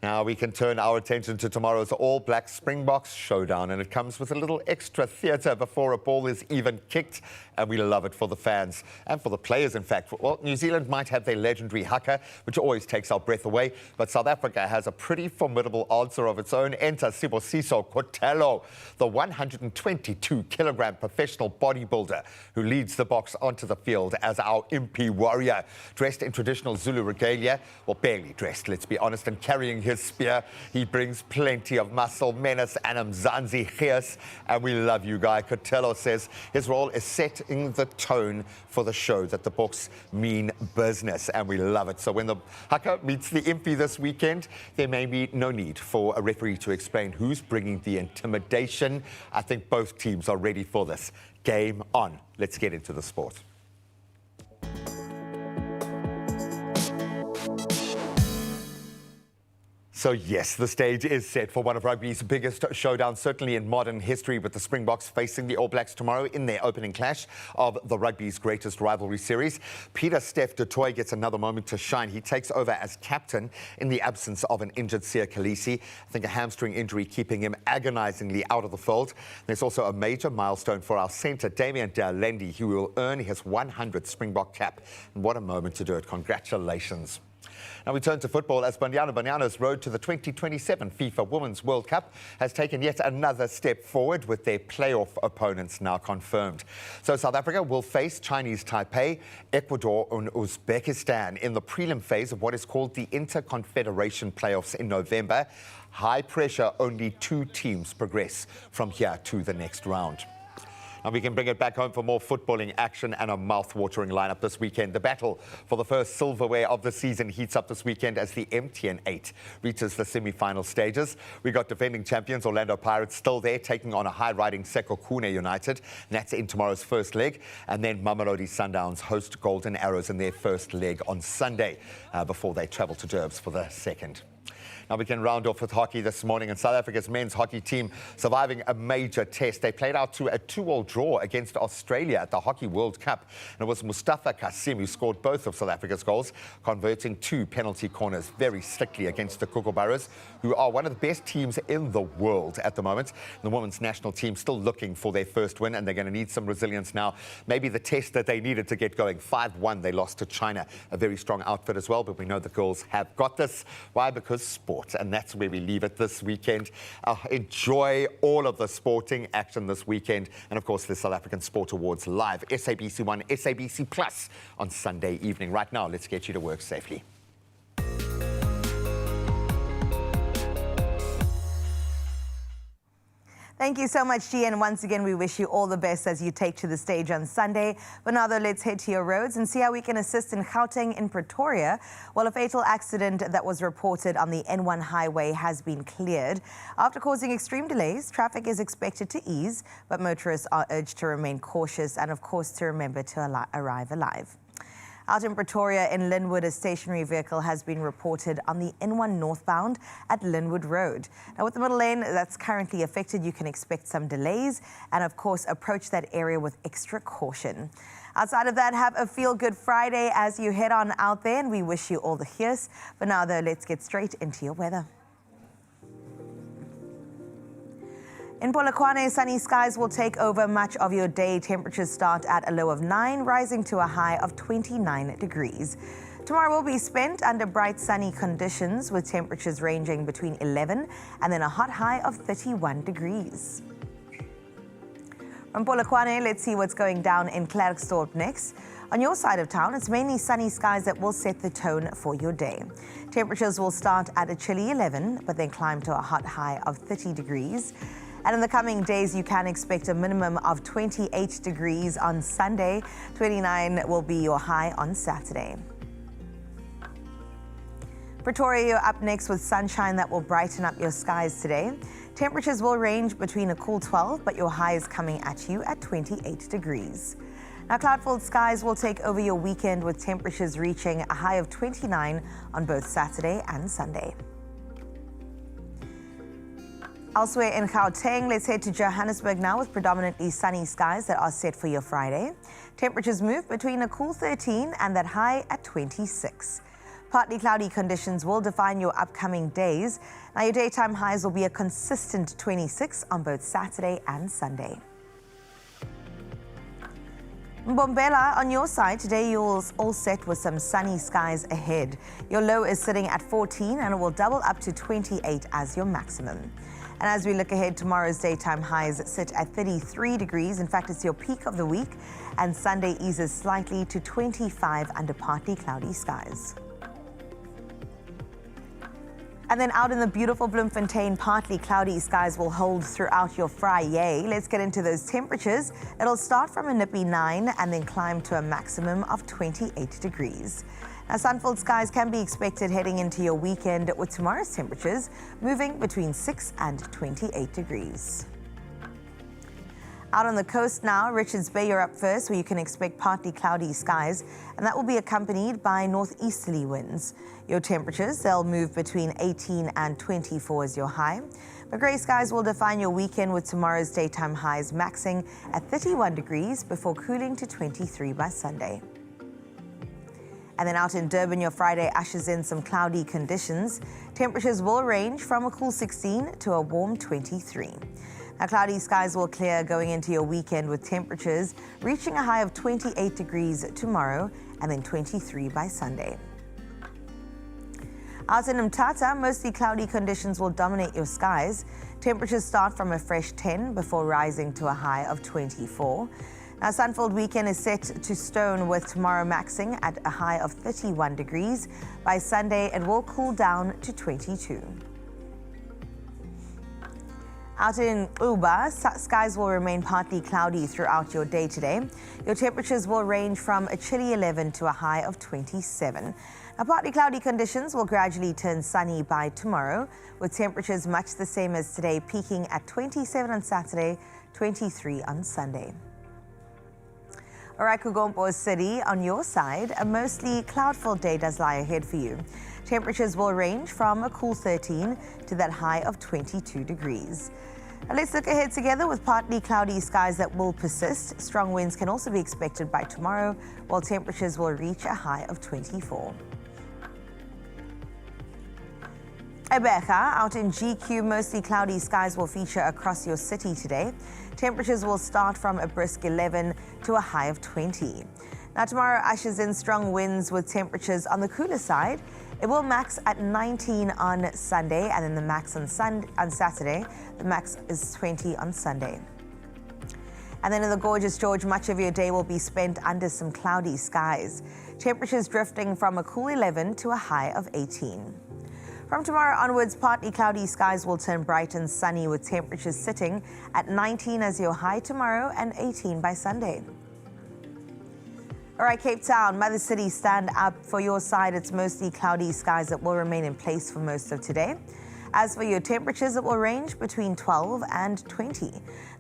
Now we can turn our attention to tomorrow's All Black Springboks showdown, and it comes with a little extra theatre before a ball is even kicked, and we love it for the fans and for the players, in fact. Well, New Zealand might have their legendary haka, which always takes our breath away, but South Africa has a pretty formidable answer of its own. Enter Sibusiso Kotelo, the 122-kilogram professional bodybuilder who leads the Boks onto the field as our Impi warrior. Dressed in traditional Zulu regalia, well, barely dressed, let's be honest, and carrying his spear, he brings plenty of muscle, menace, and Mzansi gees. And we love you, Guy. Kotelo says his role is setting the tone for the show, that the Boks mean business, and we love it. So when the haka meets the Impi this weekend, there may be no need for a referee to explain who's bringing the intimidation. I think both teams are ready for this. Game on. Let's get into the sport. So yes, the stage is set for one of rugby's biggest showdowns, certainly in modern history, with the Springboks facing the All Blacks tomorrow in their opening clash of the rugby's greatest rivalry series. Peter Steph du Toit gets another moment to shine. He takes over as captain in the absence of an injured Siya Kolisi. I think a hamstring injury keeping him agonisingly out of the fold. There's also a major milestone for our centre, Damian Dalendi, who will earn his 100th Springbok cap. And what a moment to do it. Congratulations. Now we turn to football as Banyana's road to the 2027 FIFA Women's World Cup has taken yet another step forward, with their playoff opponents now confirmed. So South Africa will face Chinese Taipei, Ecuador and Uzbekistan in the prelim phase of what is called the Interconfederation Playoffs in November. High pressure, only 2 teams progress from here to the next round. And we can bring it back home for more footballing action and a mouth-watering lineup this weekend. The battle for the first silverware of the season heats up this weekend as the MTN 8 reaches the semi-final stages. We got defending champions Orlando Pirates still there, taking on a high-riding Sekhukhune United. And that's in tomorrow's first leg. And then Mamelodi Sundowns host Golden Arrows in their first leg on Sunday before they travel to Durbs for the second. Now we can round off with hockey this morning, and South Africa's men's hockey team surviving a major test. They played out to a 2-2 draw against Australia at the Hockey World Cup. And it was Mustafa Kasim who scored both of South Africa's goals, converting 2 penalty corners very strictly against the Kookaburras, who are one of the best teams in the world at the moment. The women's national team still looking for their first win, and they're going to need some resilience now. Maybe the test that they needed to get going. 5-1, they lost to China, a very strong outfit as well, but we know the girls have got this. Why? Because sport. And that's where we leave it this weekend. Enjoy all of the sporting action this weekend. And of course, the South African Sport Awards live, SABC 1, SABC Plus on Sunday evening. Right now, let's get you to work safely. Thank you so much, G. And once again, we wish you all the best as you take to the stage on Sunday. But now, though, let's head to your roads and see how we can assist in Gauteng in Pretoria. Well, a fatal accident that was reported on the N1 highway has been cleared. After causing extreme delays, traffic is expected to ease, but motorists are urged to remain cautious and, of course, to remember to arrive alive. Out in Pretoria, in Linwood, a stationary vehicle has been reported on the N1 northbound at Linwood Road. Now, with the middle lane that's currently affected, you can expect some delays and, of course, approach that area with extra caution. Outside of that, have a feel-good Friday as you head on out there, and we wish you all the here's. For now, though, let's get straight into your weather. In Polokwane, sunny skies will take over much of your day. Temperatures start at a low of 9, rising to a high of 29 degrees. Tomorrow will be spent under bright sunny conditions, with temperatures ranging between 11 and then a hot high of 31 degrees. From Polokwane, let's see what's going down in Klerksdorp next. On your side of town, it's mainly sunny skies that will set the tone for your day. Temperatures will start at a chilly 11, but then climb to a hot high of 30 degrees. And in the coming days, you can expect a minimum of 28 degrees on Sunday. 29 will be your high on Saturday. Pretoria, you're up next with sunshine that will brighten up your skies today. Temperatures will range between a cool 12, but your high is coming at you at 28 degrees. Now, cloud-filled skies will take over your weekend, with temperatures reaching a high of 29 on both Saturday and Sunday. Elsewhere in Gauteng, let's head to Johannesburg now with predominantly sunny skies that are set for your Friday. Temperatures move between a cool 13 and that high at 26. Partly cloudy conditions will define your upcoming days. Now, your daytime highs will be a consistent 26 on both Saturday and Sunday. Mbombela, on your side, today you're all set with some sunny skies ahead. Your low is sitting at 14 and it will double up to 28 as your maximum. And as we look ahead, tomorrow's daytime highs sit at 33 degrees. In fact, it's your peak of the week. And Sunday eases slightly to 25 under partly cloudy skies. And then out in the beautiful Bloemfontein, partly cloudy skies will hold throughout your Friday. Let's get into those temperatures. It'll start from a nippy 9 and then climb to a maximum of 28 degrees. Now, sun-filled skies can be expected heading into your weekend, with tomorrow's temperatures moving between 6 and 28 degrees. Out on the coast now, Richards Bay, you're up first, where you can expect partly cloudy skies, and that will be accompanied by northeasterly winds. Your temperatures, they'll move between 18 and 24 as your high. But grey skies will define your weekend, with tomorrow's daytime highs maxing at 31 degrees before cooling to 23 by Sunday. And then out in Durban, your Friday ushers in some cloudy conditions. Temperatures will range from a cool 16 to a warm 23. Now, cloudy skies will clear going into your weekend, with temperatures reaching a high of 28 degrees tomorrow and then 23 by Sunday. Out in Mthatha, mostly cloudy conditions will dominate your skies. Temperatures start from a fresh 10 before rising to a high of 24. Now, sun-filled weekend is set to stone, with tomorrow maxing at a high of 31 degrees. By Sunday, it will cool down to 22. Out in Uba, skies will remain partly cloudy throughout your day today. Your temperatures will range from a chilly 11 to a high of 27. Now, partly cloudy conditions will gradually turn sunny by tomorrow, with temperatures much the same as today, peaking at 27 on Saturday, 23 on Sunday. All right, Kugompo City, on your side, a mostly cloud-filled day does lie ahead for you. Temperatures will range from a cool 13 to that high of 22 degrees. Now let's look ahead together with partly cloudy skies that will persist. Strong winds can also be expected by tomorrow, while temperatures will reach a high of 24. Ebeja, out in GQ, mostly cloudy skies will feature across your city today. Temperatures will start from a brisk 11 to a high of 20. Now, tomorrow ushers in strong winds, with temperatures on the cooler side. It will max at 19 on Sunday, and then the max on Saturday. The max is 20 on Sunday. And then in the gorgeous George, much of your day will be spent under some cloudy skies. Temperatures drifting from a cool 11 to a high of 18. From tomorrow onwards, partly cloudy skies will turn bright and sunny, with temperatures sitting at 19 as your high tomorrow and 18 by Sunday. All right, Cape Town, Mother City, stand up. For your side, it's mostly cloudy skies that will remain in place for most of today. As for your temperatures, it will range between 12 and 20.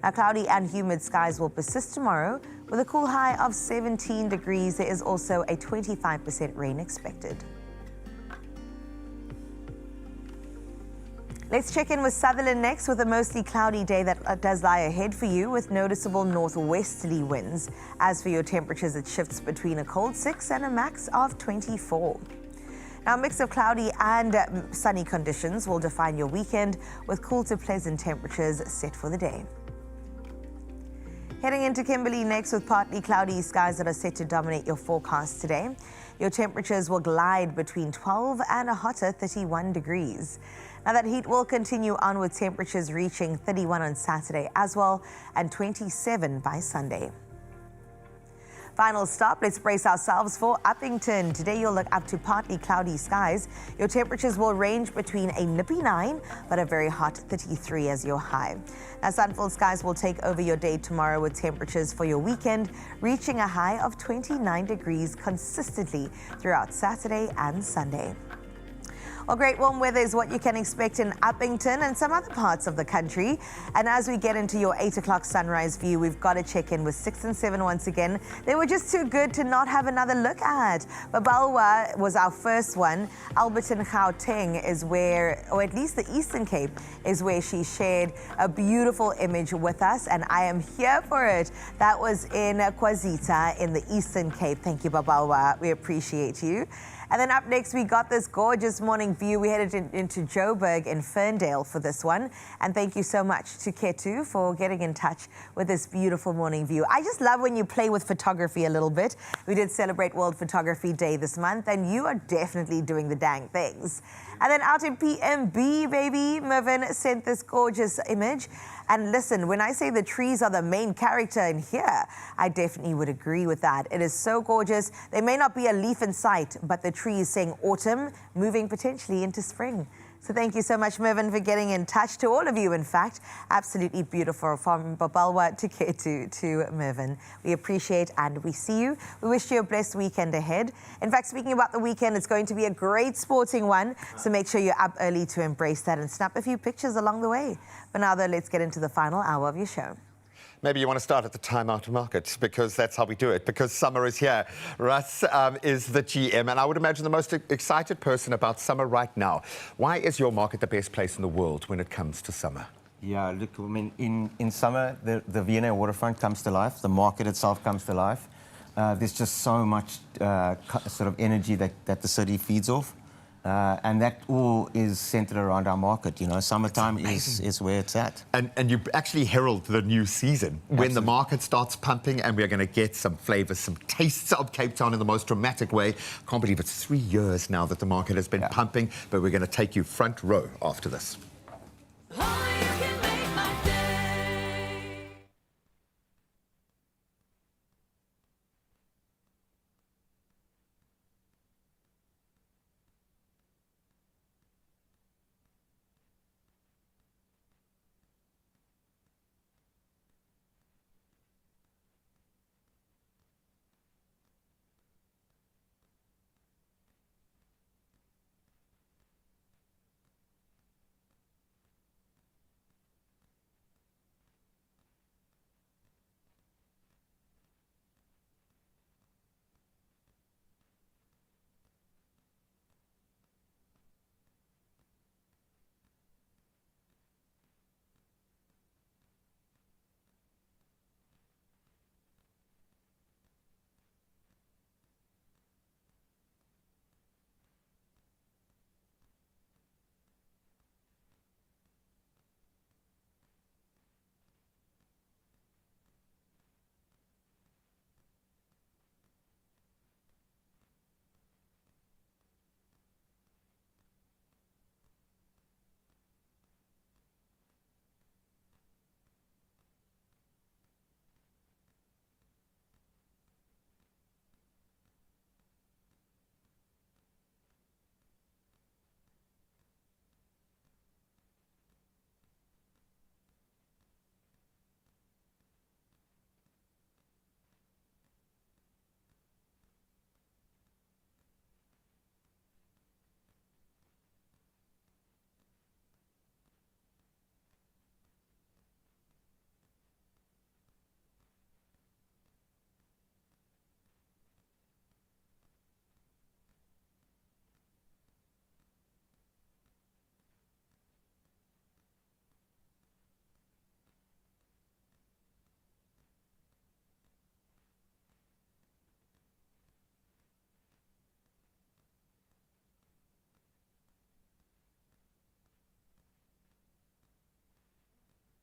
Now, cloudy and humid skies will persist tomorrow, with a cool high of 17 degrees. There is also a 25% rain expected. Let's check in with Sutherland next, with a mostly cloudy day that does lie ahead for you, with noticeable northwesterly winds. As for your temperatures, it shifts between a cold 6 and a max of 24. Now, a mix of cloudy and sunny conditions will define your weekend, with cool to pleasant temperatures set for the day. Heading into Kimberley next, with partly cloudy skies that are set to dominate your forecast today. Your temperatures will glide between 12 and a hotter 31 degrees. Now, that heat will continue on, with temperatures reaching 31 on Saturday as well, and 27 by Sunday. Final stop, let's brace ourselves for Uppington. Today you'll look up to partly cloudy skies. Your temperatures will range between a nippy 9 but a very hot 33 as your high. Now, sun-filled skies will take over your day tomorrow, with temperatures for your weekend reaching a high of 29 degrees consistently throughout Saturday and Sunday. Well, great warm weather is what you can expect in Uppington and some other parts of the country. And as we get into your 8 o'clock sunrise view, we've got to check in with 6 and 7 once again. They were just too good to not have another look at. Babalwa was our first one. Alberton, Gauteng is where, or at least the Eastern Cape, is where she shared a beautiful image with us, and I am here for it. That was in Kwazita in the Eastern Cape. Thank you, Babalwa. We appreciate you. And then up next, we got this gorgeous morning view. We headed into Joburg in Ferndale for this one. And thank you so much to Ketu for getting in touch with this beautiful morning view. I just love when you play with photography a little bit. We did celebrate World Photography Day this month, and you are definitely doing the dang things. And then out in PMB, baby, Mervyn sent this gorgeous image. And listen, when I say the trees are the main character in here, I definitely would agree with that. It is so gorgeous. There may not be a leaf in sight, but the tree is saying autumn, moving potentially into spring. So thank you so much, Mervyn, for getting in touch. To all of you, in fact, absolutely beautiful, from Babalwa to Ketu to Mervyn. We appreciate and we see you. We wish you a blessed weekend ahead. In fact, speaking about the weekend, it's going to be a great sporting one. So make sure you're up early to embrace that and snap a few pictures along the way. But now, though, let's get into the final hour of your show. Maybe you want to start at the Time Out Market, because that's how we do it, because summer is here. Russ is the GM, and I would imagine the most excited person about summer right now. Why is your market the best place in the world when it comes to summer? Yeah, look, I mean, in summer, the V&A waterfront comes to life, the market itself comes to life. There's just so much sort of energy that the city feeds off. And that all is centered around our market. You know, summertime is where it's at. And you actually herald the new season when the market starts pumping, and we're going to get some flavours, some tastes of Cape Town in the most dramatic way. Can't believe it's 3 years now that the market has been pumping, but we're going to take you front row after this.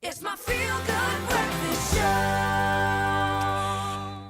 It's my feel-good breakfast show.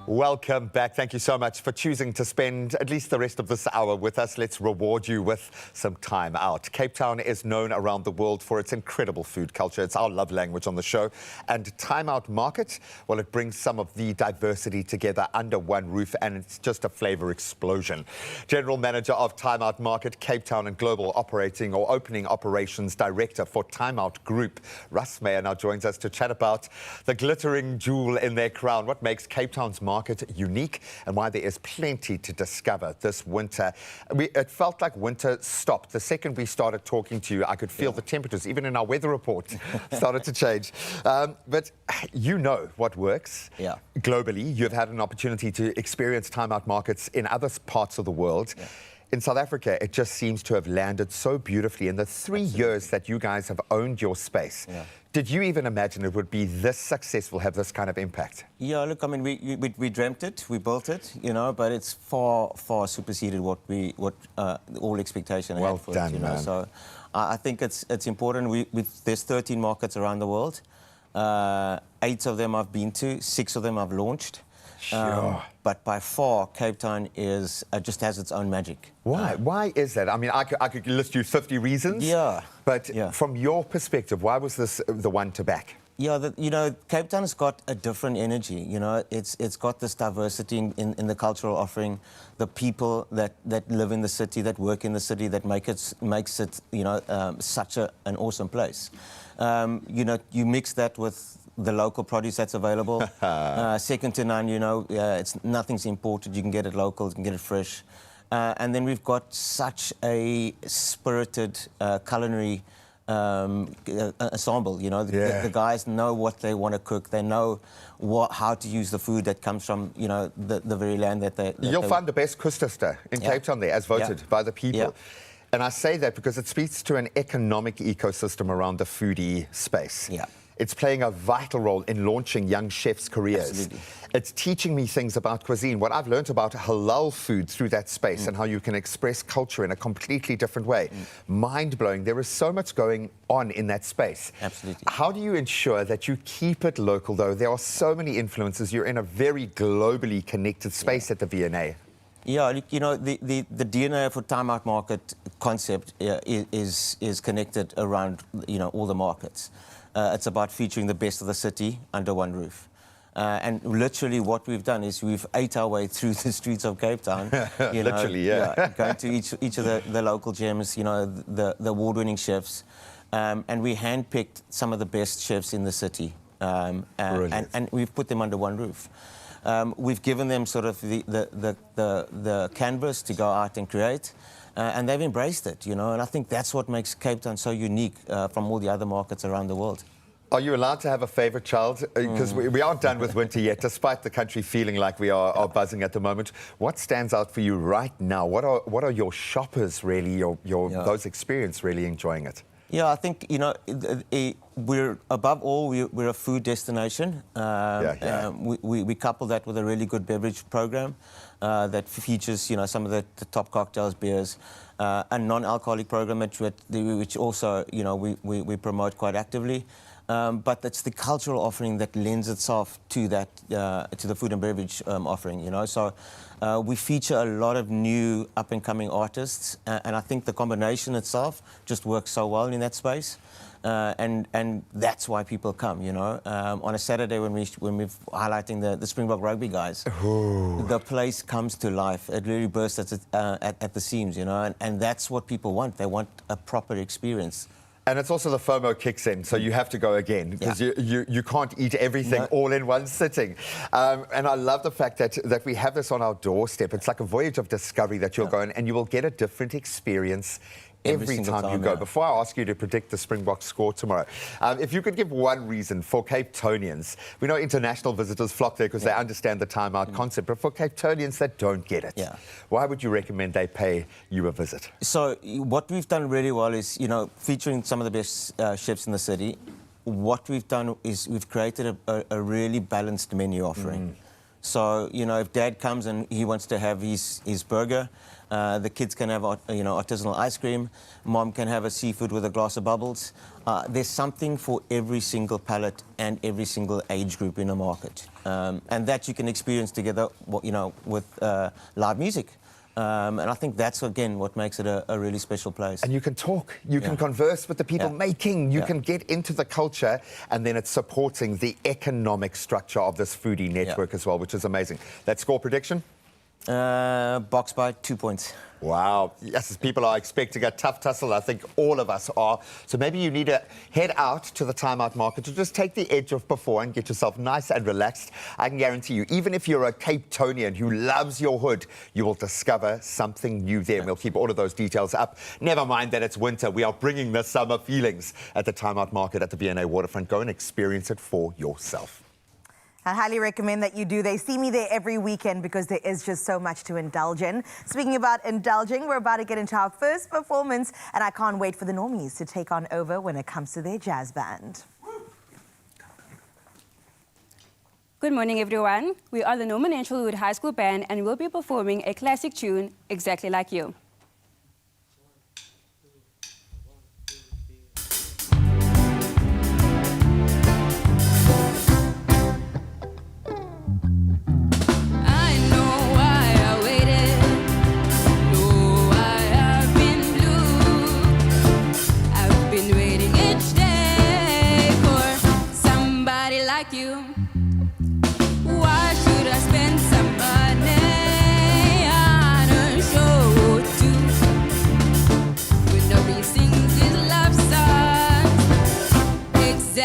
Welcome back. Thank you so much for choosing to spend at least the rest of this hour with us. Let's reward you with some time out. Cape Town is known around the world for its incredible food culture. It's our love language on the show. And Time Out Market, well, it brings some of the diversity together under one roof, and it's just a flavor explosion. General Manager of Time Out Market, Cape Town, and Global Operating or Opening Operations Director for Time Out Group, Russ Meyer, now joins us to chat about the glittering jewel in their crown, what makes Cape Town's market unique, and why there is plenty to discover this winter. It felt like winter stopped. The second we started talking to you, I could feel the temperatures, even in our weather report, started to change. But you know what works. Globally, you've had an opportunity to experience Time Out markets in other parts of the world. In South Africa, it just seems to have landed so beautifully in the 3 years that you guys have owned your space. Did you even imagine it would be this successful, have this kind of impact? Yeah, look, I mean, we dreamt it, we built it, you know, but it's far superseded what all expectation had for it, you know. So I think it's important. There's 13 markets around the world. 8 of them I've been to, 6 of them I've launched. But by far, Cape Town just has its own magic. Why? Why is that? I mean, I could list you 50 reasons. But from your perspective, why was this the one to back? Yeah, you know, Cape Town has got a different energy. You know, it's got this diversity in the cultural offering, the people that live in the city, that work in the city, that makes it you know such an awesome place. You know, you mix that with the local produce that's available, second to none. You know, nothing's imported. You can get it local. You can get it fresh. And then we've got such a spirited culinary ensemble. You know, the guys know what they want to cook. They know how to use the food that comes from, you know, the very land that they... You'll find the best kustasta in Cape Town there, as voted by the people. And I say that because it speaks to an economic ecosystem around the foodie space. It's playing a vital role in launching young chefs' careers. Absolutely. It's teaching me things about cuisine, what I've learned about halal food through that space and how you can express culture in a completely different way. Mind-blowing. There is so much going on in that space. Absolutely. How do you ensure that you keep it local, though? There are so many influences. You're in a very globally connected space at the V&A. Yeah, you know, the DNA for Time Out Market concept is connected around, you know, all the markets. It's about featuring the best of the city under one roof. And literally what we've done is we've ate our way through the streets of Cape Town. You know, literally, going to each of the local gems, you know, the award-winning chefs. And we handpicked some of the best chefs in the city. And we've put them under one roof. We've given them sort of the canvas to go out and create. And they've embraced it, you know, and I think that's what makes Cape Town so unique from all the other markets around the world. Are you allowed to have a favourite child? Because we aren't done with winter yet, despite the country feeling like we are buzzing at the moment. What stands out for you right now? What are your shoppers really, those experienced really enjoying it? Yeah, I think, you know, we're above all, we're a food destination. We couple that with a really good beverage program that features, you know, some of the top cocktails, beers, a non-alcoholic program which also, you know, we promote quite actively. But it's the cultural offering that lends itself to that, to the food and beverage offering, you know. So we feature a lot of new up-and-coming artists, and I think the combination itself just works so well in that space. And that's why people come, you know. On a Saturday when we're highlighting the Springbok rugby guys, the place comes to life. It really bursts at the seams, you know, and that's what people want. They want a proper experience. And it's also the FOMO kicks in, so you have to go again, because you can't eat everything all in one sitting. And I love the fact that we have this on our doorstep. It's like a voyage of discovery that you'll go on, and you will get a different experience every time you go. Before I ask you to predict the Springbok score tomorrow, if you could give one reason for Cape Townians, we know international visitors flock there because they understand the time-out concept, but for Cape Townians that don't get it, why would you recommend they pay you a visit? So what we've done really well is, you know, featuring some of the best chefs in the city. What we've done is we've created a really balanced menu offering. So, you know, if Dad comes and he wants to have his burger, the kids can have, you know, artisanal ice cream. Mom can have a seafood with a glass of bubbles. There's something for every single palate and every single age group in the market, and that you can experience together, you know, with live music. And I think that's, again, what makes it a really special place. And you can talk, you can converse with the people making, you can get into the culture, and then it's supporting the economic structure of this foodie network as well, which is amazing. That score prediction? Box by 2 points. Wow. Yes, people are expecting a tough tussle. I think all of us are. So maybe you need to head out to the time-out market to just take the edge off before and get yourself nice and relaxed. I can guarantee you, even if you're a Cape Townian who loves your hood, you will discover something new there. And we'll keep all of those details up. Never mind that it's winter. We are bringing the summer feelings at the time-out market at the V&A Waterfront. Go and experience it for yourself. I highly recommend that you do. They see me there every weekend because there is just so much to indulge in. Speaking about indulging, we're about to get into our first performance, and I can't wait for the normies to take on over when it comes to their jazz band. Good morning, everyone. We are the Norman Entlewood High School Band, and we'll be performing a classic tune, Exactly Like You.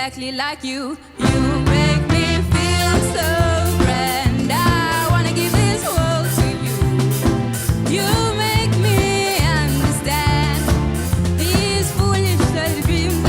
Exactly like you, you make me feel so grand. I wanna give this world to you. You make me understand these foolish dreams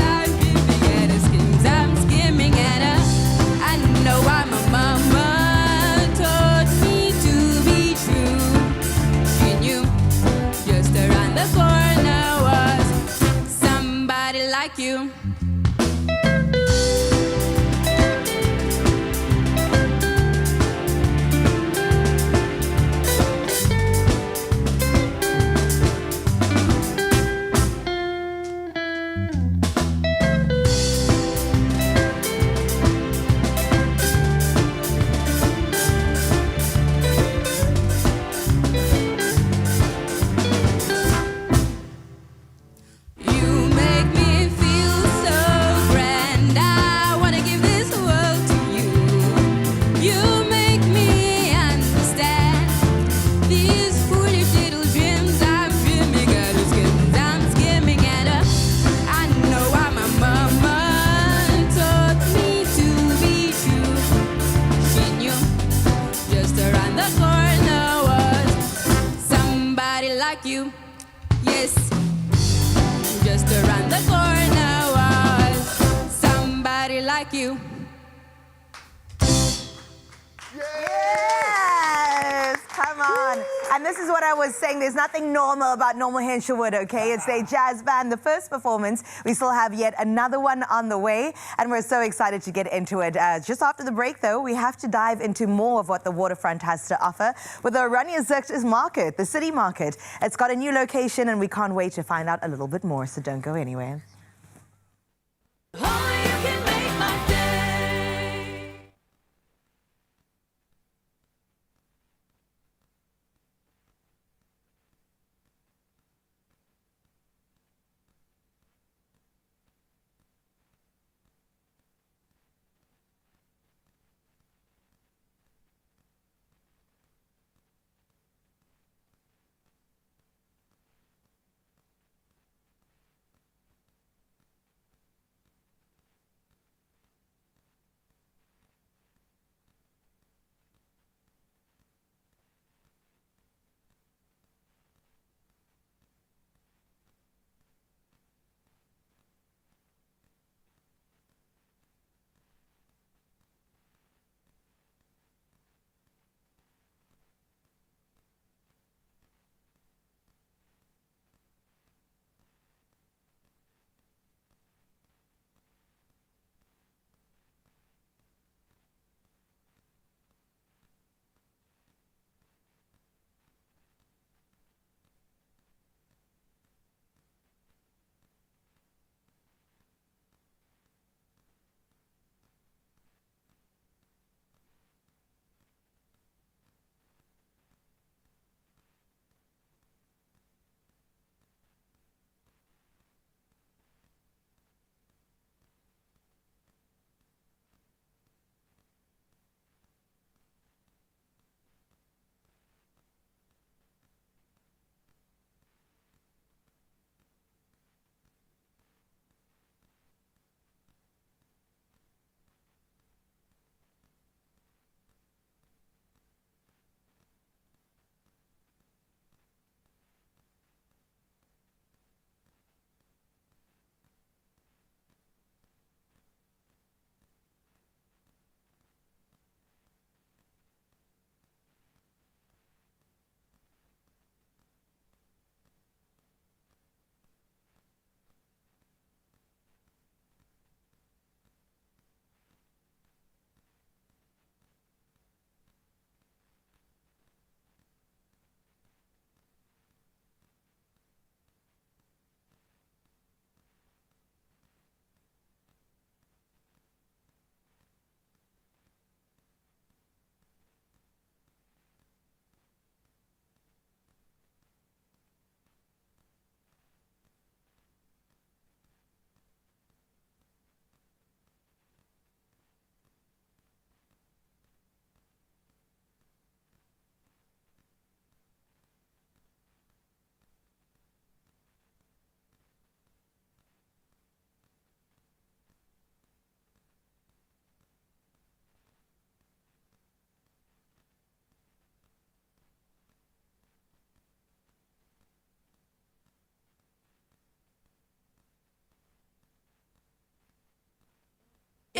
like you. Yes, come on. And this is what I was saying. There's nothing normal about Normal Henshawood, okay? It's their jazz band, the first performance. We still have yet another one on the way, and we're so excited to get into it. Just after the break, though, we have to dive into more of what the waterfront has to offer with the Oranje Zicht Market, the city market. It's got a new location, and we can't wait to find out a little bit more, so don't go anywhere.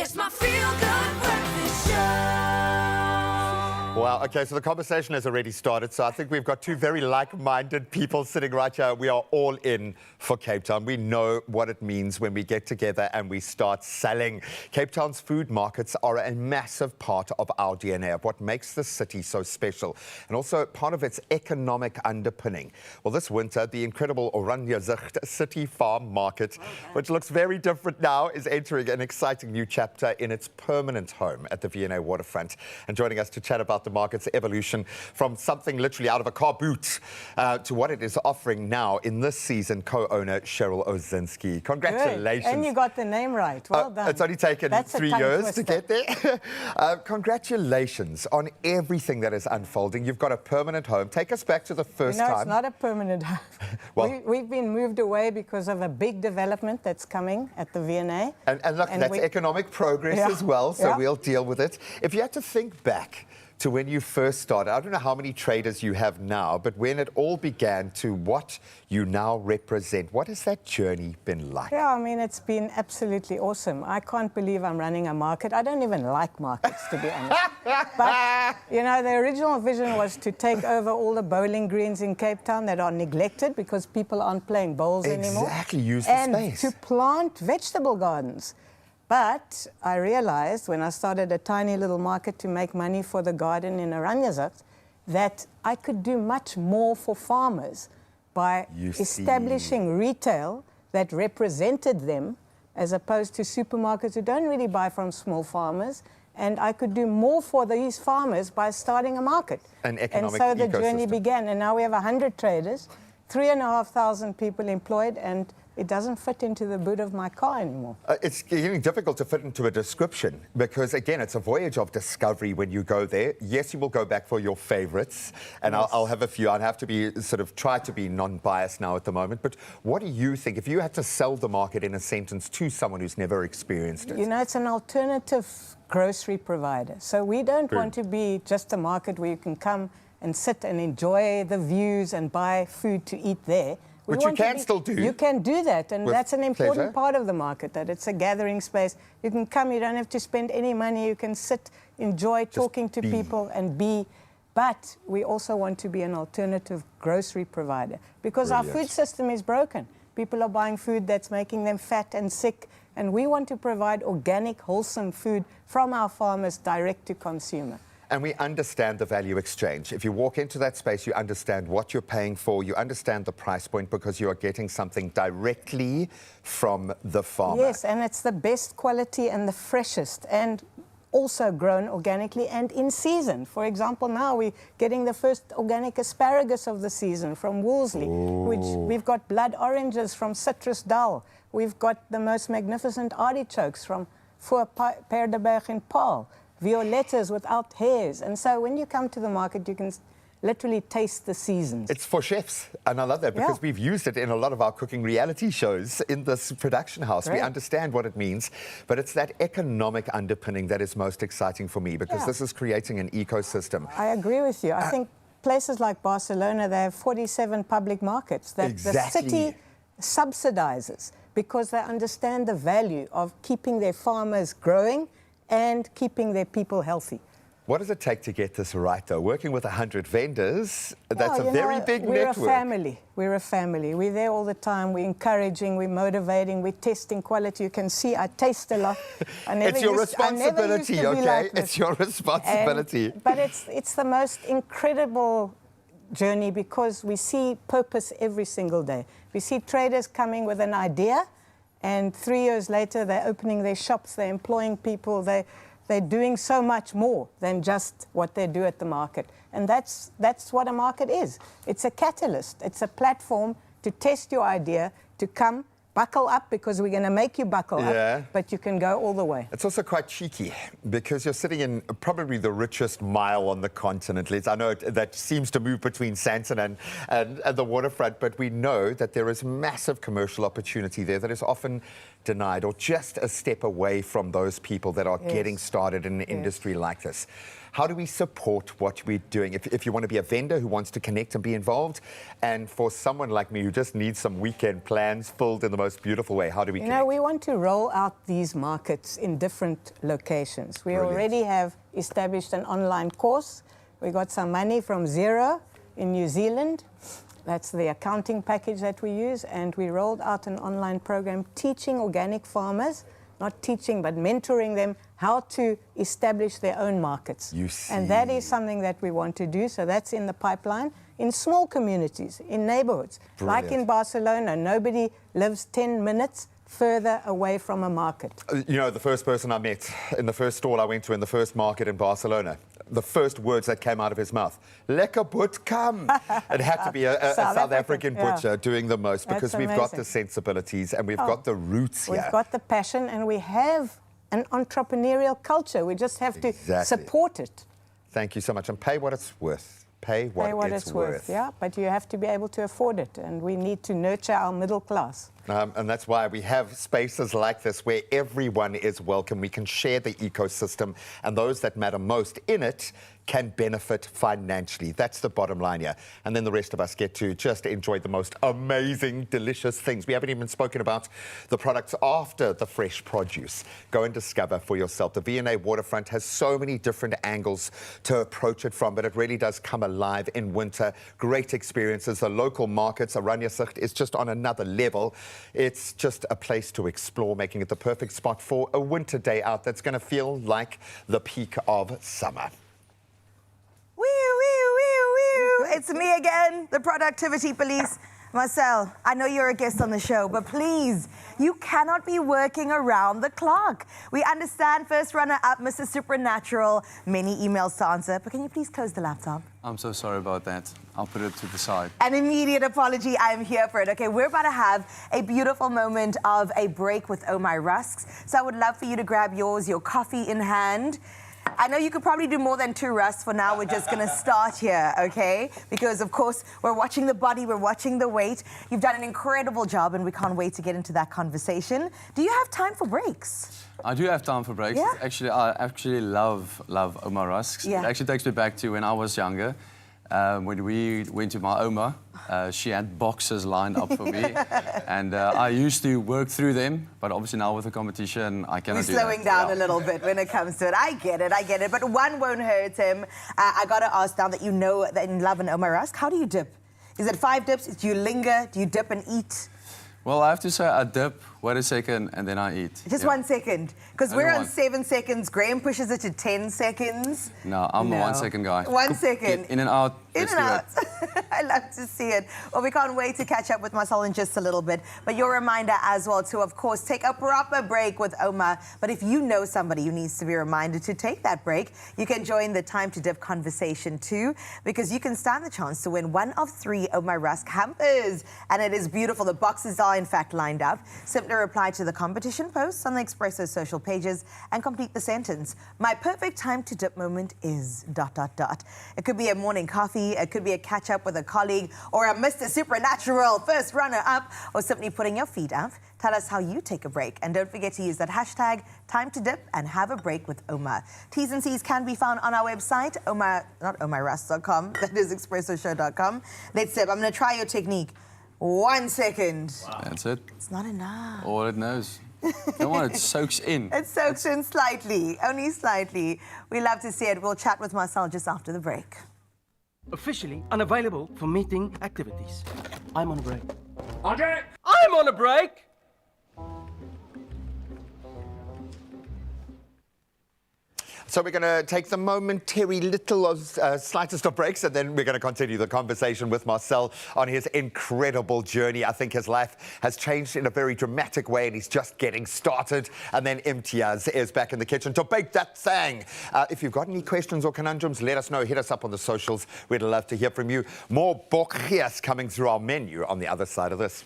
It's my feel-good breakfast show. Well, okay, so the conversation has already started, so I think we've got two very like-minded people sitting right here. We are all in for Cape Town. We know what it means when we get together and we start selling. Cape Town's food markets are a massive part of our DNA, of what makes the city so special, and also part of its economic underpinning. Well, this winter, the incredible Oranje Zicht City Farm Market, which looks very different now, is entering an exciting new chapter in its permanent home at the V&A waterfront. And joining us to chat about the market's evolution from something literally out of a car boot to what it is offering now in this season, co-owner Cheryl Ozinski. Congratulations. Good. And you got the name right. Well done. It's only taken 3 years to get there. Congratulations on everything that is unfolding. You've got a permanent home. Take us back to the first time. No, it's not a permanent home. Well, we've been moved away because of a big development that's coming at the V&A. And look, that's economic progress as well, so we'll deal with it. If you had to think back to when you first started. I don't know how many traders you have now, but when it all began to what you now represent, what has that journey been like? Yeah, I mean, it's been absolutely awesome. I can't believe I'm running a market. I don't even like markets, to be honest. But, you know, the original vision was to take over all the bowling greens in Cape Town that are neglected because people aren't playing bowls anymore. Exactly, use the space. And to plant vegetable gardens. But I realized when I started a tiny little market to make money for the garden in Oranjezat that I could do much more for farmers by establishing retail that represented them as opposed to supermarkets who don't really buy from small farmers. And I could do more for these farmers by starting a market. An economic and so the ecosystem. journey began. And now we have 100 traders, 3,500 people employed, and it doesn't fit into the boot of my car anymore. It's getting difficult to fit into a description because, again, it's a voyage of discovery when you go there. Yes, you will go back for your favorites, and yes. I'll have a few. I'd have to be try to be non-biased now at the moment. But what do you think, if you had to sell the market in a sentence to someone who's never experienced it? You know, it's an alternative grocery provider. So we don't want to be just a market where you can come and sit and enjoy the views and buy food to eat there. Which you can still do. You can do that, and that's an important pleasure. part of the market, that it's a gathering space. You can come, you don't have to spend any money, you can sit, enjoy talking to people and be. But we also want to be an alternative grocery provider because our food system is broken. People are buying food that's making them fat and sick, and we want to provide organic, wholesome food from our farmers direct to consumer. And we understand the value exchange. If you walk into that space, you understand what you're paying for, you understand the price point because you are getting something directly from the farmer. Yes, and it's the best quality and the freshest, and also grown organically and in season. For example, now we're getting the first organic asparagus of the season from Woolsley, which we've got blood oranges from Citrus Dal. We've got the most magnificent artichokes from Voorpaardenberg in Paarl. Violettas without hairs. And so when you come to the market, you can literally taste the seasons. It's for chefs, and I love that because we've used it in a lot of our cooking reality shows in this production house. We understand what it means, but it's that economic underpinning that is most exciting for me because this is creating an ecosystem. I agree with you. I think places like Barcelona, they have 47 public markets that the city subsidizes because they understand the value of keeping their farmers growing and keeping their people healthy. What does it take to get this right, though? Working with 100 vendors, that's a very big network. We're a family. We're a family. We're there all the time. We're encouraging, we're motivating, we're testing quality. You can see I taste a lot. It's your responsibility, okay? It's your responsibility. But it's the most incredible journey because we see purpose every single day. We see traders coming with an idea, and 3 years later, they're opening their shops, they're employing people, they're doing so much more than just what they do at the market. And that's what a market is. It's a catalyst. It's a platform to test your idea, to come, buckle up because we're going to make you buckle up, but you can go all the way. It's also quite cheeky because you're sitting in probably the richest mile on the continent. I know that seems to move between Sandton and the waterfront, but we know that there is massive commercial opportunity there that is often denied or just a step away from those people that are getting started in an industry like this. How do we support what we're doing? If you want to be a vendor who wants to connect and be involved, and for someone like me who just needs some weekend plans filled in the most beautiful way, how do we connect? You know, we want to roll out these markets in different locations. We already have established an online course. We got some money from Xero in New Zealand. That's the accounting package that we use. And we rolled out an online program teaching organic farmers, not teaching, but mentoring them how to establish their own markets. And that is something that we want to do. So that's in the pipeline in small communities, in neighborhoods. Like in Barcelona, nobody lives 10 minutes further away from a market. You know, the first person I met in the first stall I went to in the first market in Barcelona, the first words that came out of his mouth, lekker boet kam. It had to be a South African butcher doing the most because we've got the sensibilities and we've got the roots here. We've got the passion and we have an entrepreneurial culture. We just have to support it. Thank you so much. And pay what it's worth. Pay what it's worth. Yeah, but you have to be able to afford it. And we need to nurture our middle class. And that's why we have spaces like this where everyone is welcome. We can share the ecosystem, and those that matter most in it can benefit financially. That's the bottom line here. And then the rest of us get to just enjoy the most amazing, delicious things. We haven't even spoken about the products after the fresh produce. Go and discover for yourself. The V&A Waterfront has so many different angles to approach it from, but it really does come alive in winter. Great experiences. The local markets, Aranjesicht, is just on another level. It's just a place to explore, making it the perfect spot for a winter day out that's going to feel like the peak of summer. Wee, wee, wee, wee. It's me again, the productivity police. Marcel, I know you're a guest on the show, but please, you cannot be working around the clock. We understand first runner-up, Mr. Supernatural, many emails to answer, but can you please close the laptop? I'm so sorry about that. I'll put it to the side. An immediate apology, I am here for it. Okay, we're about to have a beautiful moment of a break with Oh My Rusks, so I would love for you to grab yours, your coffee in hand. I know you could probably do more than 2 rusks. For now, we're just going to start here, okay? Because, of course, we're watching the body, we're watching the weight. You've done an incredible job, and we can't wait to get into that conversation. Do you have time for breaks? I do have time for breaks. Yeah? Actually, I actually love Oma Rusks. Yeah. It actually takes me back to when I was younger. When we went to my Oma, she had boxes lined up for me. And I used to work through them, but obviously now with the competition, I cannot do that. We're slowing down a little bit when it comes to it. I get it. But one won't hurt him. I got to ask now that you know that in love and Oma Rusk, how do you dip? Is it 5 dips? Do you linger? Do you dip and eat? Well, I have to say I dip, wait a second, and then I eat. Just 1 second. Because we're on 7 seconds. Graham pushes it to 10 seconds. No, I'm a 1 second guy. 1 second. In and out. In and out. I love to see it. Well, we can't wait to catch up with Marcel in just a little bit. But your reminder as well to, of course, take a proper break with Oma. But if you know somebody who needs to be reminded to take that break, you can join the Time to Dip conversation too, because you can stand the chance to win 1 of 3 Oh My Rusk hampers. And it is beautiful. The boxes are, in fact, lined up. Simply reply to the competition posts on the Expresso social pages and complete the sentence. My perfect time to dip moment is ... It could be a morning coffee, it could be a catch-up with a colleague, or a Mr. Supernatural first runner-up, or simply putting your feet up. Tell us how you take a break. And don't forget to use that hashtag Time to Dip and have a break with Oma. T's and C's can be found on our website, not omarust.com, that is expressoshow.com. Let's dip. I'm going to try your technique. 1 second. Wow. That's it. It's not enough. All it knows. Come on, it soaks in. It soaks in slightly, only slightly. We love to see it. We'll chat with Marcel just after the break. Officially unavailable for meeting activities. I'm on a break. Andre! I'm on a break! So we're going to take the momentary slightest of breaks, and then we're going to continue the conversation with Marcel on his incredible journey. I think his life has changed in a very dramatic way, and he's just getting started. And then Imtiaz is back in the kitchen to bake that thing. If you've got any questions or conundrums, let us know. Hit us up on the socials. We'd love to hear from you. More bokjes coming through our menu on the other side of this.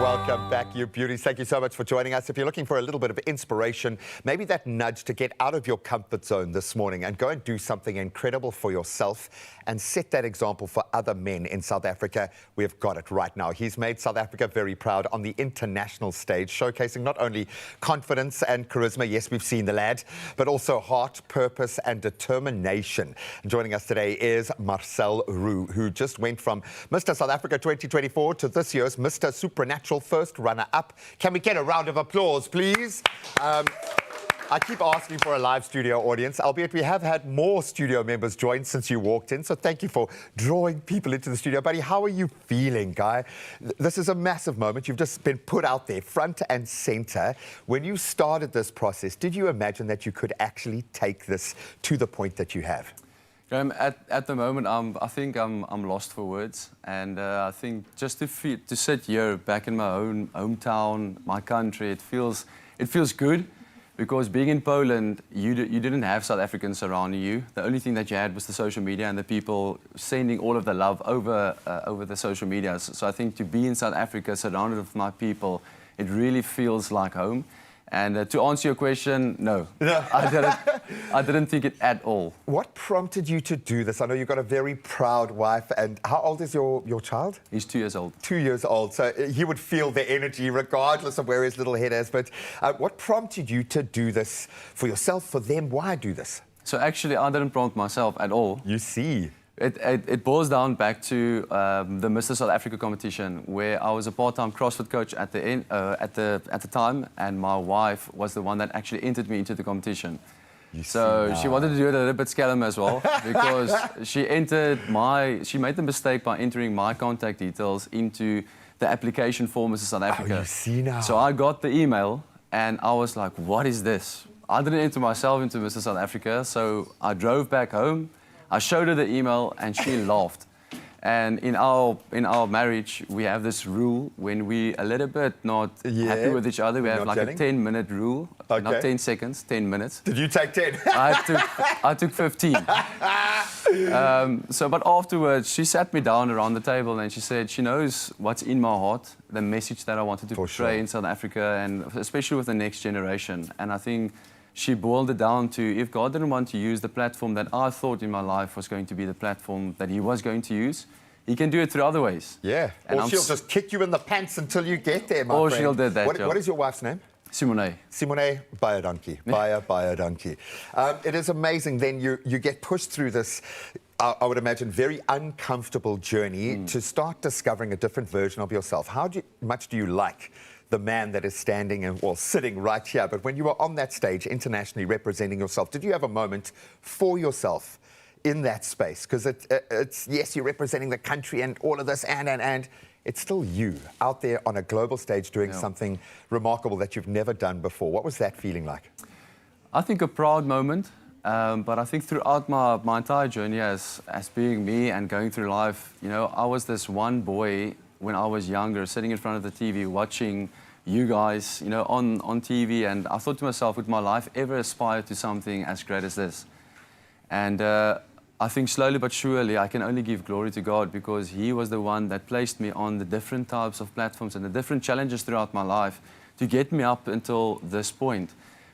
Welcome back, you beauties. Thank you so much for joining us. If you're looking for a little bit of inspiration, maybe that nudge to get out of your comfort zone this morning and go and do something incredible for yourself and set that example for other men in South Africa, we've got it right now. He's made South Africa very proud on the international stage, showcasing not only confidence and charisma, yes, we've seen the lad, but also heart, purpose and determination. And joining us today is Marcel Roux, who just went from Mr. South Africa 2024 to this year's Mr. Supernatural first runner-up. Can we get a round of applause, please? I keep asking for a live studio audience, albeit we have had more studio members join since you walked in, so thank you for drawing people into the studio. Buddy, how are you feeling, guy? This is a massive moment. You've just been put out there, front and center. When you started this process, did you imagine that you could actually take this to the point that you have? At the moment, I think I'm lost for words, and I think just to sit here back in my own hometown, my country, it feels good. Because being in Poland, you didn't have South Africans surrounding you. The only thing that you had was the social media and the people sending all of the love over the social media. So I think to be in South Africa, surrounded with my people, it really feels like home. And to answer your question, no, I didn't think it at all. What prompted you to do this? I know you've got a very proud wife, and how old is your child? He's 2 years old. 2 years old, so he would feel the energy regardless of where his little head is. But what prompted you to do this for yourself, for them? Why do this? So actually, I didn't prompt myself at all. You see. It boils down back to the Mr. South Africa competition, where I was a part-time CrossFit coach at the time, and my wife was the one that actually entered me into the competition. So she wanted to do it a little bit scallum as well, because she made the mistake by entering my contact details into the application for Mr. South Africa. Oh, you see now. So I got the email, and I was like, what is this? I didn't enter myself into Mr. South Africa, so I drove back home. I showed her the email and she laughed. And in our marriage, we have this rule when we a little bit not happy with each other. We have like a 10-minute rule, not 10 seconds, 10 minutes. Did you take 10? I took 15. But afterwards, she sat me down around the table and she said she knows what's in my heart, the message that I wanted to portray in South Africa, and especially with the next generation. And I think she boiled it down to, if God didn't want to use the platform that I thought in my life was going to be the platform that he was going to use, he can do it through other ways. Yeah, and or she'll just kick you in the pants until you get there, my friend. Or she'll do that. What is your wife's name? Simone. Simone Bayadanki. Bayadanki. It is amazing then you get pushed through this, I would imagine, very uncomfortable journey to start discovering a different version of yourself. How much do you like the man that is standing and, well, sitting right here? But when you were on that stage internationally representing yourself, did you have a moment for yourself in that space? Because it's, yes, you're representing the country and all of this, and it's still you out there on a global stage doing something remarkable that you've never done before. What was that feeling like? I think a proud moment, but I think throughout my entire journey as being me and going through life, you know, I was this one boy when I was younger, sitting in front of the TV, watching you guys, you know, on TV, and I thought to myself, would my life ever aspire to something as great as this? And I think slowly but surely I can only give glory to God, because he was the one that placed me on the different types of platforms and the different challenges throughout my life to get me up until this point.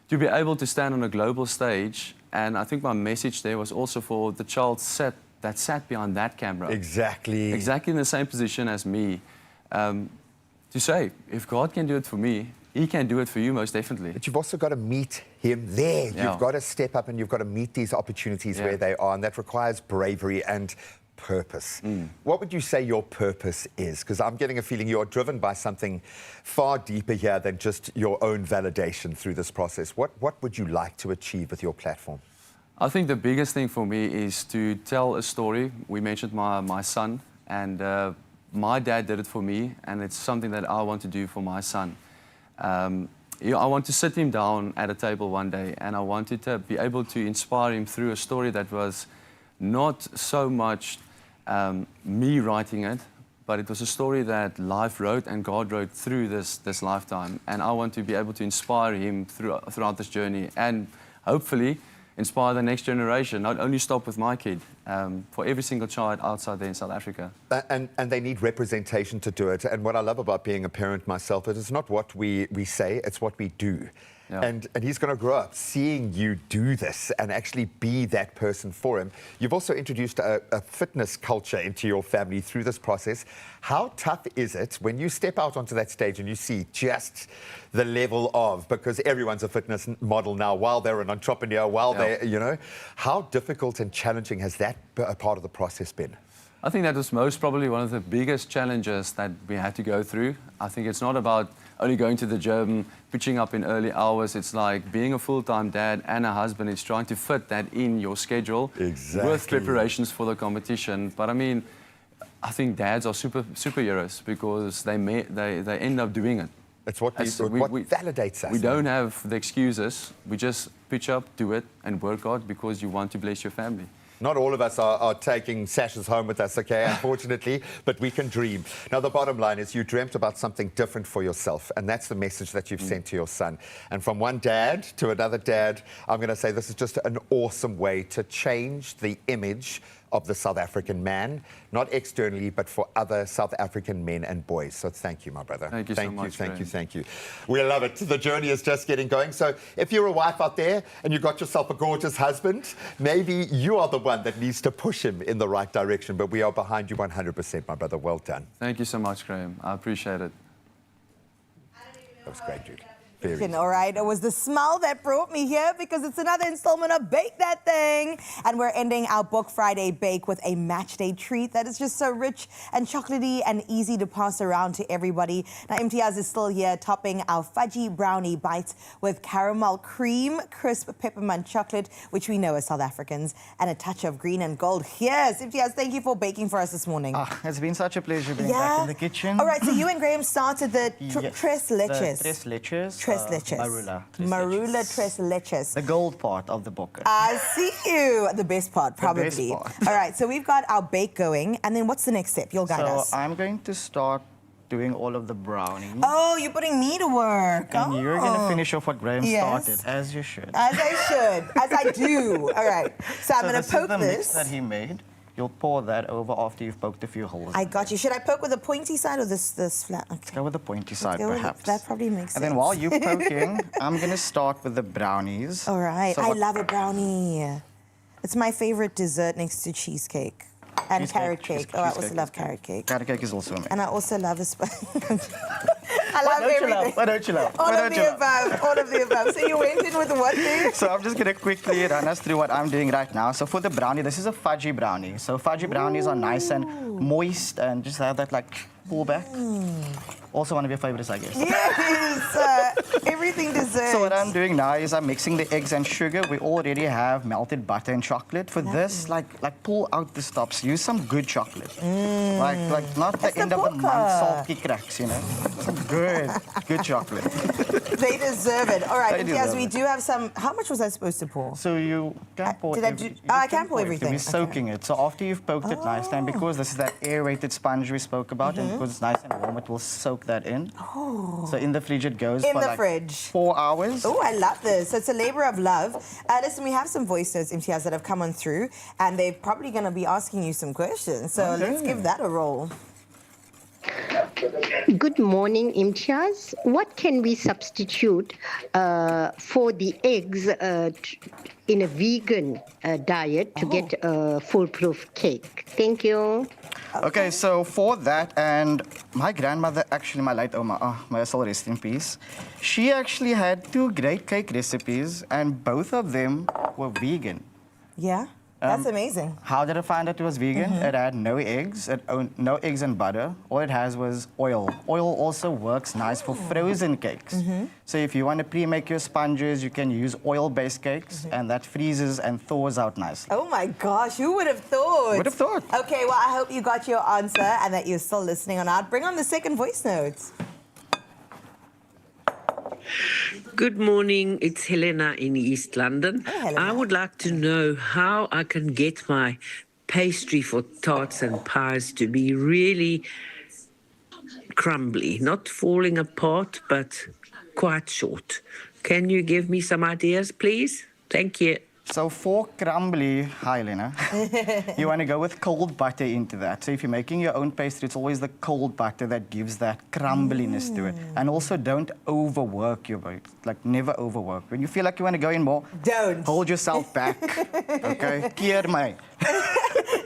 To be able to stand on a global stage, and I think my message there was also for the child that sat behind that camera. Exactly. Exactly in the same position as me. To say, if God can do it for me, he can do it for you most definitely. But you've also got to meet him there. Yeah. You've got to step up and you've got to meet these opportunities where they are, and that requires bravery and purpose. What would you say your purpose is? Because I'm getting a feeling you're driven by something far deeper here than just your own validation through this process. What would you like to achieve with your platform? I think the biggest thing for me is to tell a story. We mentioned my son, and my dad did it for me, and it's something that I want to do for my son. I want to sit him down at a table one day, and I wanted to be able to inspire him through a story that was not so much me writing it, but it was a story that life wrote and God wrote through this lifetime. And I want to be able to inspire him throughout this journey, and hopefully inspire the next generation, not only stop with my kid, for every single child outside there in South Africa. And they need representation to do it. And what I love about being a parent myself is it's not what we say, it's what we do. Yeah. And he's going to grow up seeing you do this and actually be that person for him. You've also introduced a fitness culture into your family through this process. How tough is it when you step out onto that stage and you see just the level of, because everyone's a fitness model now while they're an entrepreneur, while they're, you know, how difficult and challenging has that part of the process been? I think that was most probably one of the biggest challenges that we had to go through. I think it's not about only going to the gym, pitching up in early hours. It's like being a full-time dad and a husband. It's trying to fit that in your schedule with preparations for the competition. But I mean, I think dads are superheroes because they end up doing it. It's what validates us. We don't have the excuses. We just pitch up, do it, and work hard because you want to bless your family. Not all of us are taking sashes home with us, okay, unfortunately, but we can dream. Now, the bottom line is you dreamt about something different for yourself, and that's the message that you've sent to your son. And from one dad to another dad, I'm going to say this is just an awesome way to change the image of the South African man, not externally, but for other South African men and boys. So thank you, my brother. Thank you so much. Thank you. We love it. The journey is just getting going. So if you're a wife out there and you've got yourself a gorgeous husband, maybe you are the one that needs to push him in the right direction. But we are behind you 100%, my brother. Well done. Thank you so much, Graham. I appreciate it. That was great, Jude. All right, it was the smell that brought me here because it's another installment of Bake That Thing. And we're ending our Book Friday bake with a match day treat that is just so rich and chocolatey and easy to pass around to everybody. Now, Imtiaz is still here topping our fudgy brownie bites with caramel cream, crisp peppermint chocolate, which we know as South Africans, and a touch of green and gold. Yes, Imtiaz, thank you for baking for us this morning. It's been such a pleasure being back in the kitchen. All right, so you and Graham started the tres leches. The tres leches. Tres leches. Marula tres leches. The gold part of the book. I see you. The best part, probably. The best part. All right, so we've got our bake going, and then what's the next step? You'll guide us. So I'm going to start doing all of the browning. Oh, you're putting me to work. And you're going to finish off what Graham started, as you should. As I should, as I do. All right, so I'm going to poke this. this. Mix that he made. You'll pour that over after you've poked a few holes. I got you. Should I poke with the pointy side or this flat? Okay. Let's go with the pointy side, perhaps. That probably makes sense. And then while you're poking, I'm going to start with the brownies. All right. So I love a brownie. It's my favorite dessert next to cheesecake. And carrot cake. Oh, I also love carrot cake. Carrot cake is also amazing. And I also love a I love everything. What don't you love? All of the above. All of the above. So you went in with what there? So I'm just going to quickly run us through what I'm doing right now. So for the brownie, this is a fudgy brownie. So fudgy brownies are nice and moist and just have that like pull back. Also one of your favorites, I guess. Yes, everything dessert. So what I'm doing now is I'm mixing the eggs and sugar. We already have melted butter and chocolate. For this, like pull out the stops. Use some good chocolate. Like not the end of the month salty cracks, you know. Some good chocolate. They deserve it. All right, yes, we do have some. How much was I supposed to pour? So you can pour. I can pour everything. We're soaking it. So after you've poked it nicely, and because this is that aerated sponge we spoke about, and because it's nice and warm, it will soak that in. So in the fridge it goes for like 4 hours. Oh, I love this. So it's a labor of love. Listen, we have some voice notes, Imtiaz, that have come on through, and they're probably going to be asking you some questions. So let's give that a roll. Good morning, Imtiaz. What can we substitute for the eggs in a vegan diet to get a foolproof cake? Thank you. Okay, so for that, and my grandmother, actually my late Oma, may her soul rest in peace, she actually had 2 great cake recipes, and both of them were vegan. Yeah? That's amazing. How did I find out it was vegan? It had no eggs, no eggs and butter. All it has was oil. Oil also works nice for frozen cakes. So if you want to pre-make your sponges, you can use oil-based cakes, and that freezes and thaws out nicely. Oh my gosh, who would have thought? Would have thought. Okay, well, I hope you got your answer and that you're still listening on out. Bring on the second voice notes. Good morning, it's Helena in East London. I would like to know how I can get my pastry for tarts and pies to be really crumbly, not falling apart, but quite short. Can you give me some ideas, please? Thank you. So for crumbly, hi Lena, you want to go with cold butter into that. So if you're making your own pastry, it's always the cold butter that gives that crumbliness to it. And also don't overwork your bake. Like never overwork. When you feel like you want to go in more, don't. Hold yourself back. Okay? Keer my.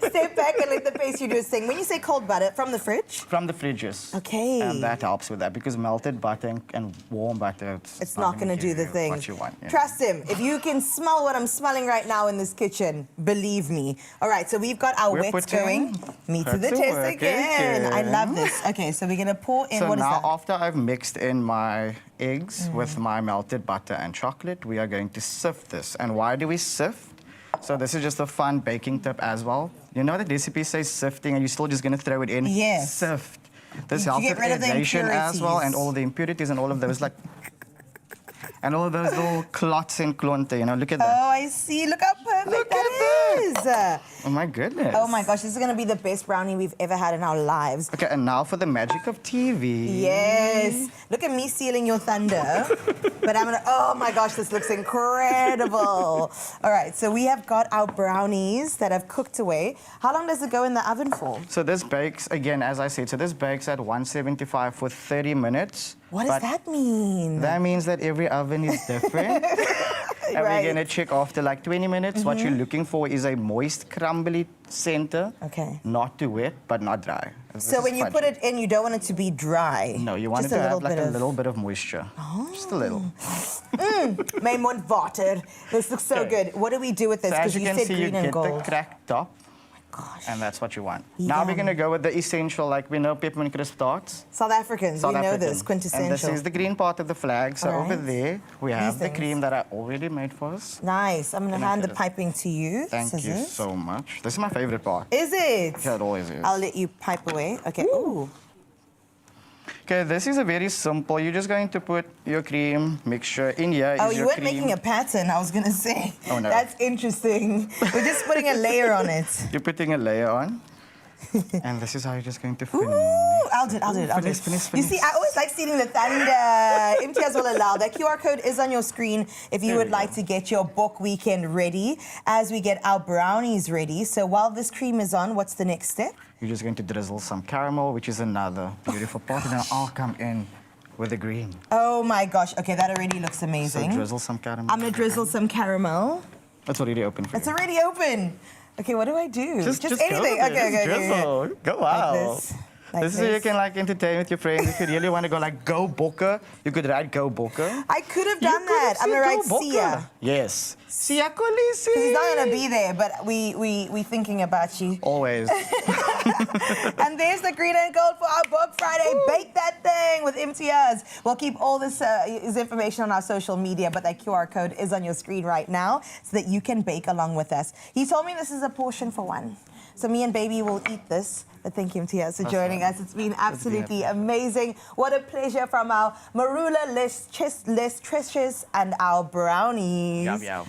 Step back and let the pastry do its thing. When you say cold butter, from the fridge? From the fridge, yes. Okay. And that helps with that because melted butter and warm butter, It's not going to do the thing. What you want. Yeah. Trust him. If you can smell what I'm smelling right now in this kitchen, believe me. All right, so we've got our wets going. Me to the test again. I love this. Okay, so we're going to pour in, so what is now that? after I've mixed in my eggs with my melted butter and chocolate, we are going to sift this. And why do we sift? So this is just a fun baking tip as well. You know the recipe says sifting and you're still just going to throw it in? Yes. Sift. This You helps get with rid of the aeration as well and impurities. all the impurities and all of those like... And all of those little clots and klonte, you know, look at that. Oh, I see. Look how perfect that is. Oh my goodness. Oh my gosh, this is going to be the best brownie we've ever had in our lives. Okay, and now for the magic of TV. Yes. Look at me stealing your thunder. But I'm going to... Oh my gosh, this looks incredible. All right, so we have got our brownies that have cooked away. How long does it go in the oven for? So this bakes, again, as I said, so this bakes at 175 for 30 minutes. What does that mean? That means that every oven is different. And we're going to check after like 20 minutes. What you're looking for is a moist, crumbly center. Okay. Not too wet, but not dry. So when you put it in, you don't want it to be dry? No, you want Just it to a have like little a bit little bit of moisture. Just a little. My mond water. This looks so good. What do we do with this? So as Because you you can said see, green you and get gold. the cracked top. And that's what you want. Now we're going to go with the essential, like we know peppermint crisp tarts. South Africans, we know this, quintessential. And this is the green part of the flag. So All over right. there, we have the things. cream that I already made for us. Nice. I'm going to Can I hand the get it? piping to you. Thank you Scissors. so much. This is my favorite part. Is it? Yeah, it always is. I'll let you pipe away. Okay. Ooh. Okay, this is a very simple. You're just going to put your cream mixture in here. Oh, is you your weren't cream. making a pattern, I was going to say. Oh, no. That's interesting. We're just putting a layer on it. You're putting a layer on. And this is how you're just going to finish. Ooh, I'll do it. Finish. You see, I always like stealing the thunder. Imtiaz will allow. That QR code is on your screen if you would like to get your book weekend ready as we get our brownies ready. So while this cream is on, what's the next step? You're just going to drizzle some caramel, which is another beautiful part. And then I'll come in with the green. Oh my gosh. Okay, that already looks amazing. So drizzle some caramel. I'm going to drizzle some caramel. It's already open for It's you. already open. Okay, what do I do? Just anything. Go, Okay. drizzle. Go out. Like this. Like This is so you can like entertain with your friends. If you really want to go like go Bokke, you could write go Bokke. I could have done that. I'm going to write Sia. Yes. Sia Kolisi. He's not going to be there, but we thinking about you. Always. And there's the green and gold for our Book Friday. Bake that thing with Imtiaz. We'll keep all this information on our social media, but that QR code is on your screen right now so that you can bake along with us. He told me this is a portion for one. So me and baby will eat this. But thank you, Imtiaz, for joining us. It's been absolutely amazing. What a pleasure from our Marula, Les Treasures, and our brownies. Yum, yum.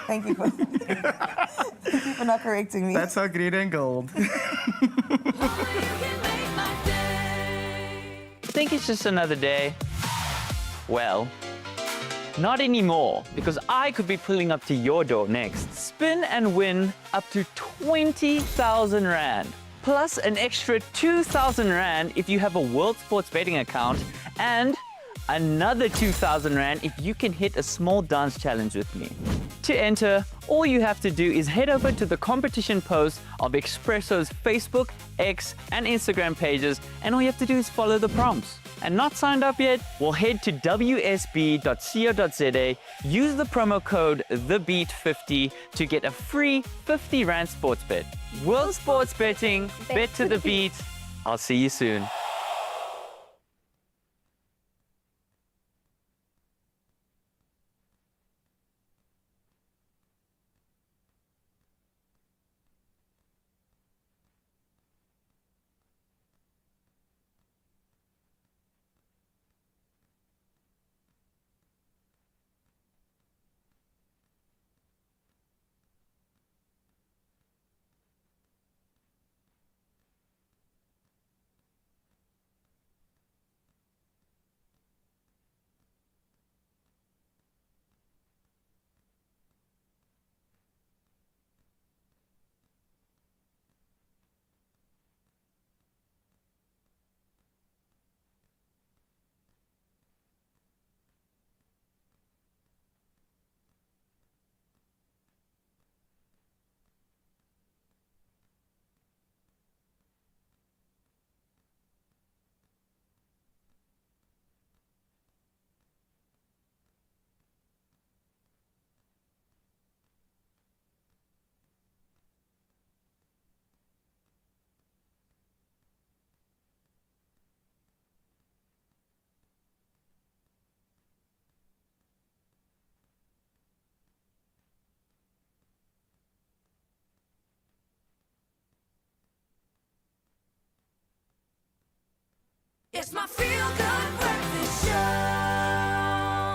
Thank you for not correcting me. That's our green and gold. Think it's just another day? Well, not anymore, because I could be pulling up to your door next. Spin and win up to 20,000 Rand. Plus an extra 2,000 Rand if you have a World Sports Betting account, and another 2,000 Rand if you can hit a small dance challenge with me. To enter, all you have to do is head over to the competition post of Expresso's Facebook, X, and Instagram pages, and all you have to do is follow the prompts. And not signed up yet? Well, head to wsb.co.za, use the promo code TheBeat50 to get a free 50 Rand sports bet. World Sports Betting, bet to the beat. I'll see you soon.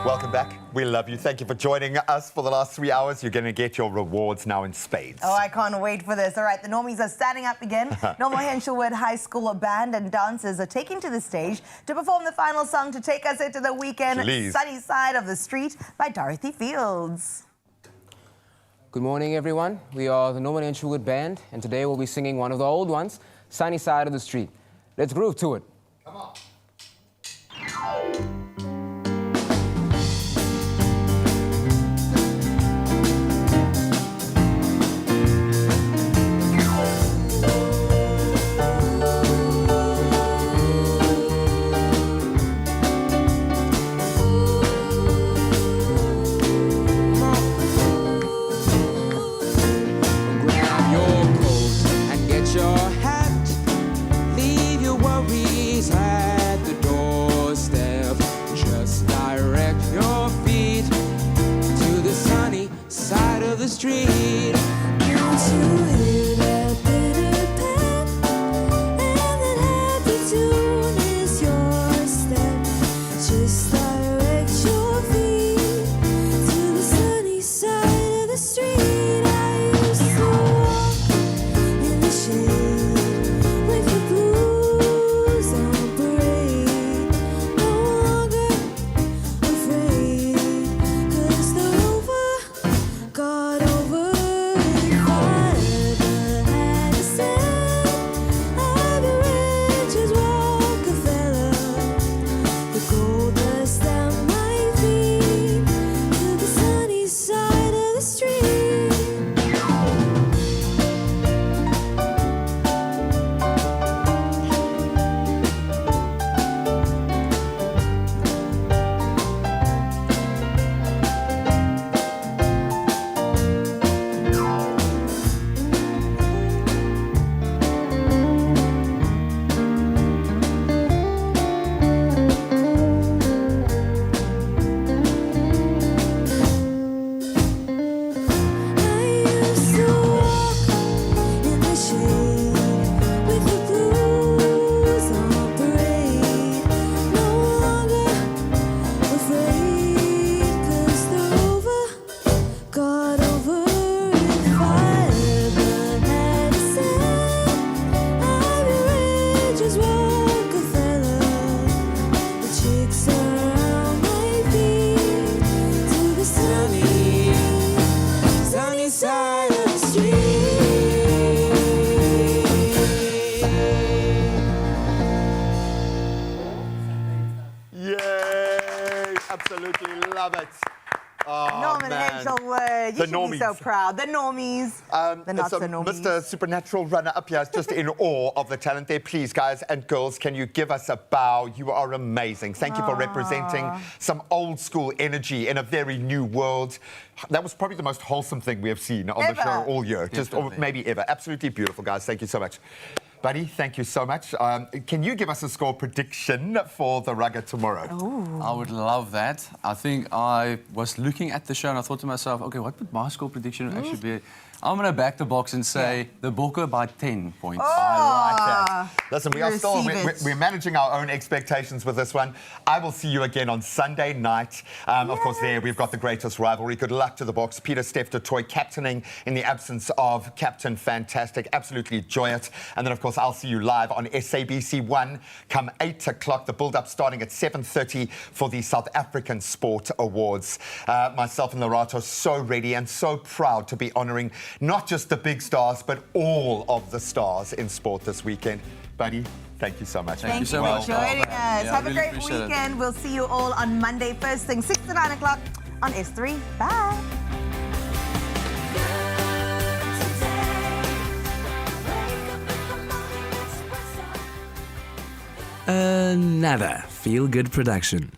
Welcome back. We love you. Thank you for joining us for the last 3 hours. You're going to get your rewards now in spades. Oh, I can't wait for this. All right, the normies are standing up again. Normal Henshelwood High School band and dancers are taking to the stage to perform the final song to take us into the weekend, Please. Sunny Side of the Street by Dorothy Fields. Good morning, everyone. We are the Norman Henshelwood Band, and today we'll be singing one of the old ones, Sunny Side of the Street. Let's groove to it. Come on. The street. Can't you hear that bitter pat? And that happy tune is your step. Just direct your feet to the sunny side of the street. I used to walk in the shade with the blues on parade. No longer afraid, 'cause the rover got over if I ever had a cent. I'd be rich as Rockefeller. The gold dust at my feet to the sunny side of the street. Side of the street. Yay! Absolutely love it. Oh, Norman man. Henshelwood. You The should be so normies. proud. The normies. The not so normies. Mr. Supernatural runner-up here is just in awe of the talent there. Please, guys and girls, can you give us a bow? You are amazing. Thank you for representing some old-school energy in a very new world. That was probably the most wholesome thing we have seen on the show all year. Or maybe ever. Absolutely beautiful, guys. Thank you so much. Buddy, thank you so much. Can you give us a score prediction for the rugger tomorrow? I would love that. I think I was looking at the show and I thought to myself, okay, what would my score prediction actually be? I'm going to back the box and say the Bokke by 10 points. I like that. Listen, we're managing our own expectations with this one. I will see you again on Sunday night. Of course, there we've got the greatest rivalry. Good luck to the Boks. Peter Steph du Toit captaining in the absence of Captain Fantastic. Absolutely enjoy it. And then, of course, I'll see you live on SABC1 come 8 o'clock. The build-up starting at 7:30 for the South African Sport Awards. Myself and Lerato so ready and so proud to be honouring not just the big stars, but all of the stars in sport this weekend. Buddy, thank you so much. Thank you so much for joining us. Have a great weekend. We'll see you all on Monday, first thing, 6 to 9 o'clock on S3. Bye. Another feel-good production.